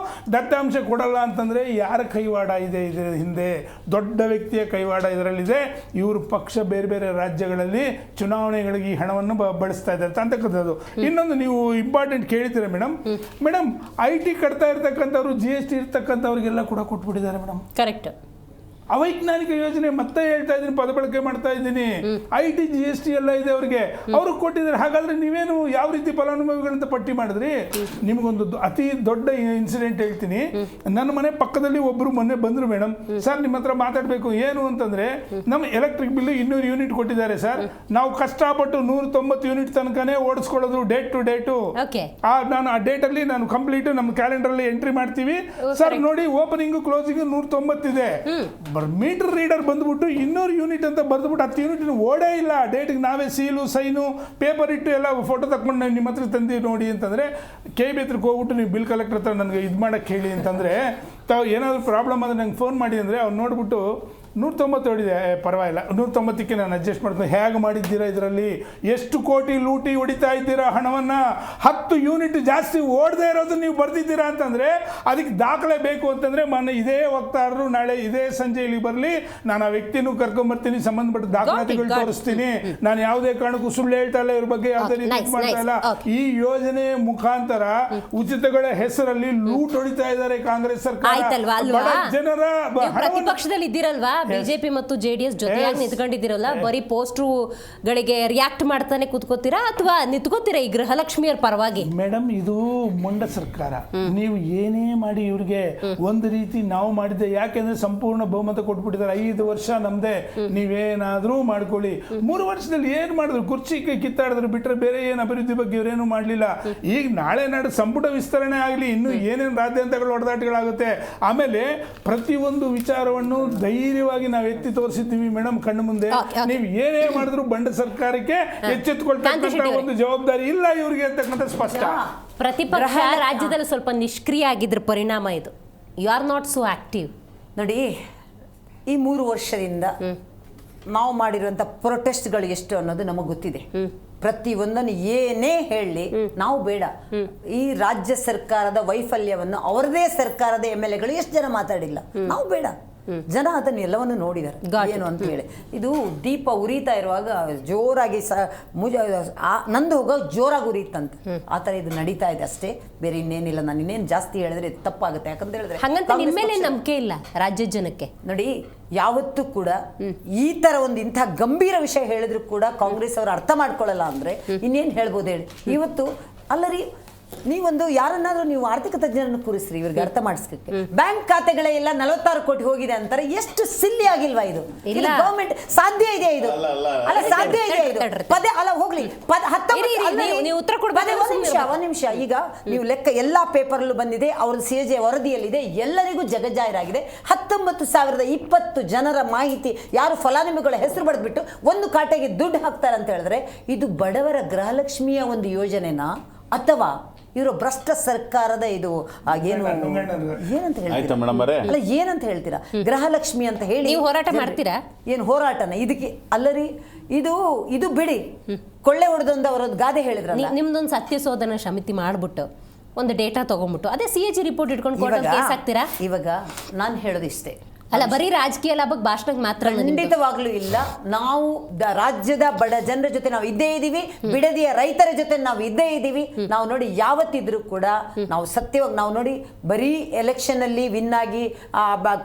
ದತ್ತಾಂಶ ಕೊಡಲ್ಲ ಅಂತಂದರೆ ಯಾರ ಕೈವಾಡ ಇದೆ? ಇದರ ಹಿಂದೆ ದೊಡ್ಡ ವ್ಯಕ್ತಿಯ ಕೈವಾಡ ಇದರಲ್ಲಿದೆ. ಇವರು ಪಕ್ಷ ಬೇರೆ ಬೇರೆ ರಾಜ್ಯಗಳಲ್ಲಿ ಚುನಾವಣೆಗಳಿಗೆ ಈ ಹಣವನ್ನು ಬಳಸ್ತಾ ಇದ್ದಾರೆ ಅಂತಕ್ಕಂಥದ್ದು. ಇನ್ನೊಂದು ನೀವು ಇಂಪಾರ್ಟೆಂಟ್ ಕೇಳಿದ್ದೀರಾ ಮೇಡಮ್, IT ಕಟ್ತಾ ಇರ್ತಕ್ಕಂಥವ್ರು, GST ಇರ್ತಕ್ಕಂಥವ್ರಿಗೆಲ್ಲ ಕೂಡ ಕೊಟ್ಬಿಟ್ಟಿದ್ದಾರೆ ಮೇಡಮ್. ಕರೆಕ್ಟ್. ಅವೈಜ್ಞಾನಿಕ ಯೋಜನೆ, ಮತ್ತೆ ಹೇಳ್ತಾ ಇದ್ದೀನಿ, ಪದ ಬಳಕೆ ಮಾಡ್ತಾ ಇದ್ದೀನಿ. IT GST ಎಲ್ಲ ಇದೆ ಅವ್ರಿಗೆ, ಅವ್ರಿಗೆ ಕೊಟ್ಟಿದ್ದಾರೆ. ಹಾಗಾದ್ರೆ ನೀವೇನು ಯಾವ ರೀತಿ ಫಲಾನುಭವಿಗಳಂತ ಪಟ್ಟಿ ಮಾಡಿದ್ರಿ? ನಿಮಗೊಂದು ಅತಿ ದೊಡ್ಡ ಇನ್ಸಿಡೆಂಟ್ ಹೇಳ್ತೀನಿ. ನನ್ನ ಮನೆ ಪಕ್ಕದಲ್ಲಿ ಒಬ್ಬರು ಮೊನ್ನೆ ಬಂದರು, ಮೇಡಮ್ ಸರ್ ನಿಮ್ಮ ಹತ್ರ ಮಾತಾಡಬೇಕು. ಏನು ಅಂತಂದ್ರೆ, ನಮ್ಮ ಎಲೆಕ್ಟ್ರಿಕ್ ಬಿಲ್ 200 ಯೂನಿಟ್ ಕೊಟ್ಟಿದ್ದಾರೆ ಸರ್. ನಾವು ಕಷ್ಟಪಟ್ಟು 190 ಯೂನಿಟ್ ತನಕನೇ ಓಡಿಸ್ಕೊಳ್ಳೋದು ಡೇಟ್ ಟು ಡೇಟು. ನಾನು ಆ ಡೇಟಲ್ಲಿ ನಾನು ಕಂಪ್ಲೀಟ್ ನಮ್ಮ ಕ್ಯಾಲೆಂಡರಲ್ಲಿ ಎಂಟ್ರಿ ಮಾಡ್ತೀವಿ ಸರ್. ನೋಡಿ, ಓಪನಿಂಗ್ ಕ್ಲೋಸಿಂಗ್ 190 ಇದೆ. ಮೀಟರ್ ರೀಡರ್ ಬಂದ್ಬಿಟ್ಟು 200 ಯೂನಿಟ್ ಅಂತ ಬರೆದ್ಬಿಟ್ಟು 10 ಯೂನಿಟ್ ಓಡೇ ಇಲ್ಲ. ಡೇಟಿಗೆ ನಾವೇ ಸೀಲು, ಸೈನು, ಪೇಪರ್ ಇಟ್ಟು ಎಲ್ಲ ಫೋಟೋ ತಗೊಂಡು ನಿಮ್ಮ ಹತ್ರ ತಂದು ನೋಡಿ ಅಂತಂದರೆ, KB ಹತ್ರಕ್ಕೆ ಹೋಗ್ಬಿಟ್ಟು ನೀವು ಬಿಲ್ ಕಲೆಕ್ಟರ್ ಹತ್ರ ನನಗೆ ಇದು ಮಾಡೋಕ್ಕೆ ಹೇಳಿ ಅಂತಂದರೆ, ತಾವು ಏನಾದರೂ ಪ್ರಾಬ್ಲಮ್ ಆದರೆ ನಂಗೆ ಫೋನ್ ಮಾಡಿ ಅಂದರೆ ಅವ್ರು ನೋಡ್ಬಿಟ್ಟು 197 ಇದೆ, ಪರವಾಗಿಲ್ಲ, 190ಕ್ಕೆ ನಾನು ಅಡ್ಜಸ್ಟ್ ಮಾಡ್ತೀನಿ. ಹೇಗೆ ಮಾಡಿದ್ದೀರಾ ಇದರಲ್ಲಿ? ಎಷ್ಟು ಕೋಟಿ ಲೂಟಿ ಹೊಡಿತಾ ಇದ್ದೀರಾ ಹಣವನ್ನು? 10 ಯೂನಿಟ್ ಜಾಸ್ತಿ ಓಡದೇ ಇರೋದು ನೀವು ಬರ್ದಿದ್ದೀರಾ ಅಂತಂದರೆ ಅದಕ್ಕೆ ದಾಖಲೆ ಬೇಕು ಅಂತಂದರೆ ಮೊನ್ನೆ ಇದೇ ವಕ್ತಾರರು ನಾಳೆ ಇದೇ ಸಂಜೆ ಇಲ್ಲಿ ಬರಲಿ, ನಾನು ಆ ವ್ಯಕ್ತಿನೂ ಕರ್ಕೊಂಬರ್ತೀನಿ, ಸಂಬಂಧಪಟ್ಟ ದಾಖಲಾತಿಗಳು ತೋರಿಸ್ತೀನಿ. ನಾನು ಯಾವುದೇ ಕಾರಣಕ್ಕೂ ಸುಳ್ಳು ಹೇಳ್ತಾ ಇಲ್ಲ, ಇವ್ರ ಬಗ್ಗೆ ಯಾವುದೇ ರೀತಿ ಮಾಡ್ತಾ ಇಲ್ಲ. ಈ ಯೋಜನೆ ಮುಖಾಂತರ ಉಚಿತಗಳ ಹೆಸರಲ್ಲಿ ಲೂಟ್ ಹೊಡಿತಾ ಇದ್ದಾರೆ ಕಾಂಗ್ರೆಸ್ ಸರ್ಕಾರ. ಜನರ ಪ್ರತಿಪಕ್ಷದಲ್ಲಿ ಇದ್ದೀರಲ್ವಾ, ಬಿಜೆಪಿ ಮತ್ತು ಜೆಡಿಎಸ್ ಜೊತೆಯಾಗಿ ನಿಂತ್ಕೊಂಡಿದ್ದೀರಲ್ಲ, ಬರೀ ಪೋಸ್ಟ್ರುಗಳಿಗೆ ರಿಯಾಕ್ಟ್ ಮಾಡ್ತಾನೆ ಕೂತ್ಕೋತೀರಾ ಅಥವಾ ನಿಂತ್ಕೋತೀರಾ ಈ ಗೃಹಲಕ್ಷ್ಮಿಯರ ಪರವಾಗಿ? ಮೇಡಮ್, ಇದು ಮೊಂಡ ಸರ್ಕಾರ. ನೀವು ಏನೇ ಮಾಡಿ ಇವ್ರಿಗೆ ಒಂದು ರೀತಿ ನಾವು ಮಾಡಿದ್ದೆ, ಯಾಕೆಂದ್ರೆ ಸಂಪೂರ್ಣ ಬಹುಮತ ಕೊಟ್ಬಿಟ್ಟಿದ್ದಾರೆ. 5 ವರ್ಷ ನಮ್ದೇ, ನೀವೇನಾದ್ರೂ ಮಾಡ್ಕೊಳ್ಳಿ. 3 ವರ್ಷದಲ್ಲಿ ಏನ್ ಮಾಡಿದ್ರು? ಕುರ್ಚಿ ಕಿತ್ತಾಡಿದ್ರು ಬಿಟ್ರೆ ಬೇರೆ ಏನು ಅಭಿವೃದ್ಧಿ ಬಗ್ಗೆ ಇವರೇನು ಮಾಡಲಿಲ್ಲ. ಈಗ ನಾಳೆ ನಾಡು ಸಂಪುಟ ವಿಸ್ತರಣೆ ಆಗಲಿ, ಇನ್ನು ಏನೇನು ರಾಜ್ಯಾಂತಗಳು ಹೊಡೆದಾಟಗಳಾಗುತ್ತೆ. ಆಮೇಲೆ ಪ್ರತಿಯೊಂದು ವಿಚಾರವನ್ನು ಧೈರ್ಯವಾಗಿ ನಾವು ಎತ್ತಿ ತೋರಿಸಿದ್ದೀವಿ ಮೇಡಮ್ ಕಣ್ಣು ಮುಂದೆ. ನೀವು ಏನೇ ಮಾಡಿದ್ರು ಬಂಡ ಸರ್ಕಾರಕ್ಕೆ ಎಚ್ಚೆತ್ತುಕೊಳ್ತಕ್ಕಂಥ ಒಂದು ಜವಾಬ್ದಾರಿ ಇಲ್ಲ ಇವ್ರಿಗೆ ಅಂತಕ್ಕಂಥ ಸ್ಪಷ್ಟ. ಪ್ರತಿಪಕ್ಷ ರಾಜ್ಯದಲ್ಲಿ ಸ್ವಲ್ಪ ನಿಷ್ಕ್ರಿಯ ಆಗಿದ್ರ ಪರಿಣಾಮ ಇದು. You are not so active. ನೋಡಿ, ಈ 3 ವರ್ಷದಿಂದ ನಾವು ಮಾಡಿರುವಂಥ ಪ್ರೊಟೆಸ್ಟ್ಗಳು ಎಷ್ಟು ಅನ್ನೋದು ನಮಗೆ ಗೊತ್ತಿದೆ. ಪ್ರತಿಯೊಂದನ್ನು ಏನೇ ಹೇಳಿ ನಾವು ಬೇಡ. ಈ ರಾಜ್ಯ ಸರ್ಕಾರದ ವೈಫಲ್ಯವನ್ನು ಅವರದೇ ಸರ್ಕಾರದ MLAಗಳು ಎಷ್ಟು ಜನ ಮಾತಾಡಿಲ್ಲ, ನಾವು ಬೇಡ. ಜನ ಅದನ್ನ ಎಲ್ಲವನ್ನು ನೋಡಿದ್ದಾರೆ ಏನು ಅಂತ ಹೇಳಿ. ಇದು ದೀಪ ಉರಿತಾ ಇರುವಾಗ ಜೋರಾಗಿ ನಂದು ಹೋಗೋ ಜೋರಾಗಿ ಉರಿತಂತ ಆ ಥರ ಇದು ನಡೀತಾ ಇದೆ ಅಷ್ಟೇ, ಬೇರೆ ಇನ್ನೇನಿಲ್ಲ. ನಾನು ಇನ್ನೇನು ಜಾಸ್ತಿ ಹೇಳಿದ್ರೆ ತಪ್ಪಾಗುತ್ತೆ. ಯಾಕಂತ ಹೇಳಿದ್ರೆ ಹಾಗಂತ ನಿಮ್ಮ ಮೇಲೆ ನಂಬಿಕೆ ಇಲ್ಲ ರಾಜ್ಯದ ಜನಕ್ಕೆ. ನೋಡಿ, ಯಾವತ್ತೂ ಕೂಡ ಈ ತರ ಒಂದು ಇಂಥ ಗಂಭೀರ ವಿಷಯ ಹೇಳಿದ್ರು ಕೂಡ ಕಾಂಗ್ರೆಸ್ ಅವರು ಅರ್ಥ ಮಾಡ್ಕೊಳ್ಳಲ್ಲ ಅಂದ್ರೆ ಇನ್ನೇನು ಹೇಳ್ಬೋದು ಹೇಳಿ. ಇವತ್ತು ಅಲ್ಲರಿ, ನೀವೊಂದು ಯಾರನ್ನಾದ್ರೂ ನೀವು ಆರ್ಥಿಕ ತಜ್ಞರನ್ನು ಕೂರಿಸ್ರಿ ಇವ್ರಿಗೆ ಅರ್ಥ ಮಾಡಿಸ್ಲಿಕ್ಕೆ. ಬ್ಯಾಂಕ್ ಖಾತೆಗಳೆಲ್ಲ 46 ಕೋಟಿ ಹೋಗಿದೆ ಅಂತಾರೆ. ಎಷ್ಟು ಸಿಲ್ಲಿ ಆಗಿಲ್ವಾ ಇದು? ಗವರ್ಮೆಂಟ್ ಸಾಧ್ಯ ಇದೆ ಇದು? ಅಲ್ಲ, ಸಾಧ್ಯ ಇದೆ ಇದು. ಅಲ್ಲ ಹೋಗ್ಲಿ, ಒಂದ್ ನಿಮಿಷ. ಈಗ ನೀವು ಲೆಕ್ಕ ಎಲ್ಲಾ ಪೇಪರ್ಲ್ಲೂ ಬಂದಿದೆ, ಅವ್ರ CAG ವರದಿಯಲ್ಲಿದೆ, ಎಲ್ಲರಿಗೂ ಜಗಜಾಹೀರಾಗಿದೆ. 19,020 ಜನರ ಮಾಹಿತಿ, ಯಾರು ಫಲಾನುಭವಿಗಳ ಹೆಸರು ಬರೆದ್ಬಿಟ್ಟು ಒಂದು ಖಾತೆಗೆ ದುಡ್ಡು ಹಾಕ್ತಾರೆ ಅಂತ ಹೇಳಿದ್ರೆ ಇದು ಬಡವರ ಗೃಹಲಕ್ಷ್ಮಿಯ ಒಂದು ಯೋಜನೆನಾ ಅಥವಾ ಇವರು ಭ್ರಷ್ಟ ಸರ್ಕಾರದ ಇದು ಏನಂತ ಹೇಳ್ತೀರಾ? ಅಲ್ಲ, ಏನಂತ ಹೇಳ್ತೀರಾ? ಗೃಹಲಕ್ಷ್ಮಿ ಅಂತ ಹೇಳಿ ನೀವು ಹೋರಾಟ ಮಾಡ್ತೀರಾ? ಏನು ಹೋರಾಟನ ಇದಕ್ಕೆ? ಅಲ್ಲರಿ, ಇದು ಬಿಡಿ, ಕೊಳ್ಳೆ ಹೊಡೆದೊಂದು ಅವರೊಂದು ಗಾದೆ ಹೇಳಿದ್ರಲ್ಲ. ನಿಮ್ದೊಂದು ಸತ್ಯಶೋಧನಾ ಸಮಿತಿ ಮಾಡ್ಬಿಟ್ಟು ಒಂದು ಡೇಟಾ ತಗೊಂಡ್ಬಿಟ್ಟು ಅದೇ CAG ರಿಪೋರ್ಟ್ ಇಟ್ಕೊಂಡು ಕೋರ್ಟಲ್ಲಿ ಕೇಸ್ ಹಾಕ್ತೀರಾ? ಇವಾಗ ನಾನು ಹೇಳೋದು ಇಷ್ಟೇ, ಅಲ್ಲ ಬರೀ ರಾಜಕೀಯ ಲಾಭಕ್ಕೆ ಭಾಷಣಕ್ಕೆ ಮಾತ್ರ ಖಂಡಿತವಾಗ್ಲೂ ಇಲ್ಲ. ನಾವು ರಾಜ್ಯದ ಬಡ ಜನರ ಜೊತೆ ನಾವು ಇದ್ದೇ ಇದ್ದೀವಿ, ಬಿಡದಿಯ ರೈತರ ಜೊತೆ ನಾವು ಇದ್ದೇ ಇದ್ದೀವಿ. ನಾವು ನೋಡಿ ಯಾವತ್ತಿದ್ರು ಕೂಡ ನಾವು ಸತ್ಯವಾಗಿ ನಾವು ನೋಡಿ ಬರೀ ಎಲೆಕ್ಷನ್ ಅಲ್ಲಿ ವಿನ್ ಆಗಿ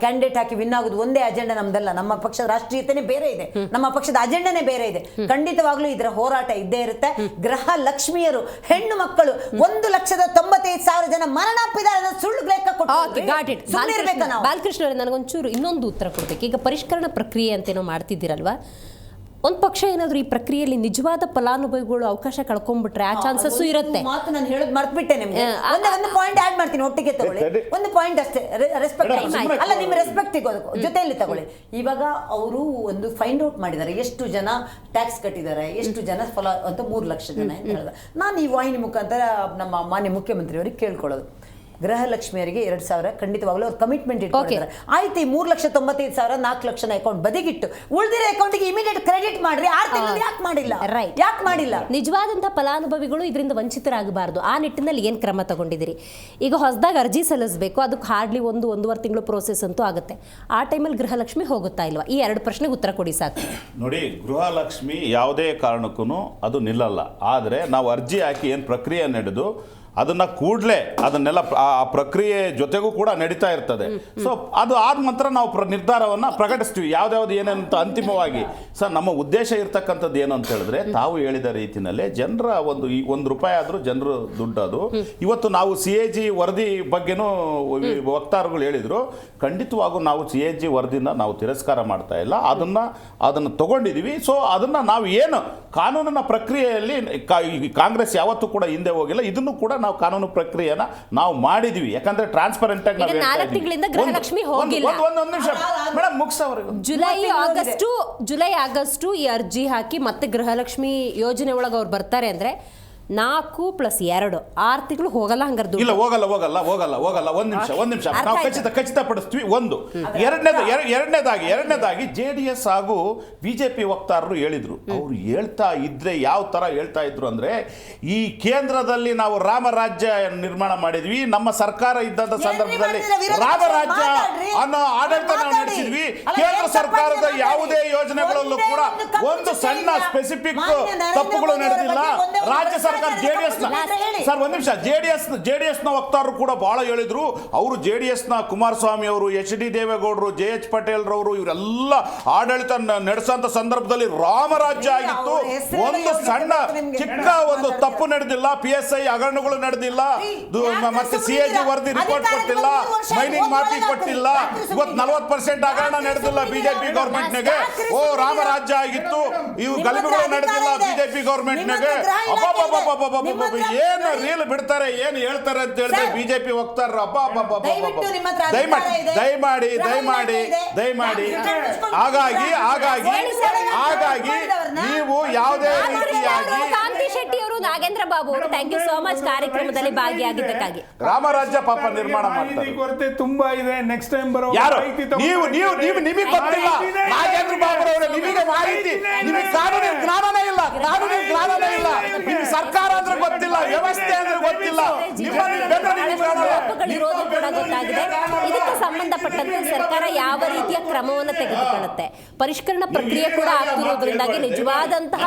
ಕ್ಯಾಂಡಿಡೇಟ್ ಹಾಕಿ ವಿನ್ ಆಗೋದು ಒಂದೇ ಅಜೆಂಡಾ ನಮ್ದಲ್ಲ. ನಮ್ಮ ಪಕ್ಷದ ರಾಷ್ಟ್ರೀಯತೆನೇ ಬೇರೆ ಇದೆ, ನಮ್ಮ ಪಕ್ಷದ ಅಜೆಂಡಾನೇ ಬೇರೆ ಇದೆ. ಖಂಡಿತವಾಗ್ಲೂ ಇದರ ಹೋರಾಟ ಇದ್ದೇ ಇರುತ್ತೆ. ಗೃಹ ಲಕ್ಷ್ಮಿಯರು ಹೆಣ್ಣು ಮಕ್ಕಳು 1,95,000 ಜನ ಮರಣಪ್ಪಿದ್ದಾರೆ ಸುಳ್ಳು ಲೆಕ್ಕ ಕೊಟ್ಟು ಬಾಲಕೃಷ್ಣ ಅವರೇ, ನನಗೊಂಚೂರು ಇನ್ನೊಂದು ಉತ್ತರ ಕೊಡ್ಬೇಕು. ಈಗ ಪರಿಷ್ಕರಣಾ ಪ್ರಕ್ರಿಯೆ ಅಂತೇನೋ ಮಾಡ್ತಿದ್ದೀರಲ್ವಾ, ಒಂದು ಪಕ್ಷ ಏನಾದರೂ ಈ ಪ್ರಕ್ರಿಯೆಯಲ್ಲಿ ನಿಜವಾದ ಫಲಾನುಭವಿಗಳು ಅವಕಾಶ ಕಳ್ಕೊಂಡ್ಬಿಟ್ರೆ ಆ ಚಾನ್ಸಸ್ ಇರುತ್ತೆ. ಮಾತು ನಾನು ಹೇಳೋದು ಮರ್ತ್ಬಿಟ್ಟೆ ನಿಮ್ಗೆ. ಒಂದು ಪಾಯಿಂಟ್ ಆಡ್ ಮಾಡ್ತೀನಿ, ಒಟ್ಟಿಗೆ ತಗೊಳ್ಳಿ. ಒಂದು ಪಾಯಿಂಟ್ ಅಷ್ಟೇ, ರೆಸ್ಪೆಕ್ಟ್ ಅಲ್ಲ, ನಿಮ್ಮ ರೆಸ್ಪೆಕ್ಟ್ ಜೊತೆಯಲ್ಲಿ ತಗೊಳ್ಳಿ. ಇವಾಗ ಅವರು ಒಂದು ಫೈಂಡ್ ಔಟ್ ಮಾಡಿದ್ದಾರೆ ಎಷ್ಟು ಜನ ಟ್ಯಾಕ್ಸ್ ಕಟ್ಟಿದ್ದಾರೆ, ಎಷ್ಟು ಜನ ಫಲ ಅಂತ 3 ಲಕ್ಷ ಜನ ಅಂತ ಹೇಳಿದ್ರೆ, ನಾನು ಈ ವಾಹಿನಿ ಮುಖಾಂತರ ನಮ್ಮ ಮಾನ್ಯ ಮುಖ್ಯಮಂತ್ರಿಯವರಿಗೆ ಕೇಳ್ಕೊಳ್ಳೋದು, ಗೃಹಲಕ್ಷ್ಮಿಯರಿಗೆ 2,000 ಖಂಡಿತವಾಗ್ಲೂ ಅವ್ರು ಕಮಿಟ್ಮೆಂಟ್ ಇಟ್ಕೊಂಡಿದ್ದಾರೆ. ಆಯ್ತು, 3,95,000 4 ಲಕ್ಷನ ಅಕೌಂಟ್ ಬದಿಗಿಟ್ಟು ಉಳಿದಿರೋ ಅಕೌಂಟ್ಗೆ ಇಮಿಡಿಯೇಟ್ ಕ್ರೆಡಿಟ್ ಮಾಡ್ರಿ. 6 ತಿಂಗಳು ಯಾಕೆ ಮಾಡಿಲ್ಲ? ಯಾಕೆ ಮಾಡಿಲ್ಲ? ನಿಜವಾದಂತಹ ಫಲಾನುಭವಿಗಳು ಇದರಿಂದ ವಂಚಿತರಾಗಬಾರ್ದು. ಆ ನಿಟ್ಟಿನಲ್ಲಿ ಏನು ಕ್ರಮ ತಗೊಂಡಿದ್ದೀರಿ? ಈಗ ಹೊಸದಾಗಿ ಅರ್ಜಿ ಸಲ್ಲಿಸಬೇಕು, ಅದಕ್ಕೆ ಹಾರ್ಡ್ಲಿ 1-1.5 ತಿಂಗಳು ಪ್ರೋಸೆಸ್ ಅಂತೂ ಆಗುತ್ತೆ. ಆ ಟೈಮಲ್ಲಿ ಗೃಹಲಕ್ಷ್ಮಿ ಹೋಗುತ್ತಾ ಇಲ್ವಾ? ಈ 2 ಪ್ರಶ್ನೆಗೆ ಉತ್ತರ ಕೊಡಿ ಸಾಕು. ನೋಡಿ, ಗೃಹಲಕ್ಷ್ಮಿ ಯಾವುದೇ ಕಾರಣಕ್ಕೂ ಅದು ನಿಲ್ಲಲ್ಲ. ಆದರೆ ನಾವು ಅರ್ಜಿ ಹಾಕಿ ಏನು ಪ್ರಕ್ರಿಯೆ ನಡೆದು ಅದನ್ನು ಕೂಡಲೇ ಅದನ್ನೆಲ್ಲ ಆ ಪ್ರಕ್ರಿಯೆ ಜೊತೆಗೂ ಕೂಡ ನಡೀತಾ ಇರ್ತದೆ. ಸೊ ಅದು ಆದ ನಂತರ ನಾವು ನಿರ್ಧಾರವನ್ನು ಪ್ರಕಟಿಸ್ತೀವಿ, ಯಾವ್ದಾವ್ದು ಏನೇನಂತ ಅಂತಿಮವಾಗಿ. ಸರ್, ನಮ್ಮ ಉದ್ದೇಶ ಇರ್ತಕ್ಕಂಥದ್ದು ಏನು ಅಂತ ಹೇಳಿದ್ರೆ, ತಾವು ಹೇಳಿದ ರೀತಿಯಲ್ಲೇ ಜನರ ಒಂದು ರೂಪಾಯಿ ಆದರೂ ಜನರ ದುಡ್ಡು ಅದು. ಇವತ್ತು ನಾವು CAG ವರದಿ ಬಗ್ಗೆನೂ ವಕ್ತಾರಗಳು ಹೇಳಿದರು. ಖಂಡಿತವಾಗೂ ನಾವು CAG ವರದಿನ ನಾವು ತಿರಸ್ಕಾರ ಮಾಡ್ತಾ ಇಲ್ಲ, ಅದನ್ನು ತಗೊಂಡಿದ್ದೀವಿ. ಸೊ ಅದನ್ನು ನಾವು ಏನು ಕಾನೂನಿನ ಪ್ರಕ್ರಿಯೆಯಲ್ಲಿ ಕಾಂಗ್ರೆಸ್ ಯಾವತ್ತೂ ಕೂಡ ಹಿಂದೆ ಹೋಗಿಲ್ಲ. ಇದನ್ನು ಕೂಡ ನಾವು ಕಾನೂನು ಪ್ರಕ್ರಿಯೆನ ನಾವು ಮಾಡಿದ್ವಿ. ಯಾಕಂದ್ರೆ ಟ್ರಾನ್ಸ್ಪರೆಂಟ್ ಆಗಿ ನಾವು 4 ತಿಂಗಳಿಂದ ಗೃಹಲಕ್ಷ್ಮಿ ಹೋಗಿಲ್ಲ. ಒಂದು ನಿಮಿಷ ಮೇಡಮ್, ಮುಗಿಸೋವರೆಗೂ ಜುಲೈ ಆಗಸ್ಟ್ ಈ ಅರ್ಜಿ ಹಾಕಿ ಮತ್ತೆ ಗೃಹಲಕ್ಷ್ಮಿ ಯೋಜನೆ ಒಳಗೆ ಅವ್ರು ಬರ್ತಾರೆ ಅಂದ್ರೆ 4 + 2 6 ತಿಂಗಳು ಹೋಗಲ್ಲ ಹಂಗಾರೆ ದುಡ್ಡು. ಇಲ್ಲ ಹೋಗಲ್ಲ ಒಂದ್ ನಿಮಿಷ ಅರ್ಥ ನಾವು ಆಯ್ತು. ಖಚಿತಪಡಿಸ್ತೀವಿ. ಒಂದು ಎರಡನೇದಾಗಿ JDS ಹಾಗೂ ಬಿಜೆಪಿ ವಕ್ತಾರರು ಹೇಳಿದ್ರು. ಅವ್ರು ಹೇಳ್ತಾ ಇದ್ರೆ ಯಾವ ತರ ಹೇಳ್ತಾ ಇದ್ರು ಅಂದ್ರೆ, ಈ ಕೇಂದ್ರದಲ್ಲಿ ನಾವು ರಾಮರಾಜ್ಯ ನಿರ್ಮಾಣ ಮಾಡಿದ್ವಿ, ನಮ್ಮ ಸರ್ಕಾರ ಇದ್ದಂತ ಸಂದರ್ಭದಲ್ಲಿ ರಾಮರಾಜ್ಯ ಅನ್ನೋ ಆಡಳಿತ ನಾವು ನಡೆಸಿದ್ವಿ, ಕೇಂದ್ರ ಸರ್ಕಾರದ ಯಾವುದೇ ಯೋಜನೆಗಳಲ್ಲೂ ಕೂಡ ಒಂದು ಸಣ್ಣ ಸ್ಪೆಸಿಫಿಕ್ ತಪ್ಪುಗಳು ನಡೆದಿಲ್ಲ. ರಾಜ್ಯ ಸರ್ಕಾರ JDS ಸರ್ ಒಂದ್ ನಿಮಿಷ JDS ನ ವಕ್ತಾರರು ಕೂಡ ಬಹಳ ಹೇಳಿದ್ರು. ಅವರು JDS ನ ಕುಮಾರಸ್ವಾಮಿ ಅವರು, HD ದೇವೇಗೌಡರು, JH ಪಟೇಲ್ ರವರು ಇವರೆಲ್ಲ ಆಡಳಿತ ನಡೆಸಂತ ಸಂದರ್ಭದಲ್ಲಿ ರಾಮರಾಜ್ಯ ಆಗಿತ್ತು. ಒಂದು ಸಣ್ಣ ಚಿಕ್ಕ ಒಂದು ತಪ್ಪು ನಡೆದಿಲ್ಲ, PSI ಹಗರಣಗಳು ನಡೆದಿಲ್ಲ, ಮತ್ತೆ CAG ವರದಿ ರಿಪೋರ್ಟ್ ಕೊಟ್ಟಿಲ್ಲ, ಮೈನಿಂಗ್ ಮಾಫಿ ಕೊಟ್ಟಿಲ್ಲ, ಇವತ್ತು 40% ಹಗರಣ ನಡೆದಿಲ್ಲ ಬಿಜೆಪಿ ಗೌರ್ಮೆಂಟ್ ನಾಗೆ. ಓ ರಾಮರಾಜ್ಯ ಆಗಿತ್ತು, ಇವು ಗಲಭೆಗಳು ನಡೆದಿಲ್ಲ ಬಿಜೆಪಿ ಗೌರ್ಮೆಂಟ್ ನಾಗೆ. ಏನು ರೀಲ್ ಬಿಡ್ತಾರೆ, ಏನು ಹೇಳ್ತಾರೆ ಅಂತ ಹೇಳಿದ್ರೆ ಬಿಜೆಪಿ ವಕ್ತಾರರು ದಯಮಾಡಿ ಹಾಗಾಗಿ ನೀವು ಯಾವುದೇ ರೀತಿಯಾಗಿ ಕಾಂತಿ ಶೆಟ್ಟಿ ಅವರು, ನಾಗೇಂದ್ರ ಬಾಬು ಅವರು, ಥ್ಯಾಂಕ್ ಯು ಸೋ ಮಚ್ ಕಾರ್ಯಕ್ರಮದಲ್ಲಿ ಭಾಗಿಯಾಗಿದ್ದಕ್ಕಾಗಿ. ರಾಮರಾಜ್ಯ ಪಾಪ ನಿರ್ಮಾಣ ಮಾಡ್ತಾರೆ. ಮಾಹಿತಿ ಕೊರತೆ ತುಂಬಾ ಇದೆ. ನೆಕ್ಸ್ಟ್ ಟೈಮ್ ಬರೋ ಯಾರು ಮಾಹಿತಿ ತಗೊಂಡು ನಿಮಗೆ ಗೊತ್ತಿಲ್ಲ. ನಾಗೇಂದ್ರ ಬಾಬು ಅವರೇ, ನಿಮಗೆ ಮಾಹಿತಿ, ನಿಮಗೆ ಕಾನೂನಿನ ಜ್ಞಾನನೇ ಇಲ್ಲ. ನಿಮಗೆ ಸರ್ಕಾರ ಅಂದ್ರೆ ಗೊತ್ತಿಲ್ಲ, ವ್ಯವಸ್ಥೆ ಅಂದ್ರೆ ಗೊತ್ತಿಲ್ಲ. ಇರೋದು ಕೂಡ ಗೊತ್ತಾಗಿದೆ. ಇದಕ್ಕೆ ಸಂಬಂಧಪಟ್ಟಂತೆ ಸರ್ಕಾರ ಯಾವ ರೀತಿಯ ಕ್ರಮವನ್ನು ತೆಗೆದುಕೊಳ್ಳುತ್ತೆ, ಪರಿಷ್ಕರಣಾ ಪ್ರಕ್ರಿಯೆ ಕೂಡ ಆಗ್ತಿರೋದ್ರಿಂದಾಗಿ ನಿಜವಾದಂತಹ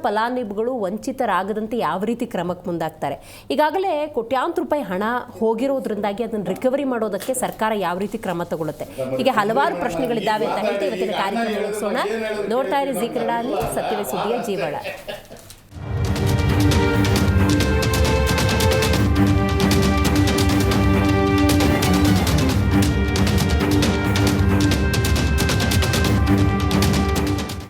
ಫಲಾನುಭವಿಗಳು ವಂಚಿತರಾಗದಂತೆ ಯಾವ ರೀತಿ ಕ್ರಮಕ್ಕೆ ಮುಂದಾಗ್ತಾರೆ. ಈಗಾಗಲೇ ಕೋಟ್ಯಾಂತರ ರೂಪಾಯಿ ಹಣ ಹೋಗಿರೋದ್ರಿಂದಾಗಿ ಅದನ್ನು ರಿಕವರಿ ಮಾಡೋದಕ್ಕೆ ಸರ್ಕಾರ ಯಾವ ರೀತಿ ಕ್ರಮ ತಗೊಳ್ಳುತ್ತೆ, ಹೀಗೆ ಹಲವಾರು ಪ್ರಶ್ನೆಗಳಿದ್ದಾವೆ ಅಂತ ಹೇಳ್ತಾ ಇವತ್ತಿನ ಕಾರ್ಯಕ್ರಮ ಮುಗಿಸೋಣ. ನೋಡ್ತಾ ಇರಿ ಜೀ ಕನ್ನಡ, ಸತ್ಯವೇ ಸುದ್ದಿಯ ಜೀವಳ.